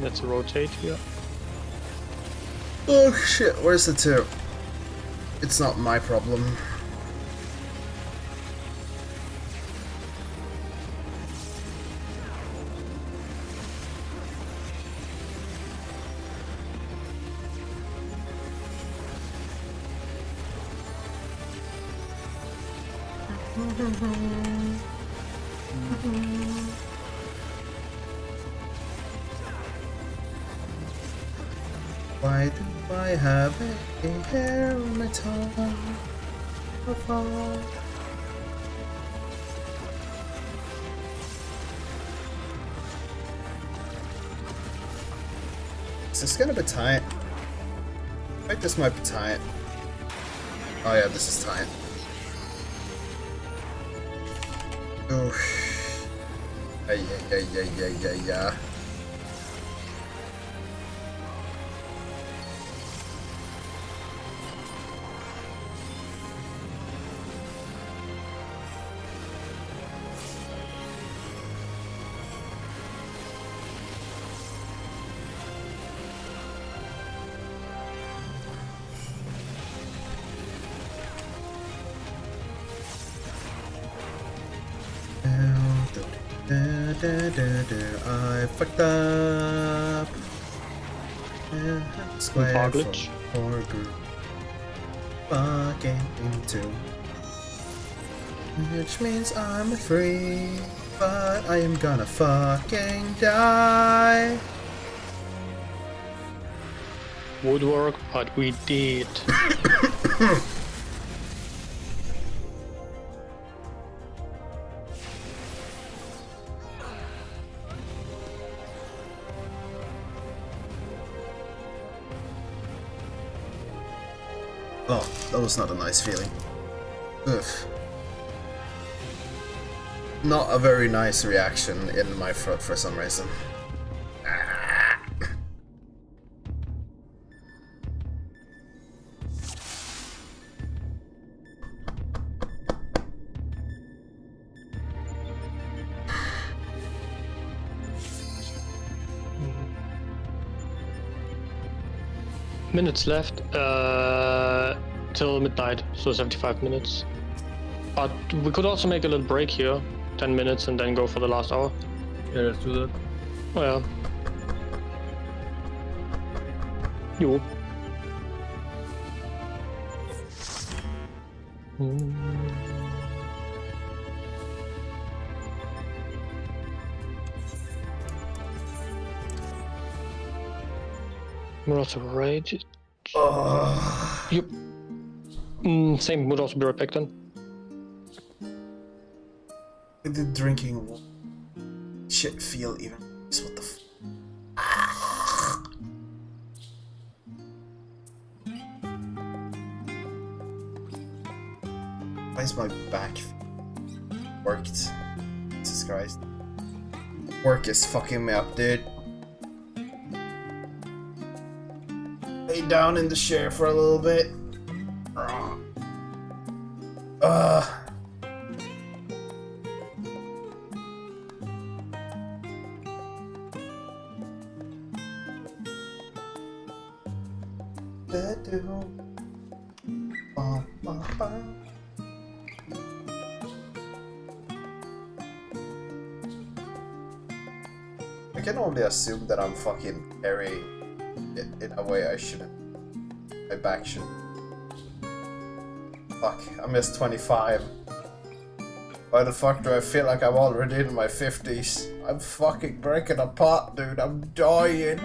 Let's rotate here. Oh shit, where's the 2? It's not my problem. Why do I have a hair on my tongue? Is this gonna be tight? I think this might be tight. Oh yeah, this is tight. Oh. Yeah. I fucked up. Square glitch. For group. Fucking into. Which means I'm free, but I am gonna fucking die. Woodwork, but we did. Oh, that was not a nice feeling. Ugh. Not a very nice reaction in my throat for some reason. Minutes left till midnight, so 75 minutes. But we could also make a little break here, 10 minutes, and then go for the last hour. Yeah, let's do that. Oh yeah. Jo. We're also right. Yep. Same, would also be right back then. Did the drinking shit feel even? What the Why is my back worked? Jesus Christ. Work is fucking me up, dude. Lay down in the chair for a little bit. can only assume that I'm fucking carrying it in a way I shouldn't. My back should. Fuck, I'm just 25. Why the fuck do I feel like I'm already in my 50s? I'm fucking breaking apart, dude. I'm dying.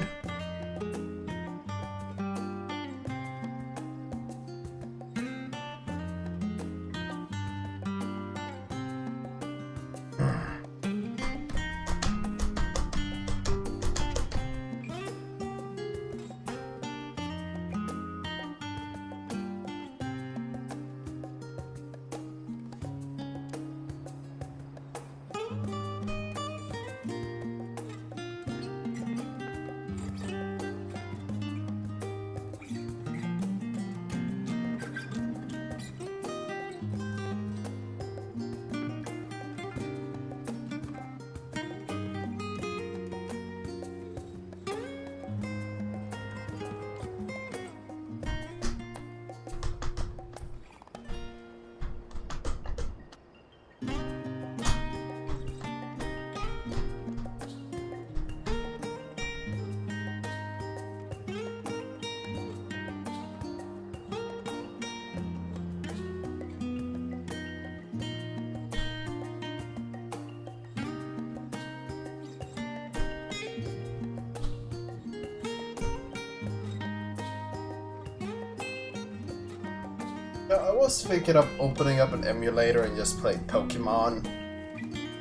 I was thinking of opening up an emulator and just playing Pokemon.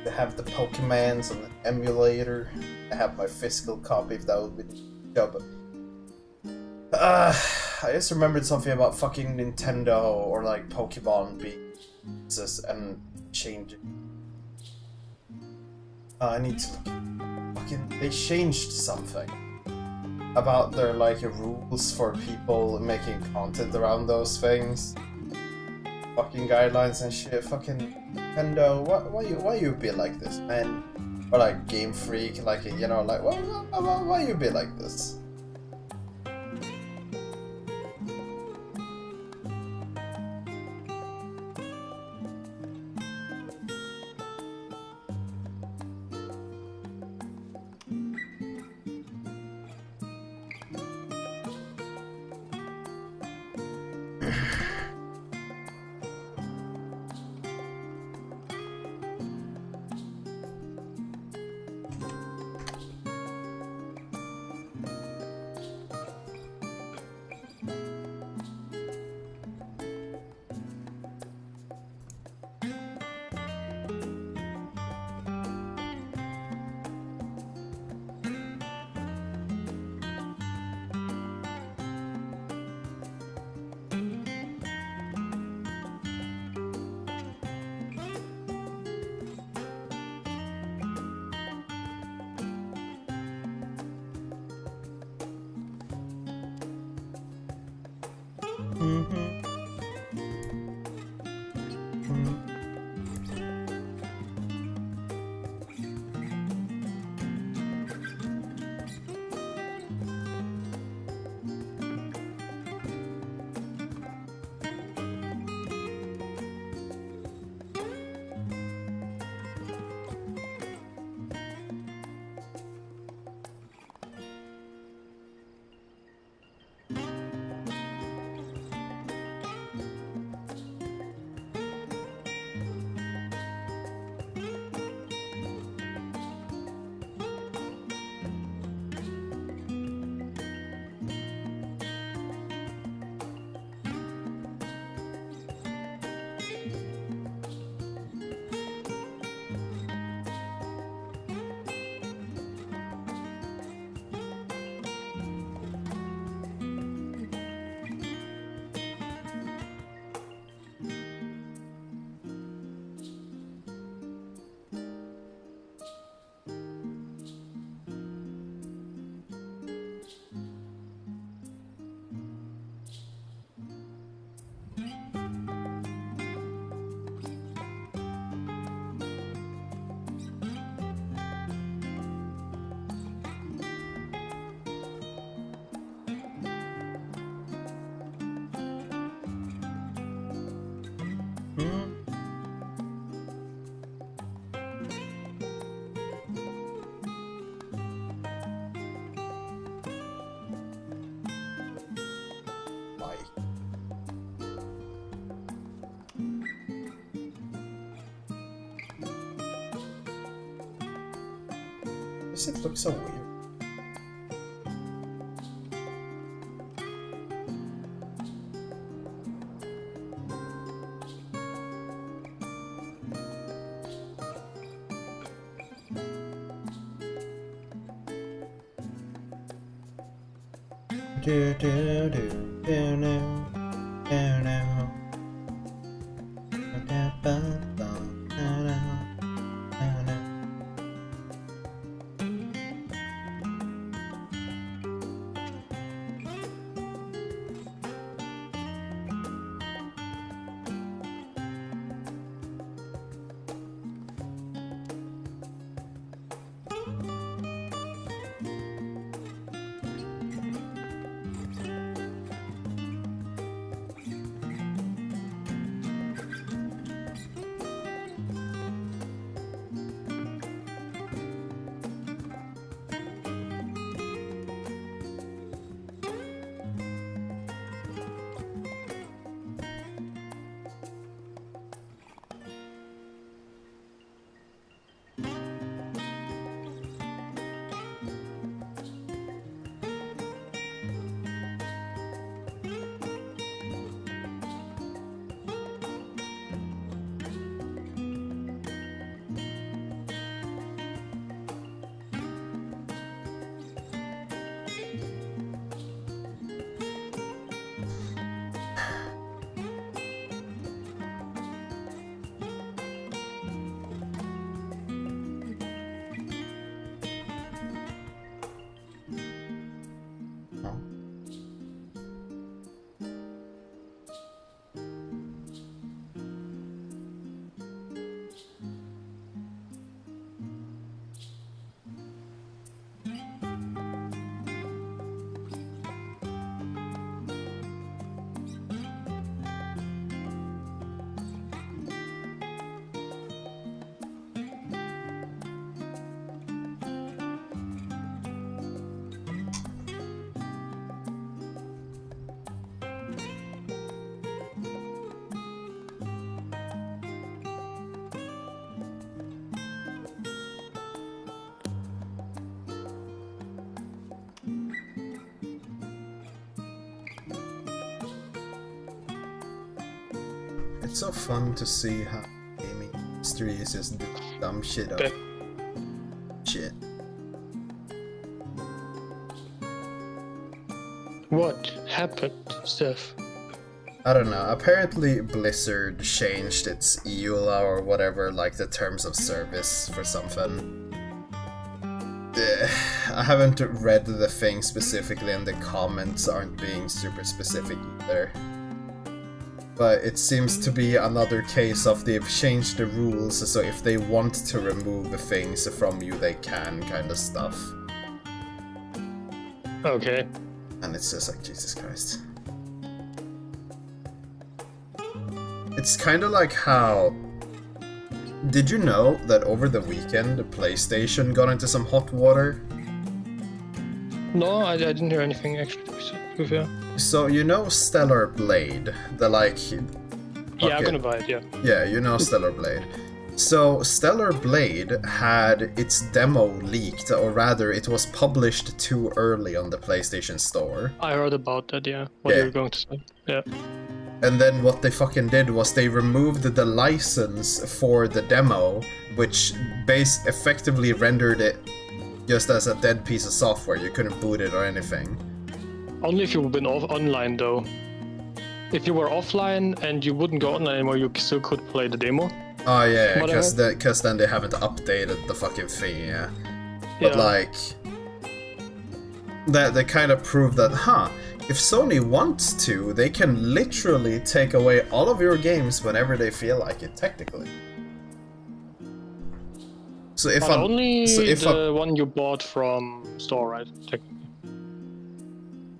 They have the Pokemans on the emulator. I have my physical copy if that would be the job. I just remembered something about fucking Nintendo or like Pokemon being and changing. I need to fucking. They changed something about their like rules for people making content around those things. Fucking guidelines and shit. Fucking Nintendo, why you be like this, man? Or like Game Freak, like, you know, like why you be like this? Does it look so weird? Do do do do no do no. It's so fun to see how gaming history is just dumb shit up. Shit. What happened, Steph? I don't know. Apparently Blizzard changed its EULA or whatever, like the terms of service for something. I haven't read the thing specifically and the comments aren't being super specific either. But it seems to be another case of they've changed the rules, so if they want to remove the things from you, they can, kind of stuff. Okay. And it's just like, Jesus Christ. It's kind of like how... Did you know that over the weekend, the PlayStation got into some hot water? No, I didn't hear anything actually. So, you know Stellar Blade? The like... Yeah, I'm gonna buy it, yeah. Yeah, you know Stellar Blade. So, Stellar Blade had its demo leaked, or rather, it was published too early on the PlayStation Store. I heard about that, yeah. What you were going to say. Yeah. And then what they fucking did was they removed the license for the demo, which effectively rendered it just as a dead piece of software. You couldn't boot it or anything. Only if you've been online, though. If you were offline and you wouldn't go online anymore, you still could play the demo. Oh yeah, because then they haven't updated the fucking thing, yeah. But like, that they kind of proved that, if Sony wants to, they can literally take away all of your games whenever they feel like it, technically. So if only the one you bought from store, right? Technically.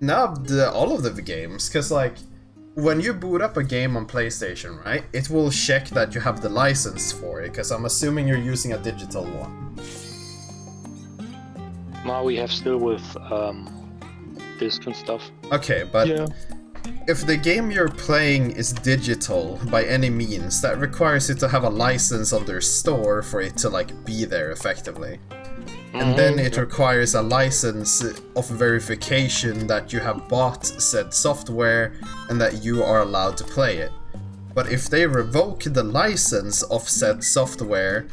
No, all of the games, because like, when you boot up a game on PlayStation, right, it will check that you have the license for it, because I'm assuming you're using a digital one. Now we have still with disc and stuff. Okay, but if the game you're playing is digital by any means, that requires it to have a license on their store for it to like be there effectively. And then it requires a license of verification that you have bought said software and that you are allowed to play it. But if they revoke the license of said software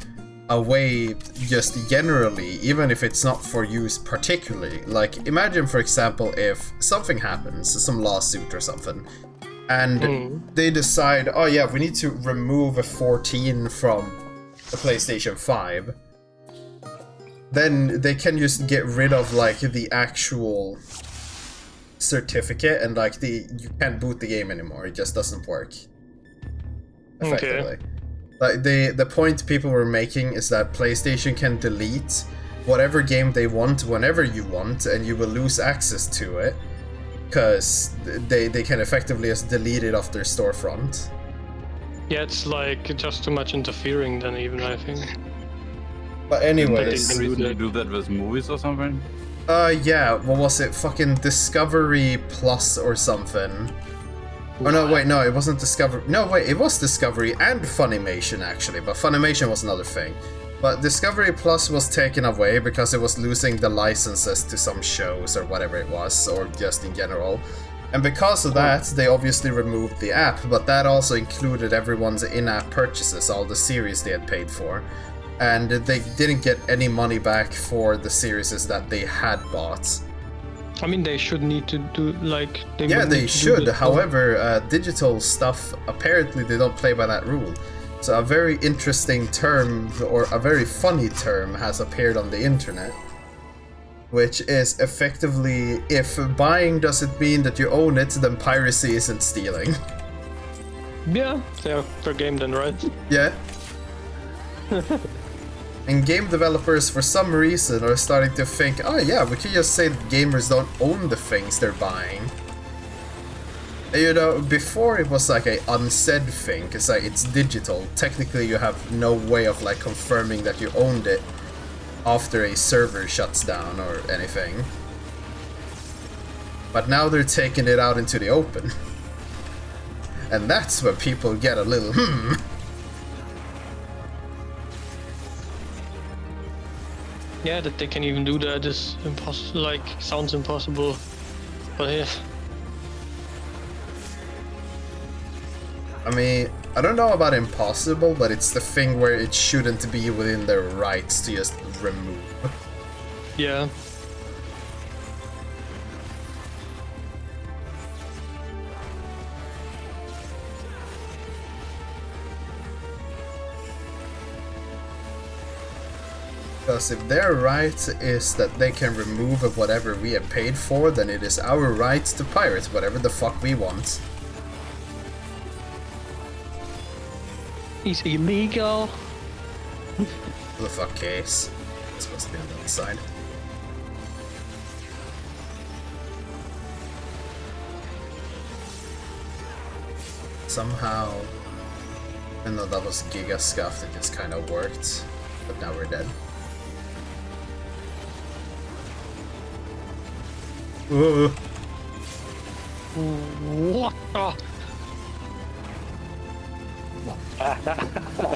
away just generally, even if it's not for use particularly, like imagine for example if something happens, some lawsuit or something, and they decide, oh yeah, we need to remove a 14 from the PlayStation 5, then they can just get rid of like the actual certificate and like you can't boot the game anymore. It just doesn't work effectively. Like the point people were making is that PlayStation can delete whatever game they want whenever you want, and you will lose access to it because they can effectively just delete it off their storefront. Yeah, it's like just too much interfering then even, I think. But anyways, Did they recently do that with movies or something? Yeah, what was it? Fucking Discovery Plus or something. Oh no, wait, no, it wasn't Discovery. No, wait, it was Discovery and Funimation actually, but Funimation was another thing. But Discovery Plus was taken away because it was losing the licenses to some shows or whatever it was, or just in general. And because of that, they obviously removed the app, but that also included everyone's in-app purchases, all the series they had paid for. And they didn't get any money back for the series that they had bought. I mean, they should need to do, like... They should, however, digital stuff, apparently they don't play by that rule. So a very interesting term, or a very funny term, has appeared on the internet. Which is effectively, if buying doesn't mean that you own it, then piracy isn't stealing. Yeah, they're per game then, right? Yeah. And game developers, for some reason, are starting to think, oh yeah, we can just say that gamers don't own the things they're buying. And, you know, before it was like a unsaid thing, it's like it's digital. Technically you have no way of like confirming that you owned it after a server shuts down or anything. But now they're taking it out into the open. And that's where people get a little Yeah, that they can even do that is impossible. Like, sounds impossible, but yeah. I mean, I don't know about impossible, but it's the thing where it shouldn't be within their rights to just remove. Yeah. Because if their right is that they can remove whatever we have paid for, then it is our right to pirate whatever the fuck we want. It's illegal. The fuck case. It's supposed to be on the other side. Somehow, even though that was Giga Scuffed, it just kind of worked. But now we're dead. What?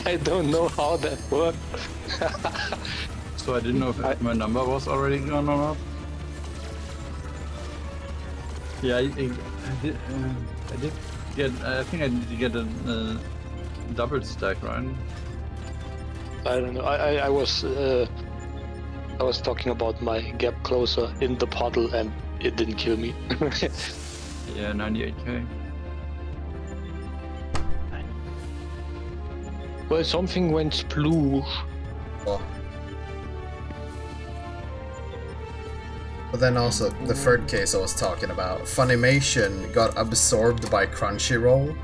I don't know how that worked. So I didn't know if my number was already gone or not. Yeah, I did get. I think I did get a double stack, right? I don't know. I was talking about my gap closer in the puddle and it didn't kill me. Yeah, 98k. Well, something went sploosh. Oh. But then also, the third case I was talking about, Funimation got absorbed by Crunchyroll.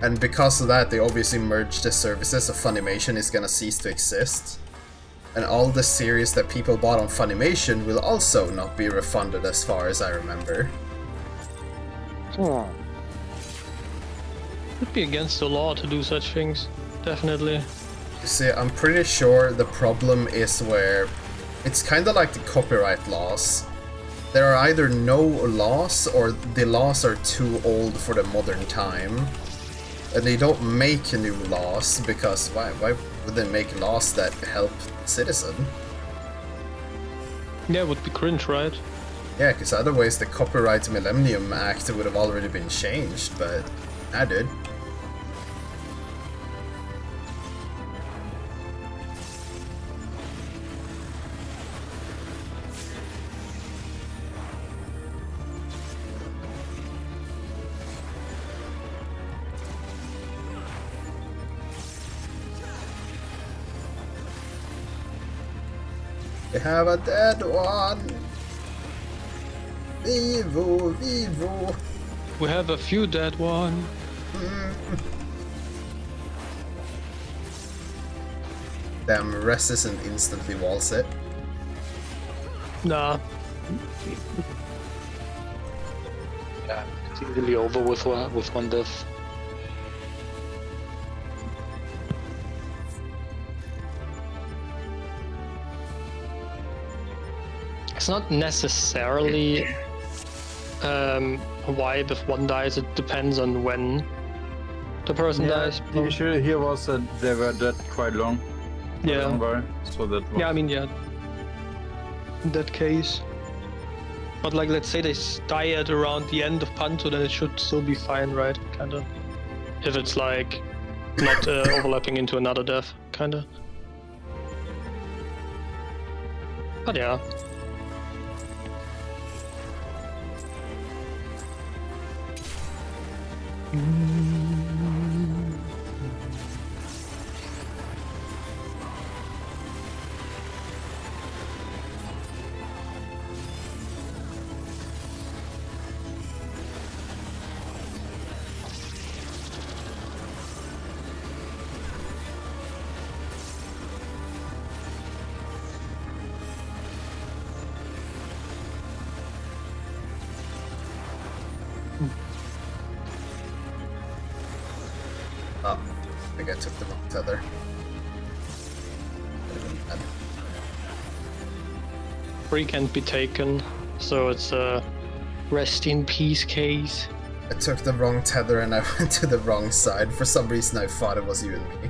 And because of that, they obviously merged the services, so Funimation is gonna cease to exist. And all the series that people bought on Funimation will also not be refunded as far as I remember. Would be against the law to do such things, definitely. You see, I'm pretty sure the problem is where it's kind of like the copyright laws. There are either no laws or the laws are too old for the modern time. And they don't make new laws because why would they make laws that help the citizen? Yeah, it would be cringe, right? Yeah, because otherwise the Copyright Millennium Act would have already been changed, but I did. We have a dead one. Vivo, vivo. We have a few dead one. Damn, Res isn't instantly wall sit. Nah. Yeah, it's easily over with one death. It's not necessarily a vibe if one dies, it depends on when the person dies. The issue here was that they were dead quite long. Yeah. So that was... Yeah, I mean, yeah. In that case. But like, let's say they die at around the end of Panto, then it should still be fine, right? Kinda. If it's like not overlapping into another death, kinda. But yeah. Oh, I think I took the wrong tether. Free can't be taken, so it's a rest in peace case. I took the wrong tether and I went to the wrong side. For some reason I thought it was you and me.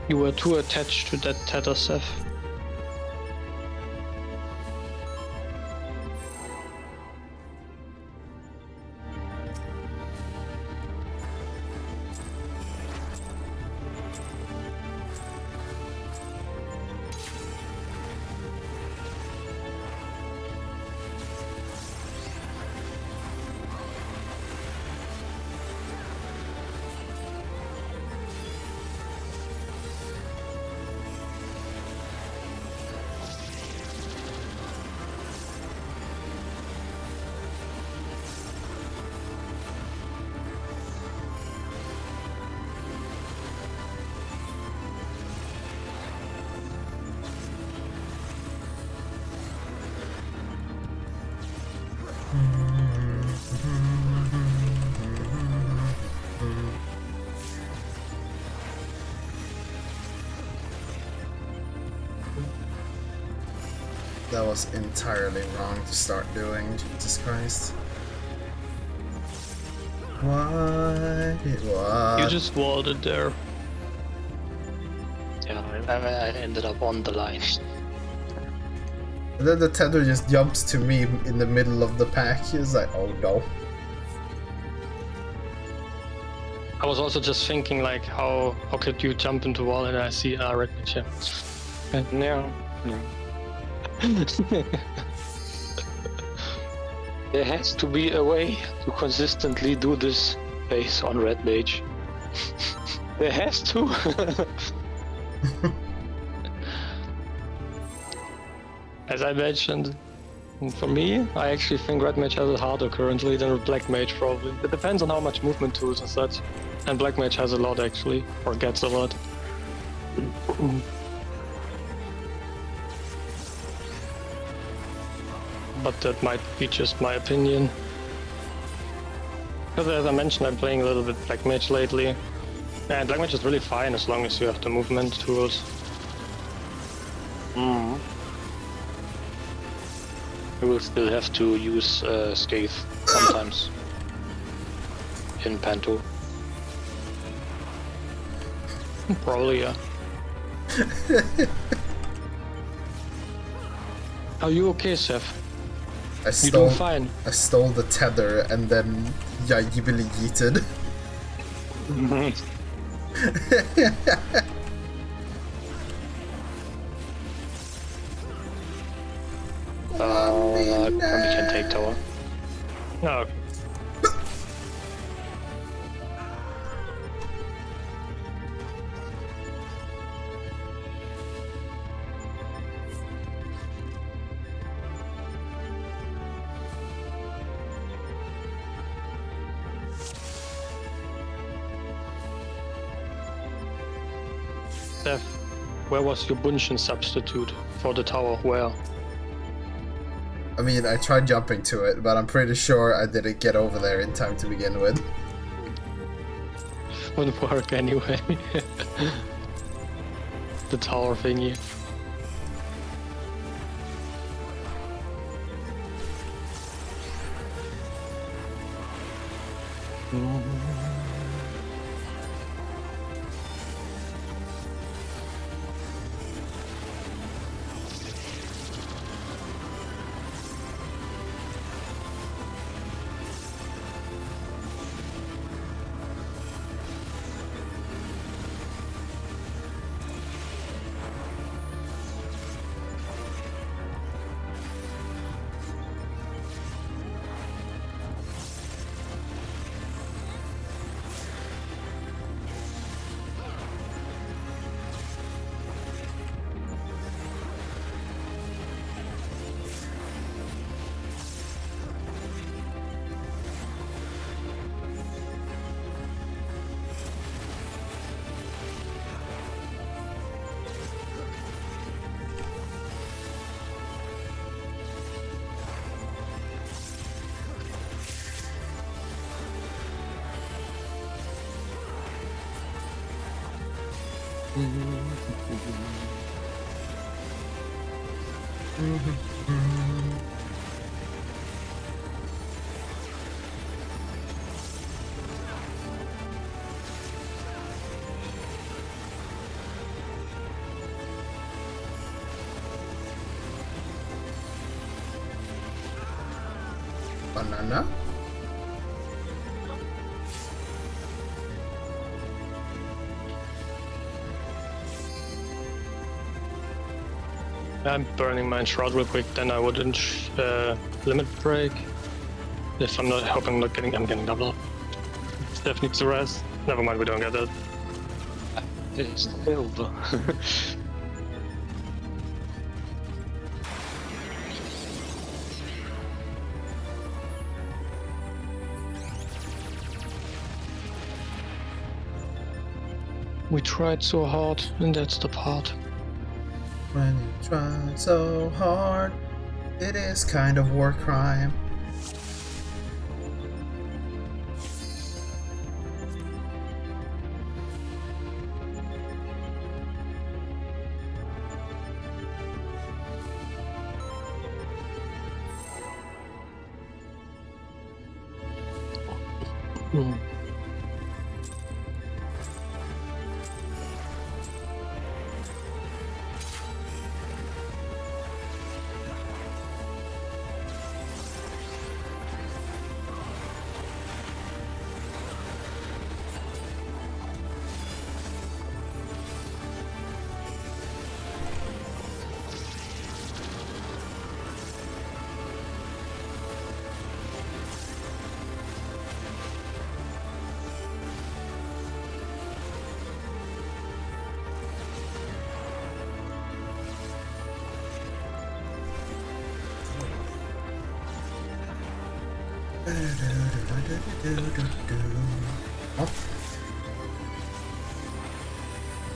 You were too attached to that tether, Seth. That was entirely wrong to start doing, Jesus Christ. What? You just walled it there. Yeah, I ended up on the line. And then the tether just jumps to me in the middle of the pack. It's like, oh no. I was also just thinking, like, how could you jump into wall and I see red pitch here. Yeah. There has to be a way to consistently do this base on red mage. There has to. As I mentioned, for me, I actually think red mage has it harder currently than black mage probably. It depends on how much movement tools and such. And black mage has a lot actually, or gets a lot. But that might be just my opinion. Because as I mentioned, I'm playing a little bit black mage lately. And black mage is really fine as long as you have the movement tools. You will still have to use Scathe sometimes in Panto. Probably, yeah. Are you okay, Seth? You doing fine? I stole the tether and then yibbly yeeted. We can take tower. No. Steph, where was your Bunchen substitute for the tower? Where? I mean, I tried jumping to it, but I'm pretty sure I didn't get over there in time to begin with. Wouldn't work anyway. The tower thingy. Banana? I'm burning my shroud real quick, then I wouldn't limit break. If I'm not hoping I'm getting double up. Steph needs to rest. Never mind, we don't get that. It's over. We tried so hard, and that's the part. When you try so hard, it is kind of war crime.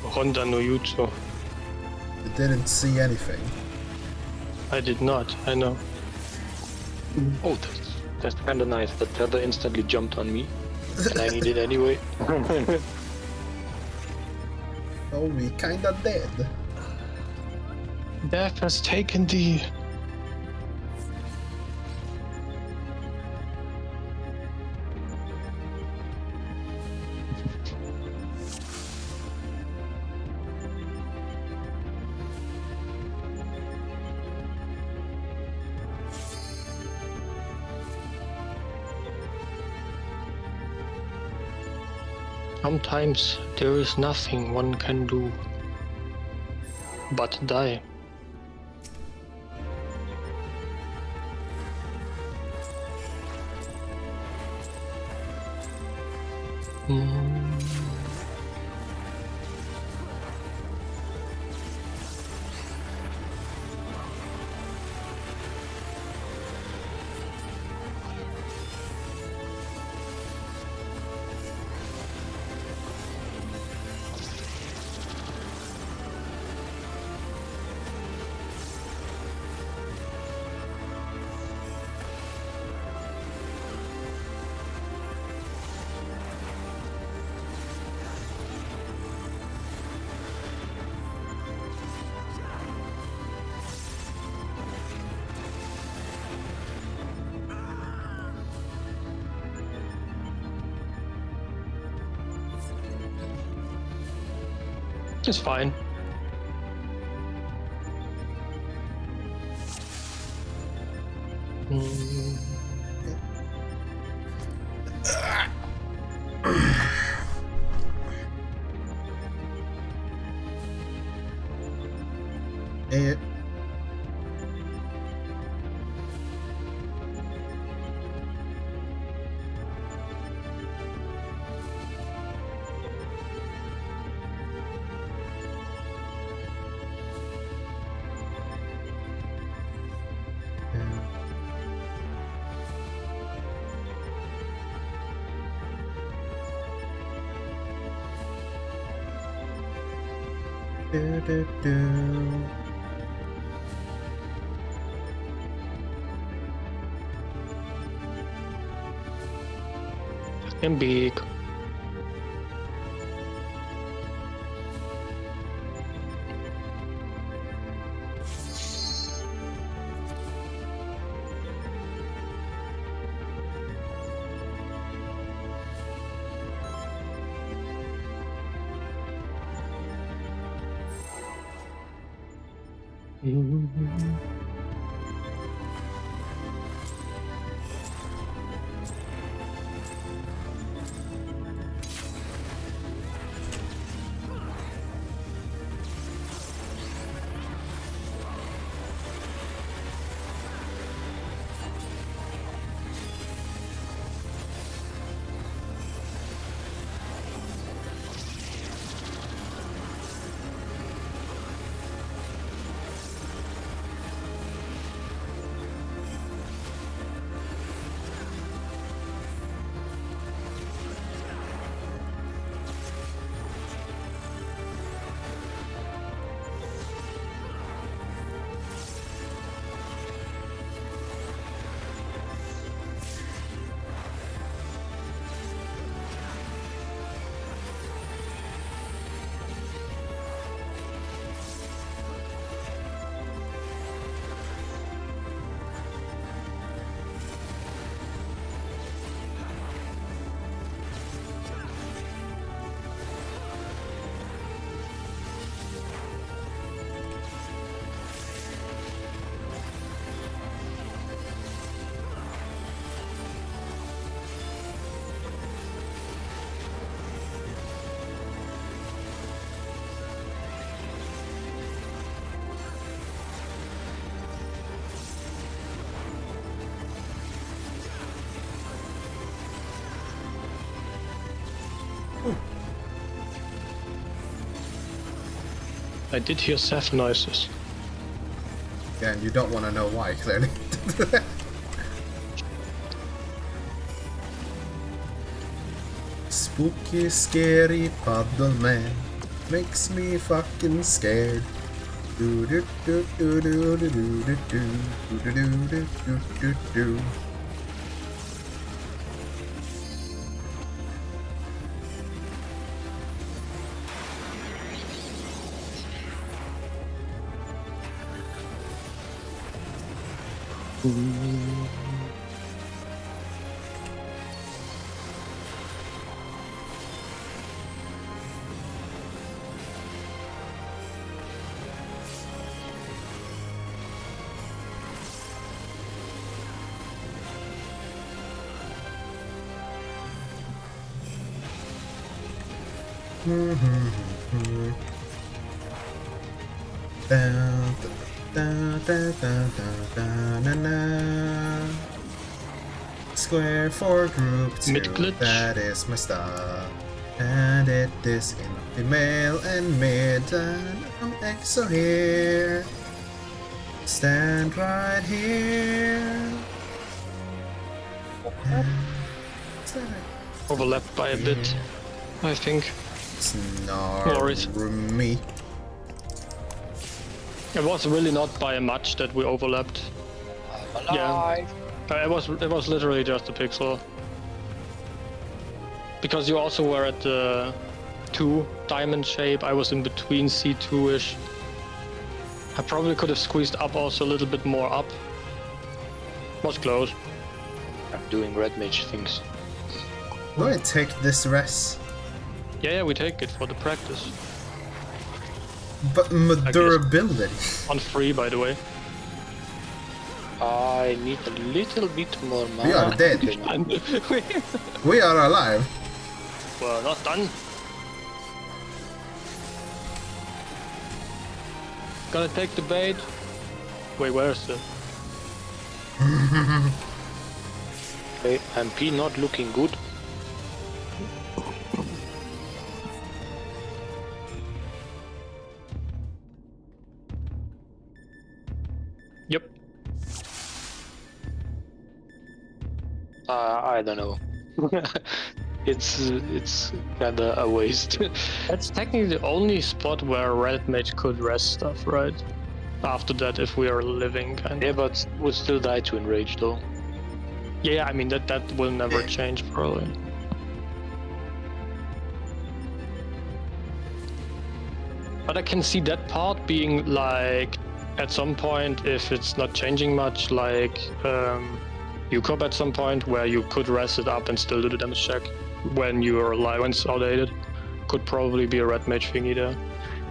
Honda no Jutsu. You didn't see anything. I did not, I know. Oh, that's kind of nice. The tether instantly jumped on me, and I need it anyway. Oh, we kinda dead. Death has taken thee. Sometimes there is nothing one can do but die. It's fine. I'm big. I did hear Seth noises. Yeah, and you don't want to know why, clearly. Spooky, scary puddle man makes me fucking scared. Do do do do do do do do do do do do do do. Square for group 2, Mid-glitch. that is my star. And it is in female and mid, and I'm EXO here. Stand right here. Overlapped by a bit, I think. Worries. Me. It was really not by much that we overlapped. Yeah, it was literally just a pixel. Because you also were at the 2 diamond shape. I was in between C2-ish. I probably could have squeezed up also a little bit more up. Was close. I'm doing red mage things. Do I take this res? Yeah, we take it for the practice. But my durability. On free, by the way. I need a little bit more mana. We are dead. We are alive. We're not done. Gonna take the bait. Wait, where's the... Okay, MP not looking good. Yep. I don't know. It's kinda a waste. That's technically the only spot where red mage could rest stuff, right? After that, if we are living, kind of. Yeah, but we'll still die to enrage though. Yeah, I mean that will never change probably. But I can see that part being like at some point, if it's not changing much, like UCOP at some point where you could rest it up and still do the damage check when you're alive, when it's outdated. Could probably be a red mage thingy there.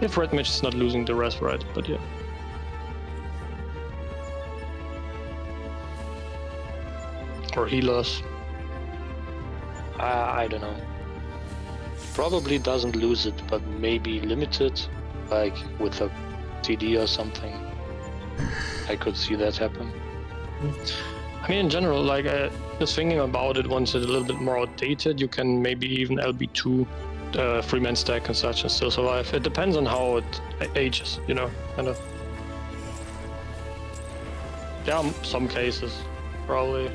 If red mage is not losing the rest, right? But yeah. Or healers. I don't know. Probably doesn't lose it, but maybe limited, like with a TD or something. I could see that happen. I mean, in general, like just thinking about it, once it's a little bit more outdated, you can maybe even LB2 3-man stack and such and still survive. It depends on how it ages, you know, kind of. There are some cases, probably.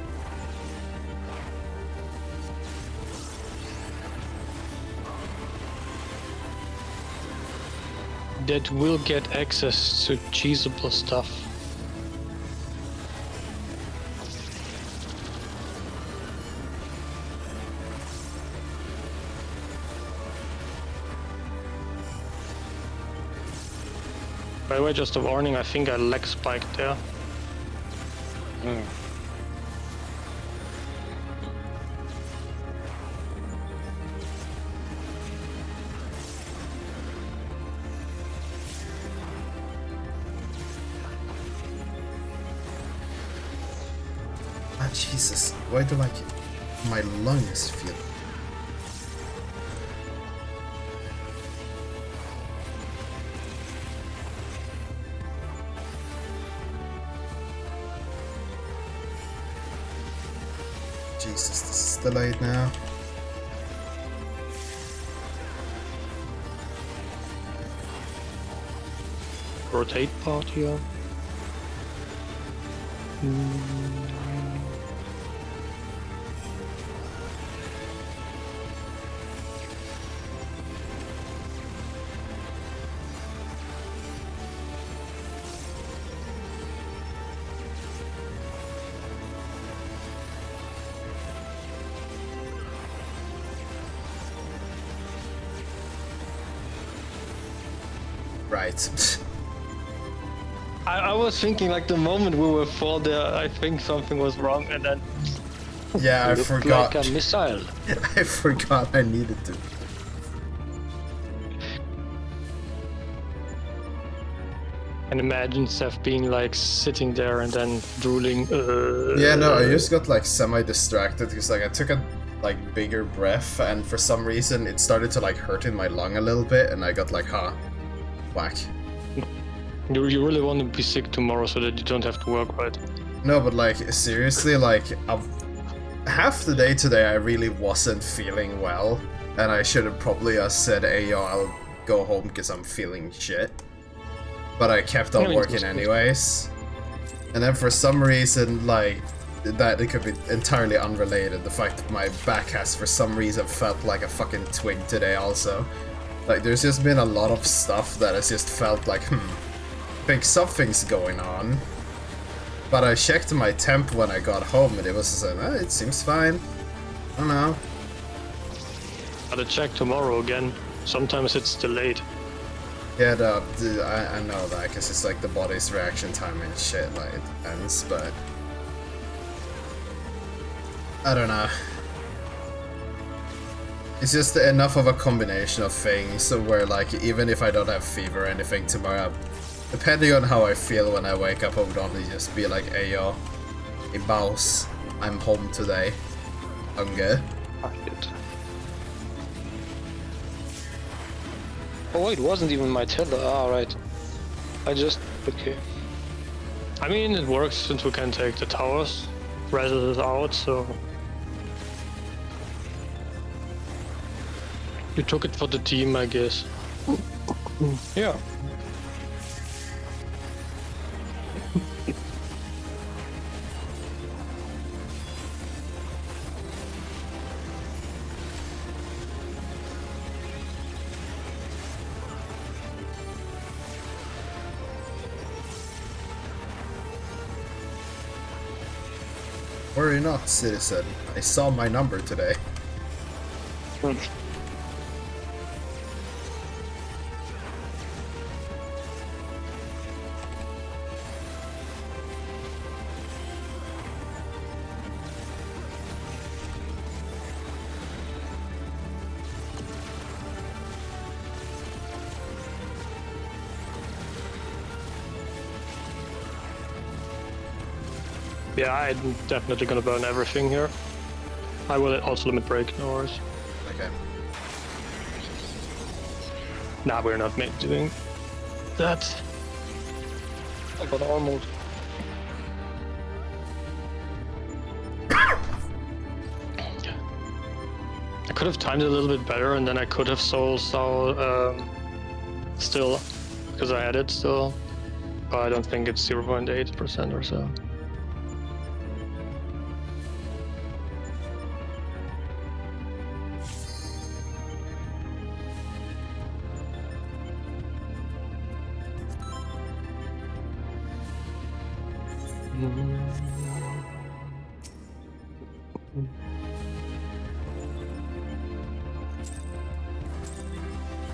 That will get access to cheesable stuff. By the way, just a warning, I think I leg spiked there. Ah, Jesus, why do like my lungs feel? Jesus, this is delayed now. Rotate part here. Right. I was thinking like the moment we were fall there, I think something was wrong, and then... Yeah, I forgot. Like a missile. I forgot I needed to. And imagine Seth being like sitting there and then drooling. Yeah, no, I just got like semi-distracted because like I took a like bigger breath, and for some reason it started to like hurt in my lung a little bit, and I got like, whack. You really want to be sick tomorrow so that you don't have to work, right? No, but like seriously, like half the day today I really wasn't feeling well, and I should have probably said, hey yo, I'll go home because I'm feeling shit. But I kept on working anyways. And then for some reason, like, that it could be entirely unrelated, the fact that my back has for some reason felt like a fucking twig today also. Like, there's just been a lot of stuff that has just felt like, I think something's going on. But I checked my temp when I got home and it was just like, it seems fine. I don't know. Gotta check tomorrow again. Sometimes it's delayed. Yeah, I know that, because it's like the body's reaction time and shit, like, it depends, but... I don't know. It's just enough of a combination of things where, like, even if I don't have fever or anything tomorrow, depending on how I feel when I wake up, I would only just be like, hey yo, hey boss, I'm home today. Hunger. Fuck it. Oh wait, it wasn't even my tether. Ah, right. Okay. I mean, it works since we can take the towers. Razor is out, so... You took it for the team, I guess. Yeah. Worry not, citizen. I saw my number today. Yeah, I'm definitely gonna burn everything here. I will also limit break, no worries. Okay. Nah, we're not doing that. I got armored. I could have timed it a little bit better, and then I could have sold still, because I had it still. But I don't think it's 0.8% or so.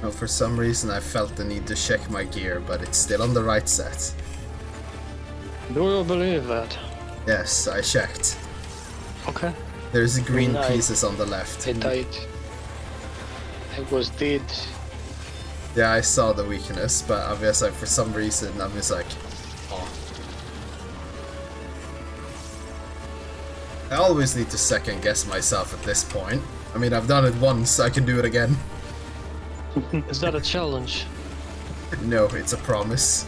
Oh, for some reason I felt the need to check my gear, but it's still on the right set. Do you believe that? Yes, I checked. Okay. There's green pieces on the left. I died. I was dead. Yeah, I saw the weakness, but obviously for some reason I'm just like, oh. I always need to second guess myself at this point. I mean, I've done it once, I can do it again. Is that a challenge? No, it's a promise.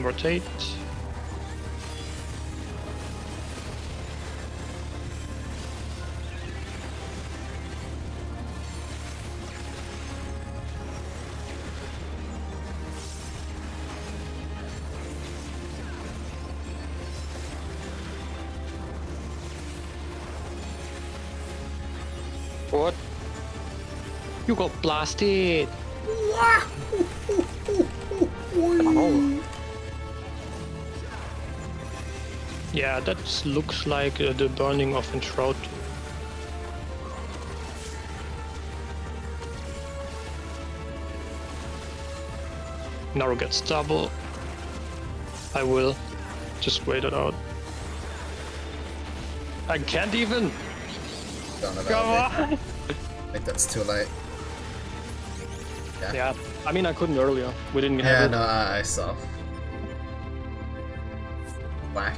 Rotate. What? You got blasted. Yeah, that looks like the burning of Enshroud. Naru gets double. I will just wait it out. I can't even. Don't know Come on. I think that's too late. Yeah, I mean I couldn't earlier. We didn't Yeah, have it. no, I saw. Whack.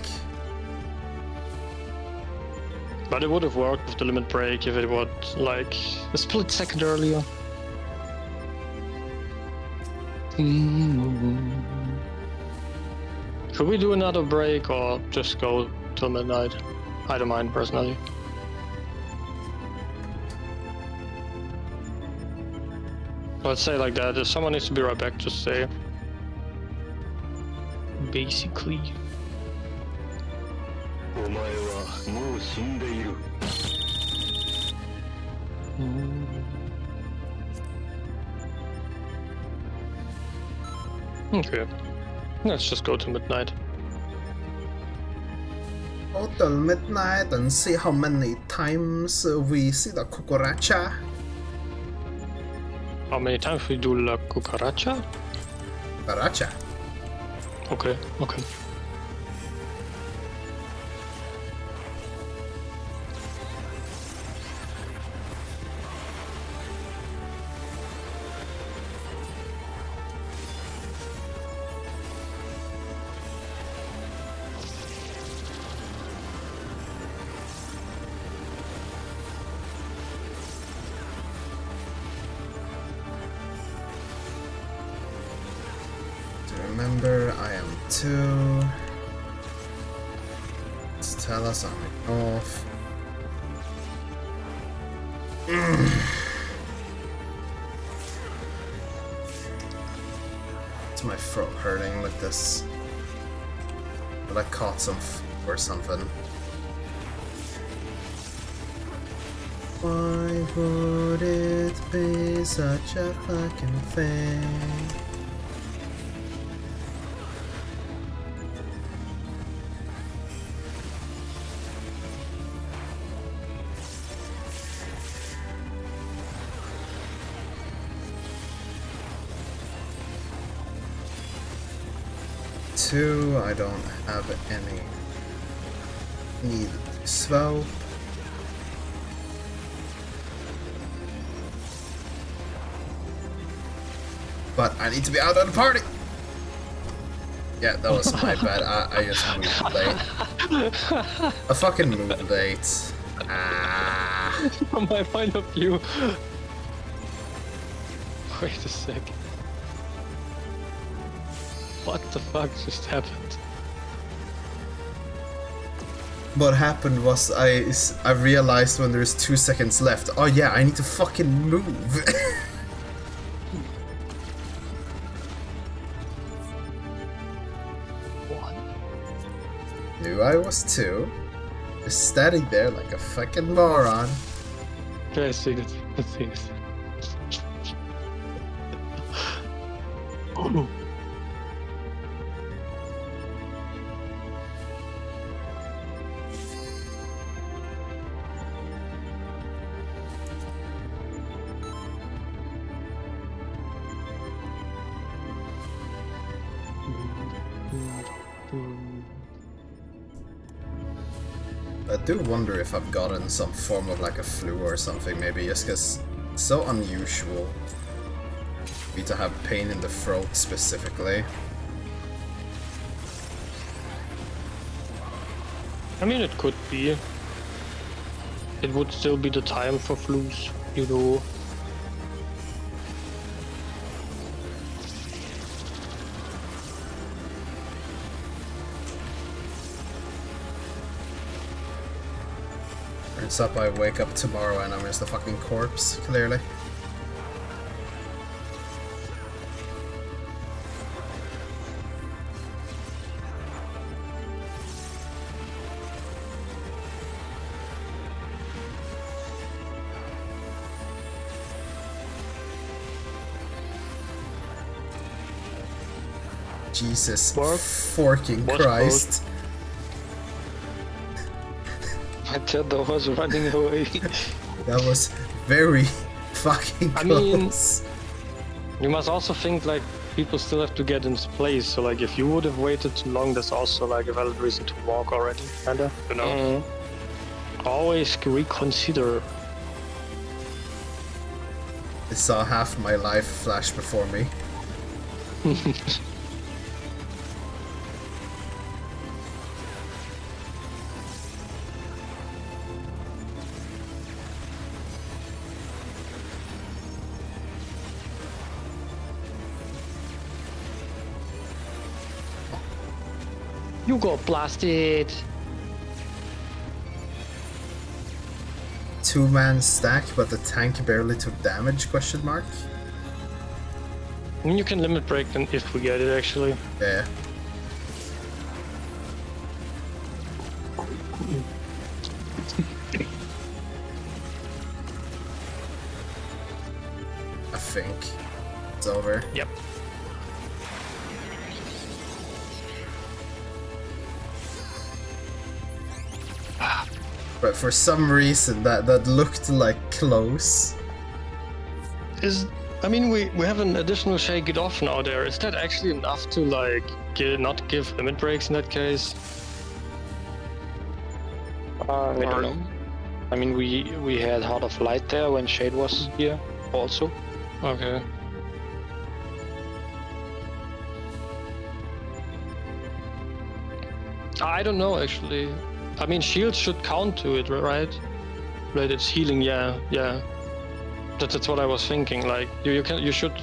But it would have worked with the limit break if it was like a split second earlier. Should we do another break or just go till midnight? I don't mind personally. Let's say like that. If someone needs to be right back, just say. Basically. Okay. Let's just go to midnight. Go till midnight and see how many times we see the cucaracha. How many times we do la cucaracha? Cucaracha. Okay, okay. Remember, I am 2. Let's tell us I'm off. It's my throat hurting with this. But I caught some or something. Why would it be such a fucking thing? I don't have any need to slow. But I need to be out of the party. Yeah, that was my bad. I just moved late. I fucking moved late. From my point of view. Wait a sec. What the fuck just happened? What happened was I realized when there's 2 seconds left. Oh yeah, I need to fucking move. What? Knew I was 2. Just standing there like a fucking moron. Okay, I see it. I see it. Oh. I do wonder if I've gotten some form of like a flu or something, maybe just because it's so unusual for me to have pain in the throat specifically. I mean, it could be. It would still be the time for flus, you know. Turns up, I wake up tomorrow and I'm just a fucking corpse, clearly. Jesus forking Christ. My Tether was running away. That was very fucking close. You must also think like people still have to get into place. So like if you would have waited too long, there's also like a valid reason to walk already, kinda. You know. Always reconsider. I saw half my life flash before me. You got blasted. 2-man stack, but the tank barely took damage? Question mark. I mean, you can limit break them if we get it actually. Yeah. I think it's over. Yep. But for some reason that looked like close. I mean, we have an additional shake it off now there. Is that actually enough to like not give limit breaks in that case? I don't know. I mean, we had Heart of Light there when Shade was here also. Okay. I don't know actually. I mean, shield should count to it, right? Right, it's healing. Yeah. That's what I was thinking. Like you should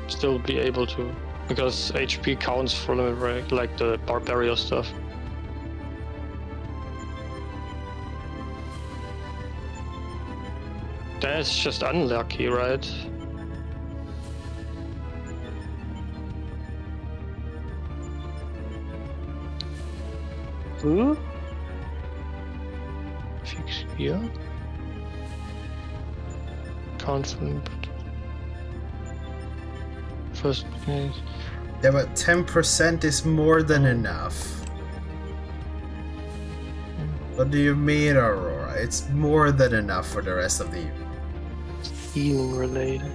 still be able to, because HP counts for limit break, like the Barbario stuff. That's just unlucky, right? Who? Fix here. Count for input. First case. Yeah, but 10% is more than enough. What do you mean, Aurora? It's more than enough for the rest of the year. Healing related.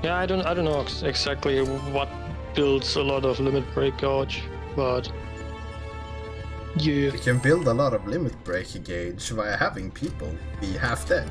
Yeah, I don't know exactly what builds a lot of limit break gauge, but yeah. You can build a lot of limit break gauge via having people be half dead.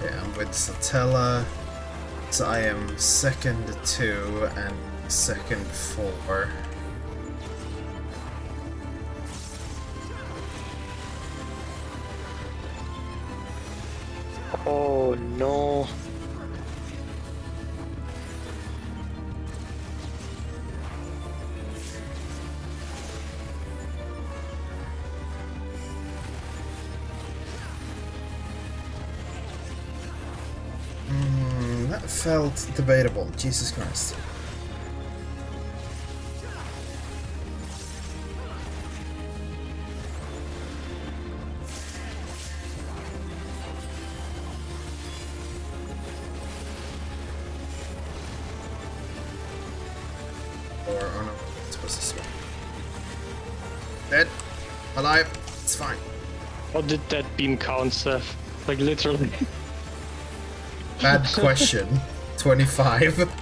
Okay, I'm with Satella, so I am second 2 and second 4. Oh no. That felt debatable. Jesus Christ. Or no, it's supposed to swing. Dead. Alive. It's fine. How did that beam count, Seth? Like literally. Bad question. 25.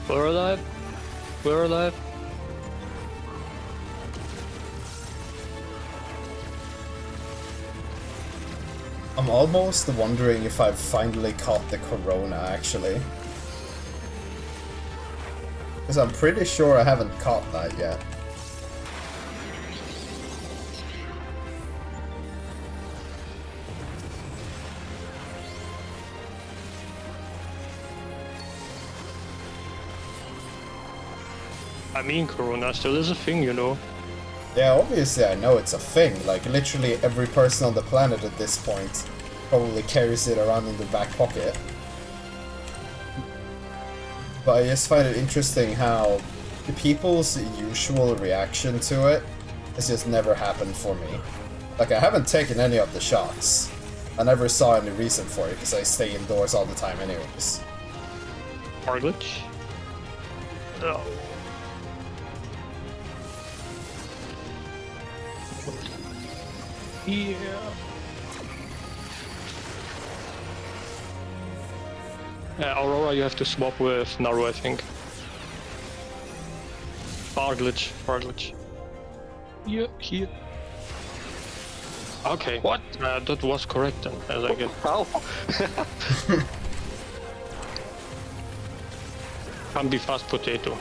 We're alive. We're alive. I'm almost wondering if I've finally caught the corona, actually. Because I'm pretty sure I haven't caught that yet. I mean, Corona still is a thing, you know. Yeah, obviously I know it's a thing. Like, literally every person on the planet at this point probably carries it around in their back pocket. But I just find it interesting how the people's usual reaction to it has just never happened for me. Like, I haven't taken any of the shots. I never saw any reason for it, because I stay indoors all the time anyways. Glitch? Oh. Yeah. Aurora, you have to swap with Naru, I think. Bar glitch. Here. Okay. What? That was correct then, as I get. How? Can be fast potato.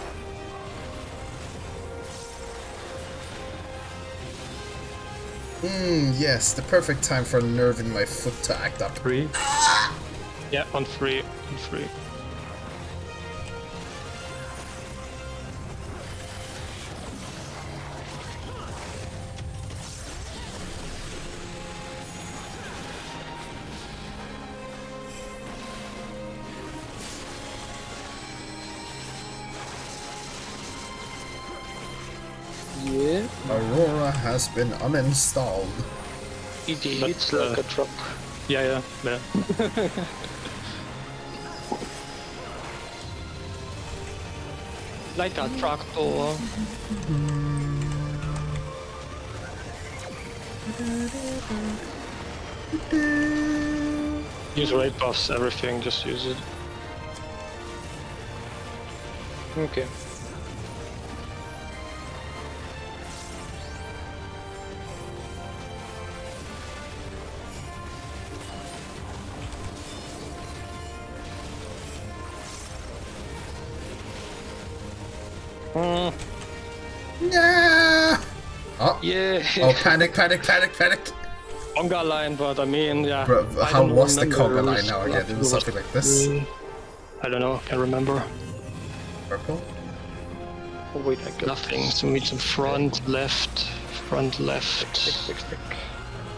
Yes, the perfect time for a nerve in my foot to act up. 3. Yeah, on 3. Yeah. Aurora has been uninstalled. It's like a truck. Yeah. Like a tractor. Use raid buffs, everything, just use it. Okay. Yeah. Oh. Yeah. Oh, panic. Conga line, but I mean, yeah. Bro, how was the conga line now again? It was something like this. I don't know, can't remember. Purple? Oh wait, I got nothing. So meet some front, left.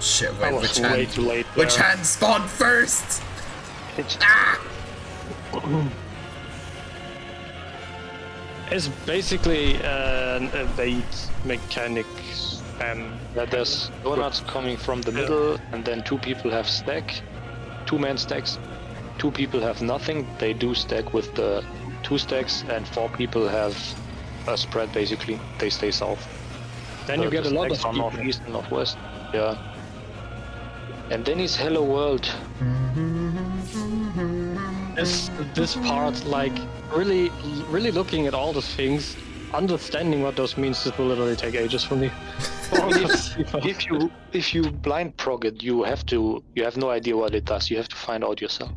Shit, I wait, was way too late there. Which hand spawned first? It's basically an evade mechanic. That there's donuts coming from the middle, and then 2 people have stack, 2-man stacks. 2 people have nothing. They do stack with the 2 stacks, and 4 people have a spread. Basically, they stay south. Then you get a lot of on people. northeast and northwest. Yeah. And then is Hello World. This part, like, really looking at all the things, understanding what those means, this will literally take ages for me. if you blind prog it, you have no idea what it does. You have to find out yourself.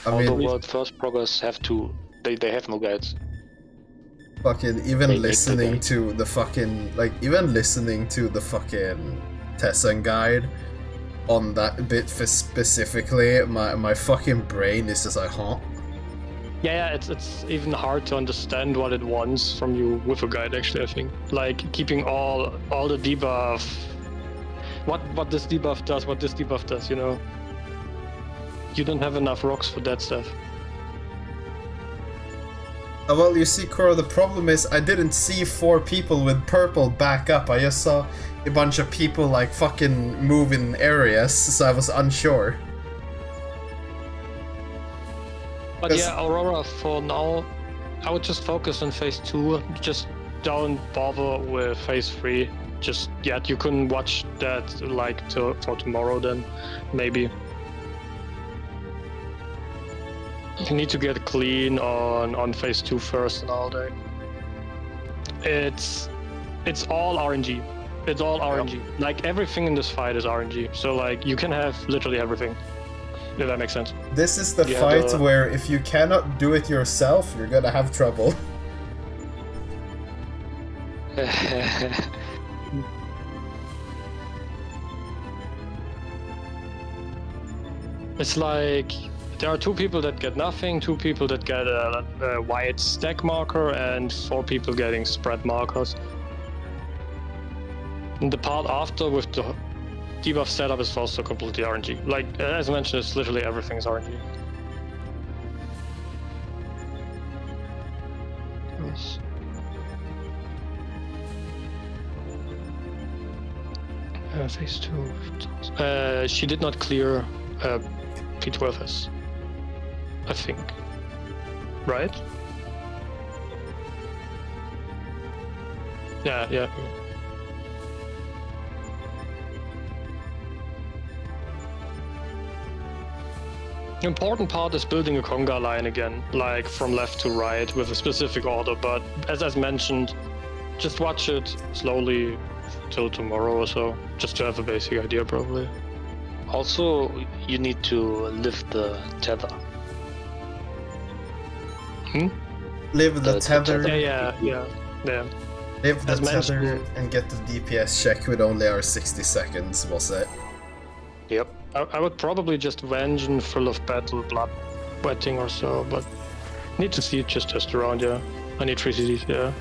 All the world's first proggers have to. They have no guides. Fucking even listening to the fucking Tessan guide on that bit specifically, my fucking brain is just like, huh? Yeah, it's even hard to understand what it wants from you with a guide, actually, I think. Like, keeping all the debuff, what this debuff does, you know? You don't have enough rocks for that stuff. Well, you see, Koro, the problem is I didn't see 4 people with purple back up. I just saw a bunch of people, like, fucking move in areas, so I was unsure. But yeah, Aurora, for now, I would just focus on phase 2. Just don't bother with phase 3 just yet. You couldn't watch that, like, for tomorrow then, maybe. You need to get clean on phase 2 first and all that. It's all RNG. It's all RNG. Like, everything in this fight is RNG. So, like, you can have literally everything. If that makes sense. This is the fight where if you cannot do it yourself, you're gonna have trouble. It's like there are 2 people that get nothing, 2 people that get a white stack marker, and 4 people getting spread markers. And the part after with the debuff setup is also completely RNG. Like, as I mentioned, it's literally everything's RNG. Yes. Phase 2. She did not clear P12S, I think. Right? Yeah. The important part is building a conga line again, like from left to right with a specific order, but as mentioned, just watch it slowly till tomorrow or so, just to have a basic idea probably. Also, you need to lift the tether. Live the tether. Yeah. Live the As tether mentioned- and get the DPS check with only our 60 seconds, was it? Yep. I would probably just Vengeance, Full of Battle, Blood Wetting or so, but need to see it just test around, yeah. I need 3 CDs, yeah.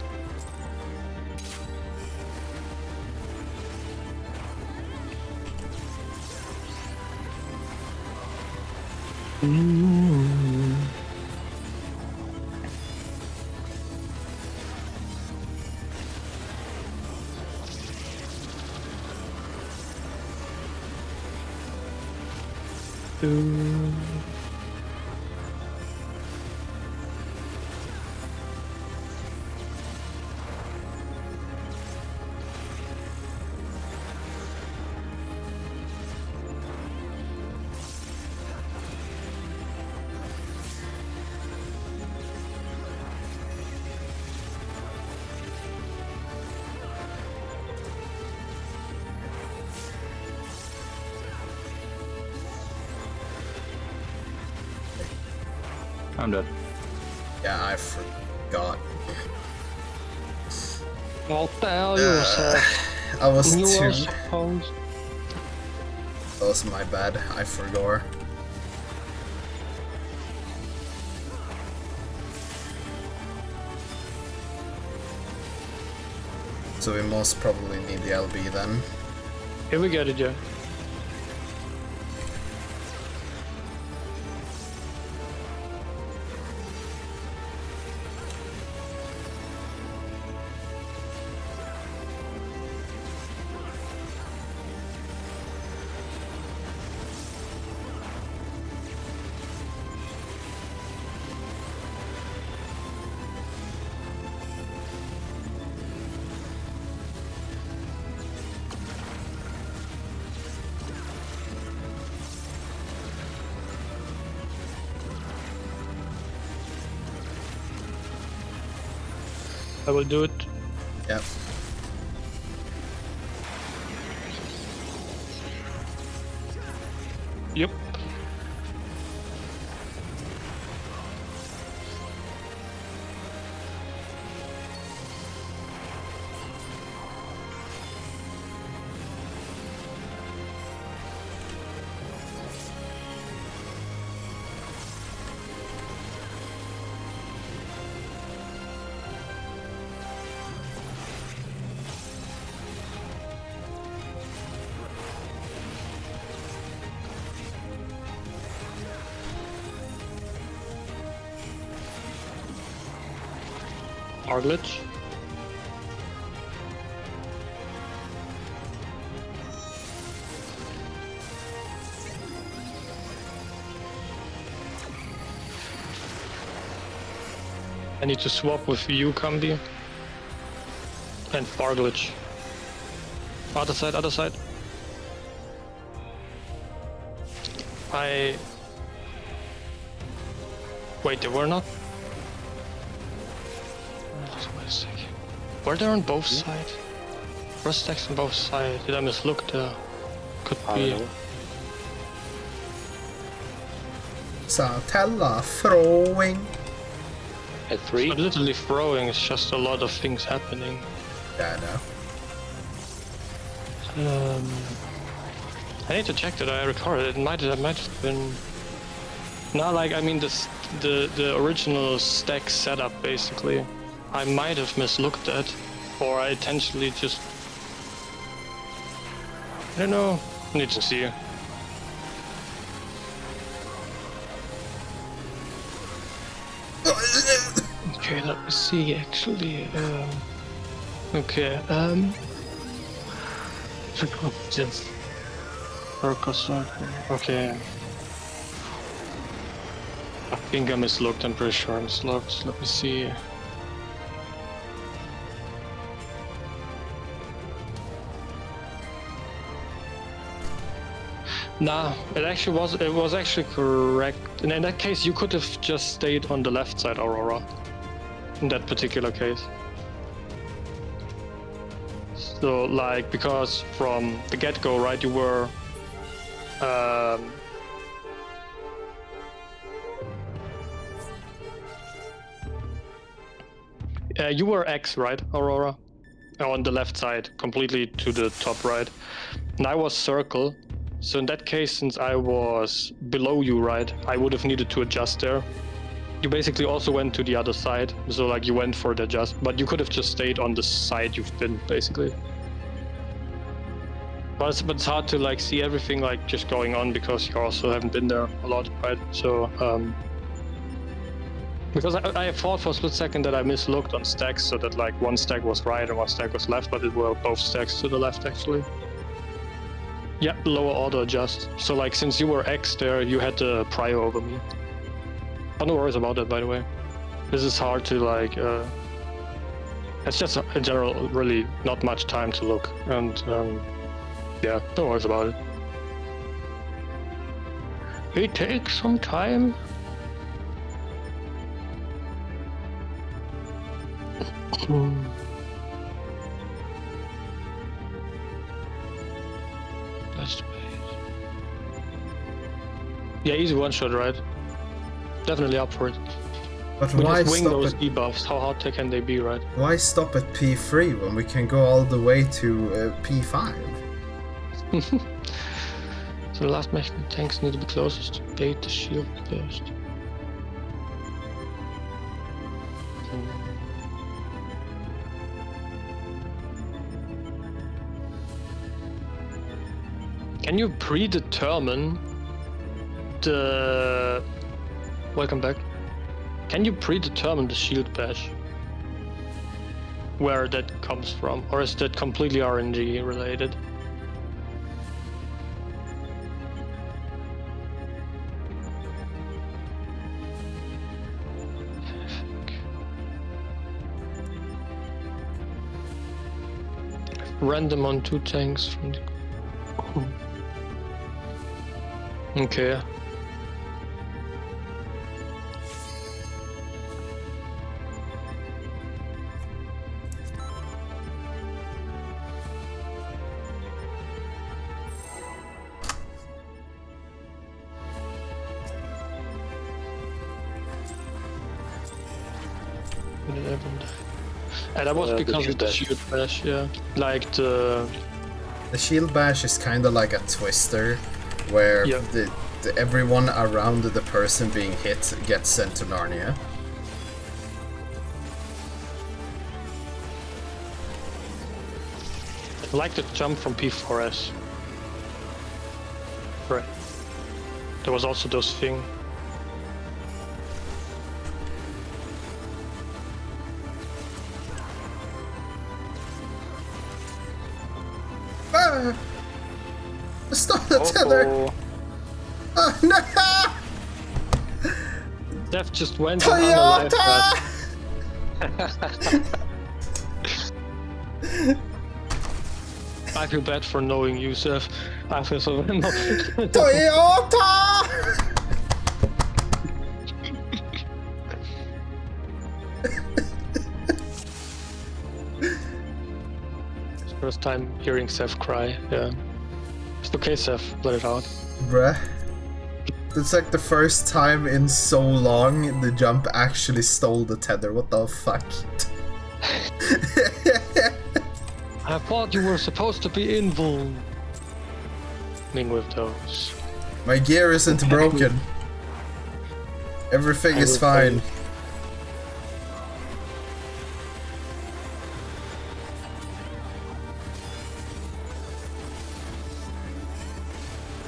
I'm dead. Yeah, I forgot. Well, tell yourself. I was You too... are supposed. That was my bad, I forgot. So we most probably need the LB then. Here we get it, yeah. I will do it. Yep. Yep. Glitch. I need to swap with you, Kambi. And bar glitch. Other side, other side. Wait, they were not? Were they on both sides? Were stacks on both sides? Did I mislook there? Could be. Satella throwing. At 3? It's not literally throwing, it's just a lot of things happening. Yeah, I know. I need to check that I recorded. It might have been. No, like I mean the original stack setup basically. I might have mislooked at, or I intentionally just. I don't know. I need to see. Okay, let me see actually. Okay, just focus on. Okay. I think I mislooked, I'm pretty sure I mislooked. Let me see. Nah, it was actually correct. And in that case you could have just stayed on the left side, Aurora. In that particular case. So like because from the get-go, right, you were you were X, right, Aurora? On the left side, completely to the top right. And I was circle. So in that case, since I was below you, right, I would have needed to adjust there. You basically also went to the other side, so like you went for the adjust, but you could have just stayed on the side you've been, basically. But it's hard to like see everything like just going on because you also haven't been there a lot, right? So because I thought for a split second that I mislooked on stacks, so that like one stack was right and one stack was left, but it were both stacks to the left actually. Yeah, lower order adjust. So like since you were X there, you had the prior over me. But no worries about that, by the way. This is hard to like. It's just in general really not much time to look, and yeah, no worries about it. It takes some time. That's the base. Yeah, easy one shot, right? Definitely up for it. But we why just wing stop those at debuffs? How hard can they be, right? Why stop at P3 when we can go all the way to P5? So the last Mexican tanks need to be closest to bait the shield burst. Can you predetermine the... Welcome back. Can you predetermine the shield bash? Where that comes from? Or is that completely RNG related? Random on 2 tanks from the... Okay. And that was because of the shield bash, yeah. Like the shield bash is kind of like a twister, where everyone around the person being hit gets sent to Narnia. I like the jump from P4S. Right. There was also those thing. Stop the tether! Oh no! Death just went Toyota! I feel bad for knowing you, Seth. I feel so bad. Toyota! First time hearing Seth cry, yeah. It's okay, Seth, let it out. Bruh. It's like the first time in so long the jump actually stole the tether. What the fuck? I thought you were supposed to be invulnerable with those. My gear isn't broken. Everything is fine.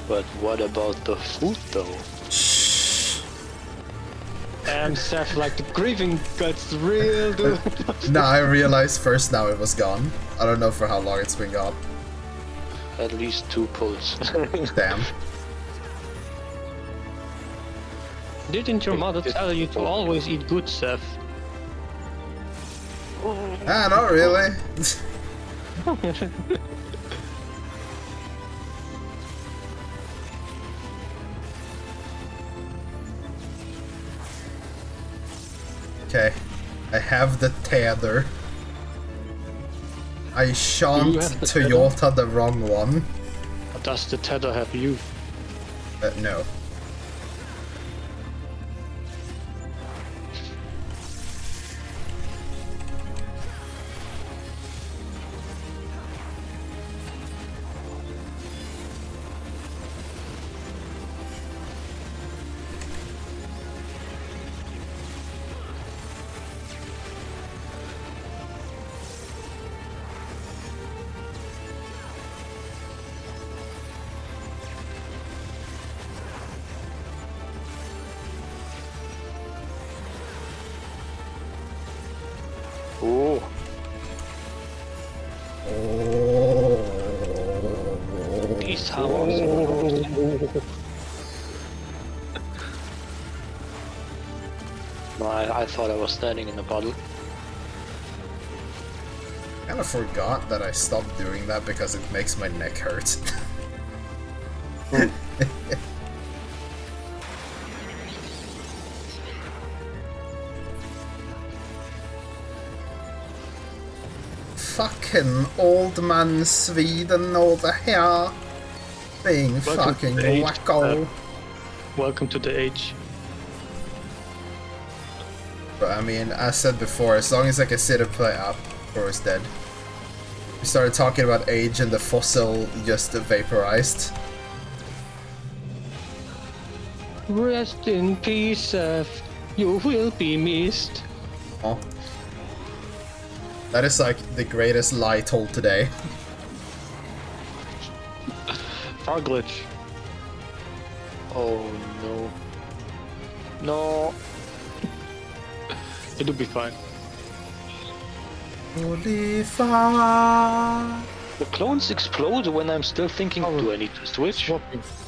But what about the food though? Seth, like the grieving gets real, dude. Nah, I realized first now it was gone. I don't know for how long it's been gone. At least 2 pulls. Damn. Didn't your mother tell you to always eat good, Seth? Ah, not really. Okay, I have the tether. I shan't Toyota the wrong one. Does the tether have you? No. Oh. These hammers. No, I thought I was standing in a puddle. I kind of forgot that I stopped doing that because it makes my neck hurt. Fucking old man Sweden over here being fucking wacko. Welcome to the age. But I mean, as said before, as long as I can sit and play up, or is dead. We started talking about age and the fossil just vaporized. Rest in peace, Seth. You will be missed. Oh. That is like the greatest lie told today. Far glitch. Oh no. No. It'll be fine. Holy fire. The clones explode when I'm still thinking, do I need to switch? Did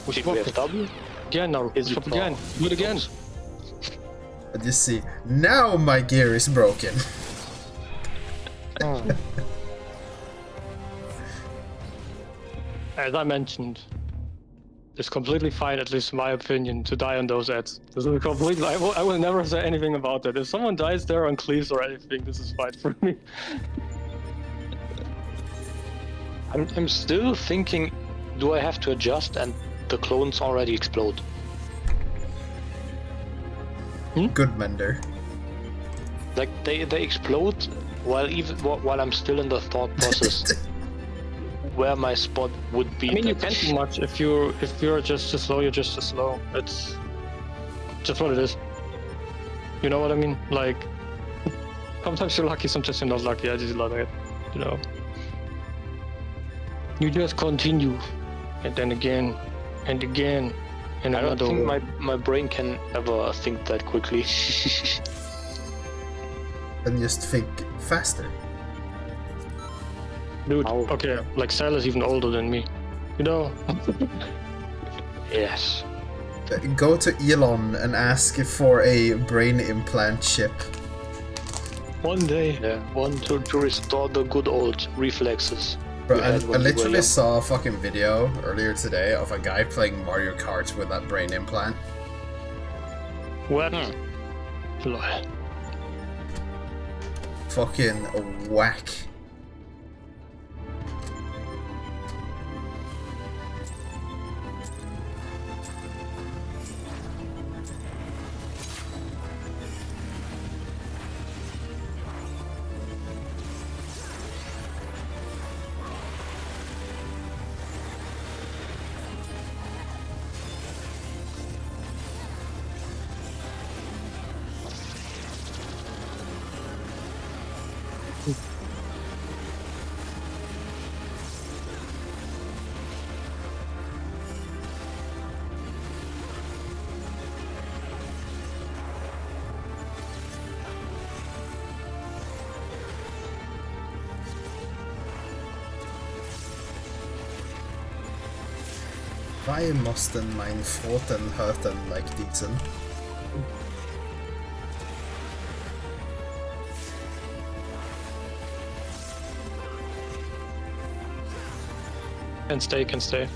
we have W? Again now, swap again. Do it again. But you see, now my gear is broken. As I mentioned, it's completely fine, at least in my opinion, to die on those ads. This is completely. I will never say anything about that. If someone dies there on cleaves or anything, this is fine for me. I'm still thinking, do I have to adjust and the clones already explode? Good mender. Like they explode while I'm still in the thought process where my spot would be. I mean, you can't do much if you're just too slow. You're just too slow. It's just what it is. You know what I mean? Like sometimes you're lucky, sometimes you're not lucky. I just love it. You know. You just continue, and then again, and again, and I don't another. think my brain can ever think that quickly. And just think faster. Dude, okay, like Sal is even older than me. You know? Yes. Go to Elon and ask for a brain implant chip. One day. Yeah, to restore the good old reflexes. Bro, I literally saw a fucking video earlier today of a guy playing Mario Kart with that brain implant. What? Lol. Fucking whack. Why måste mein Pfoten hurten like diesen? Can stay, can stay.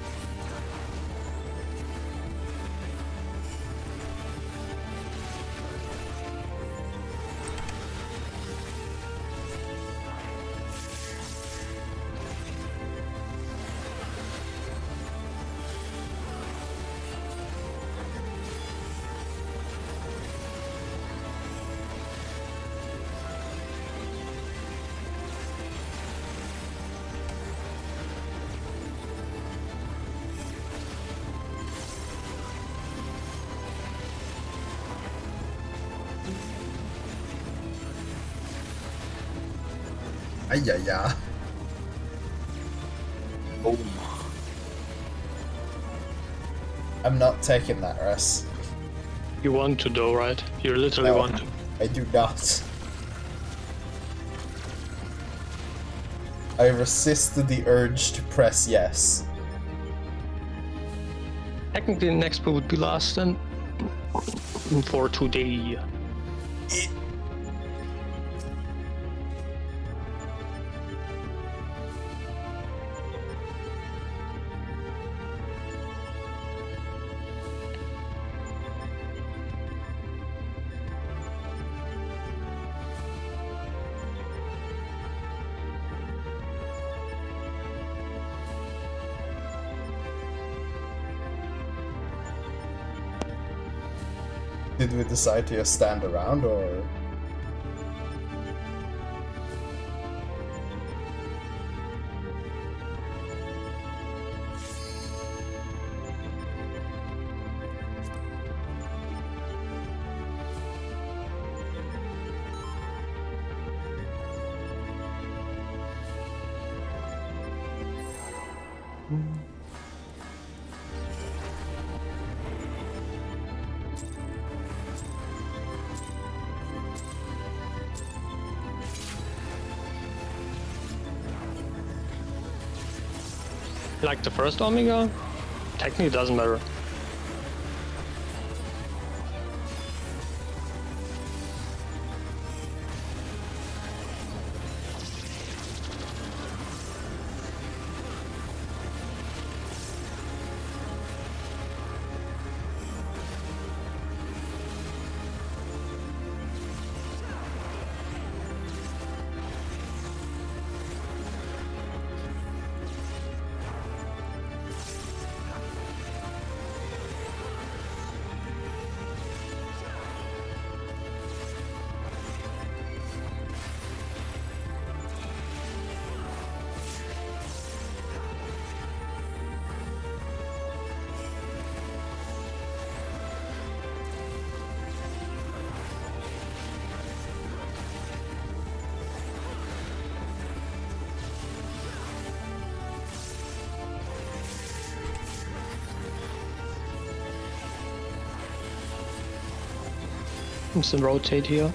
Ajajaj. Boom. I'm not taking that, Russ. You want to though, right? You literally No, want to. I do not. I resist the urge to press yes. Technically, the next move would be last then. For today. Did we decide to just stand around, or...? Like the first Omega, technically doesn't matter. Just rotate here.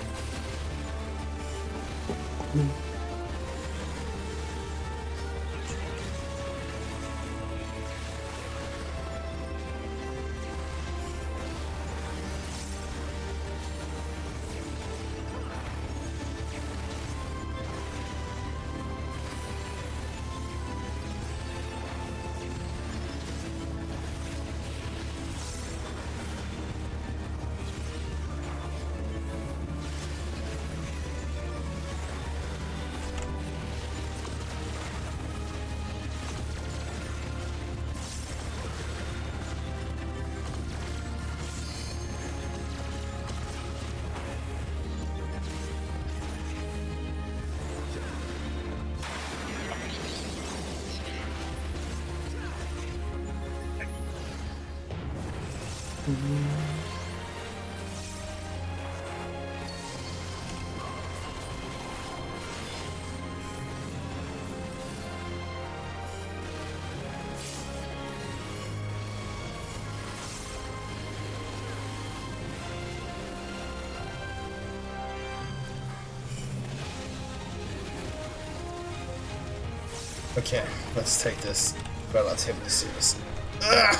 Okay, let's take this relatively seriously. Ugh!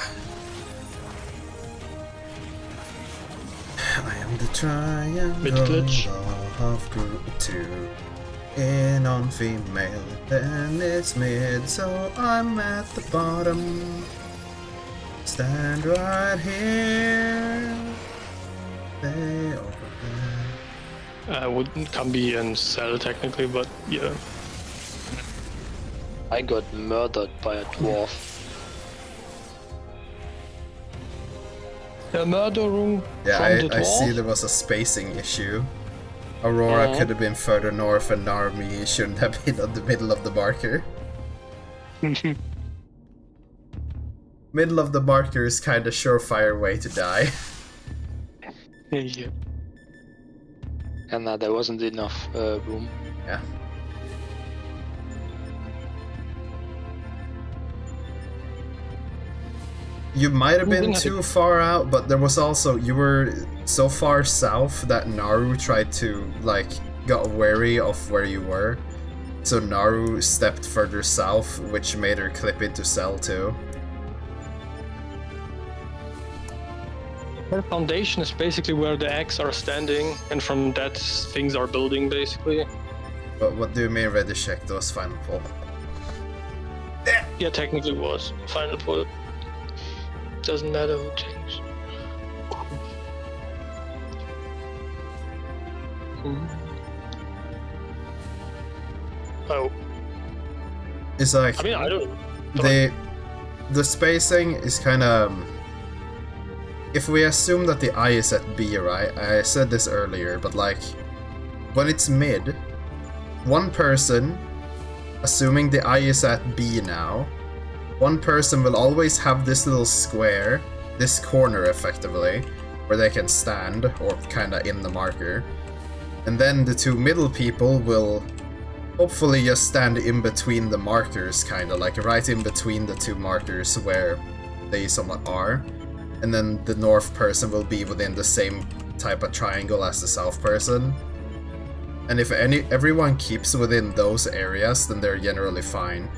And the triangle Mid glitch. of group 2 in on female, then it's mid, so I'm at the bottom. Stand right here. They overhead. Can be in cell technically, but yeah. I got murdered by a dwarf. A murderung Yeah, from the I dwarf? see there was a spacing issue. Aurora could have been further north and Narmi shouldn't have been on the middle of the marker. Middle of the marker is kinda surefire way to die. Yeah. And there wasn't enough room. Yeah. You might have been too far out, but there was also, you were so far south that Naru tried to, like, got wary of where you were. So Naru stepped further south, which made her clip into cell too. The foundation is basically where the eggs are standing, and from that things are building basically. But what do you mean ready check those final pull? Yeah, technically was final pull. Doesn't matter who changed. Oh. It's like, I mean, I don't. the spacing is kind of. If we assume that the eye is at B, right? I said this earlier, but like, when it's mid, one person, assuming the eye is at B now, one person will always have this little square, this corner effectively, where they can stand, or kinda in the marker. And then the two middle people will hopefully just stand in between the markers, kinda, like right in between the two markers where they somewhat are. And then the north person will be within the same type of triangle as the south person. And if everyone keeps within those areas, then they're generally fine.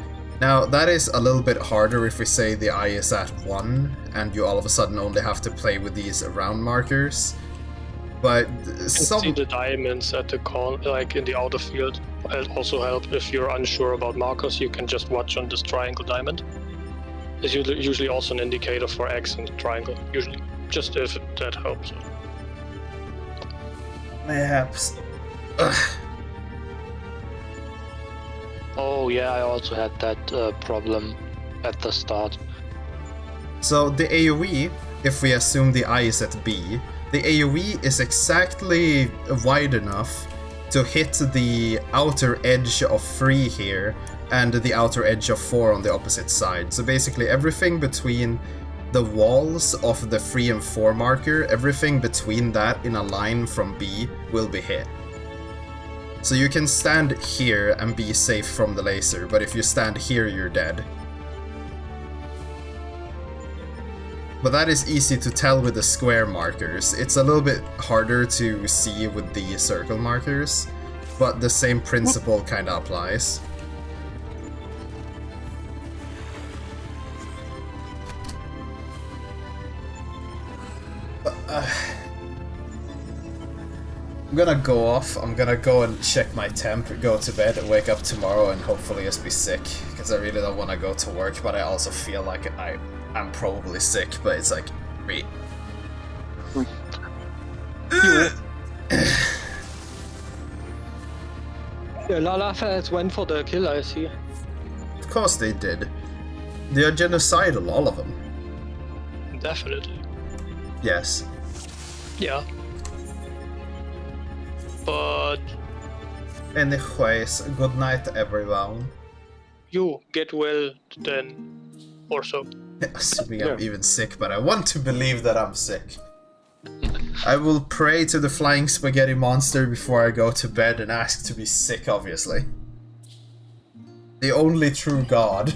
Now, that is a little bit harder if we say the eye is at 1, and you all of a sudden only have to play with these round markers. But some... See the diamonds at the corner, like in the outer field. It also help if you're unsure about markers, you can just watch on this triangle diamond. It's usually also an indicator for X and triangle, usually. Just if that helps. Mayhaps. Ugh. Oh yeah, I also had that problem at the start. So the AoE, if we assume the eye is at B, the AoE is exactly wide enough to hit the outer edge of 3 here and the outer edge of 4 on the opposite side. So basically everything between the walls of the 3 and 4 marker, everything between that in a line from B will be hit. So you can stand here and be safe from the laser, but if you stand here, you're dead. But that is easy to tell with the square markers. It's a little bit harder to see with the circle markers, but the same principle kinda applies. I'm gonna go off. I'm gonna go and check my temp, go to bed, and wake up tomorrow and hopefully just be sick. Because I really don't want to go to work, but I also feel like I'm probably sick, but it's like, wait. The Lalafels went for the kill, I see. Of course they did. They are genocidal, all of them. Definitely. Yes. Yeah. But... Anyways, good night everyone. You get well then, or so. Assuming I'm even sick, but I want to believe that I'm sick. I will pray to the flying spaghetti monster before I go to bed and ask to be sick, obviously. The only true god.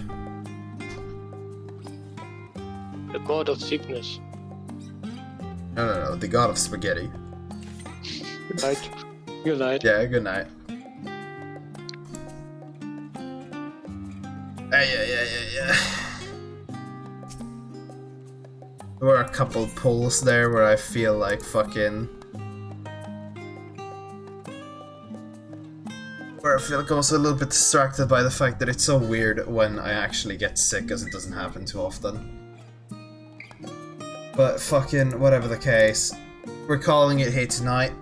The god of sickness. No, the god of spaghetti. Good night. Good night. Yeah, good night. Yeah. There were a couple pulls there where I feel like fucking where I feel like I was a little bit distracted by the fact that it's so weird when I actually get sick, as it doesn't happen too often. But fucking, whatever the case, we're calling it here tonight.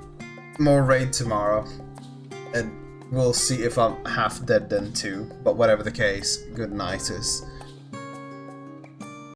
More raid tomorrow. And we'll see if I'm half dead then too. But whatever the case, good night is.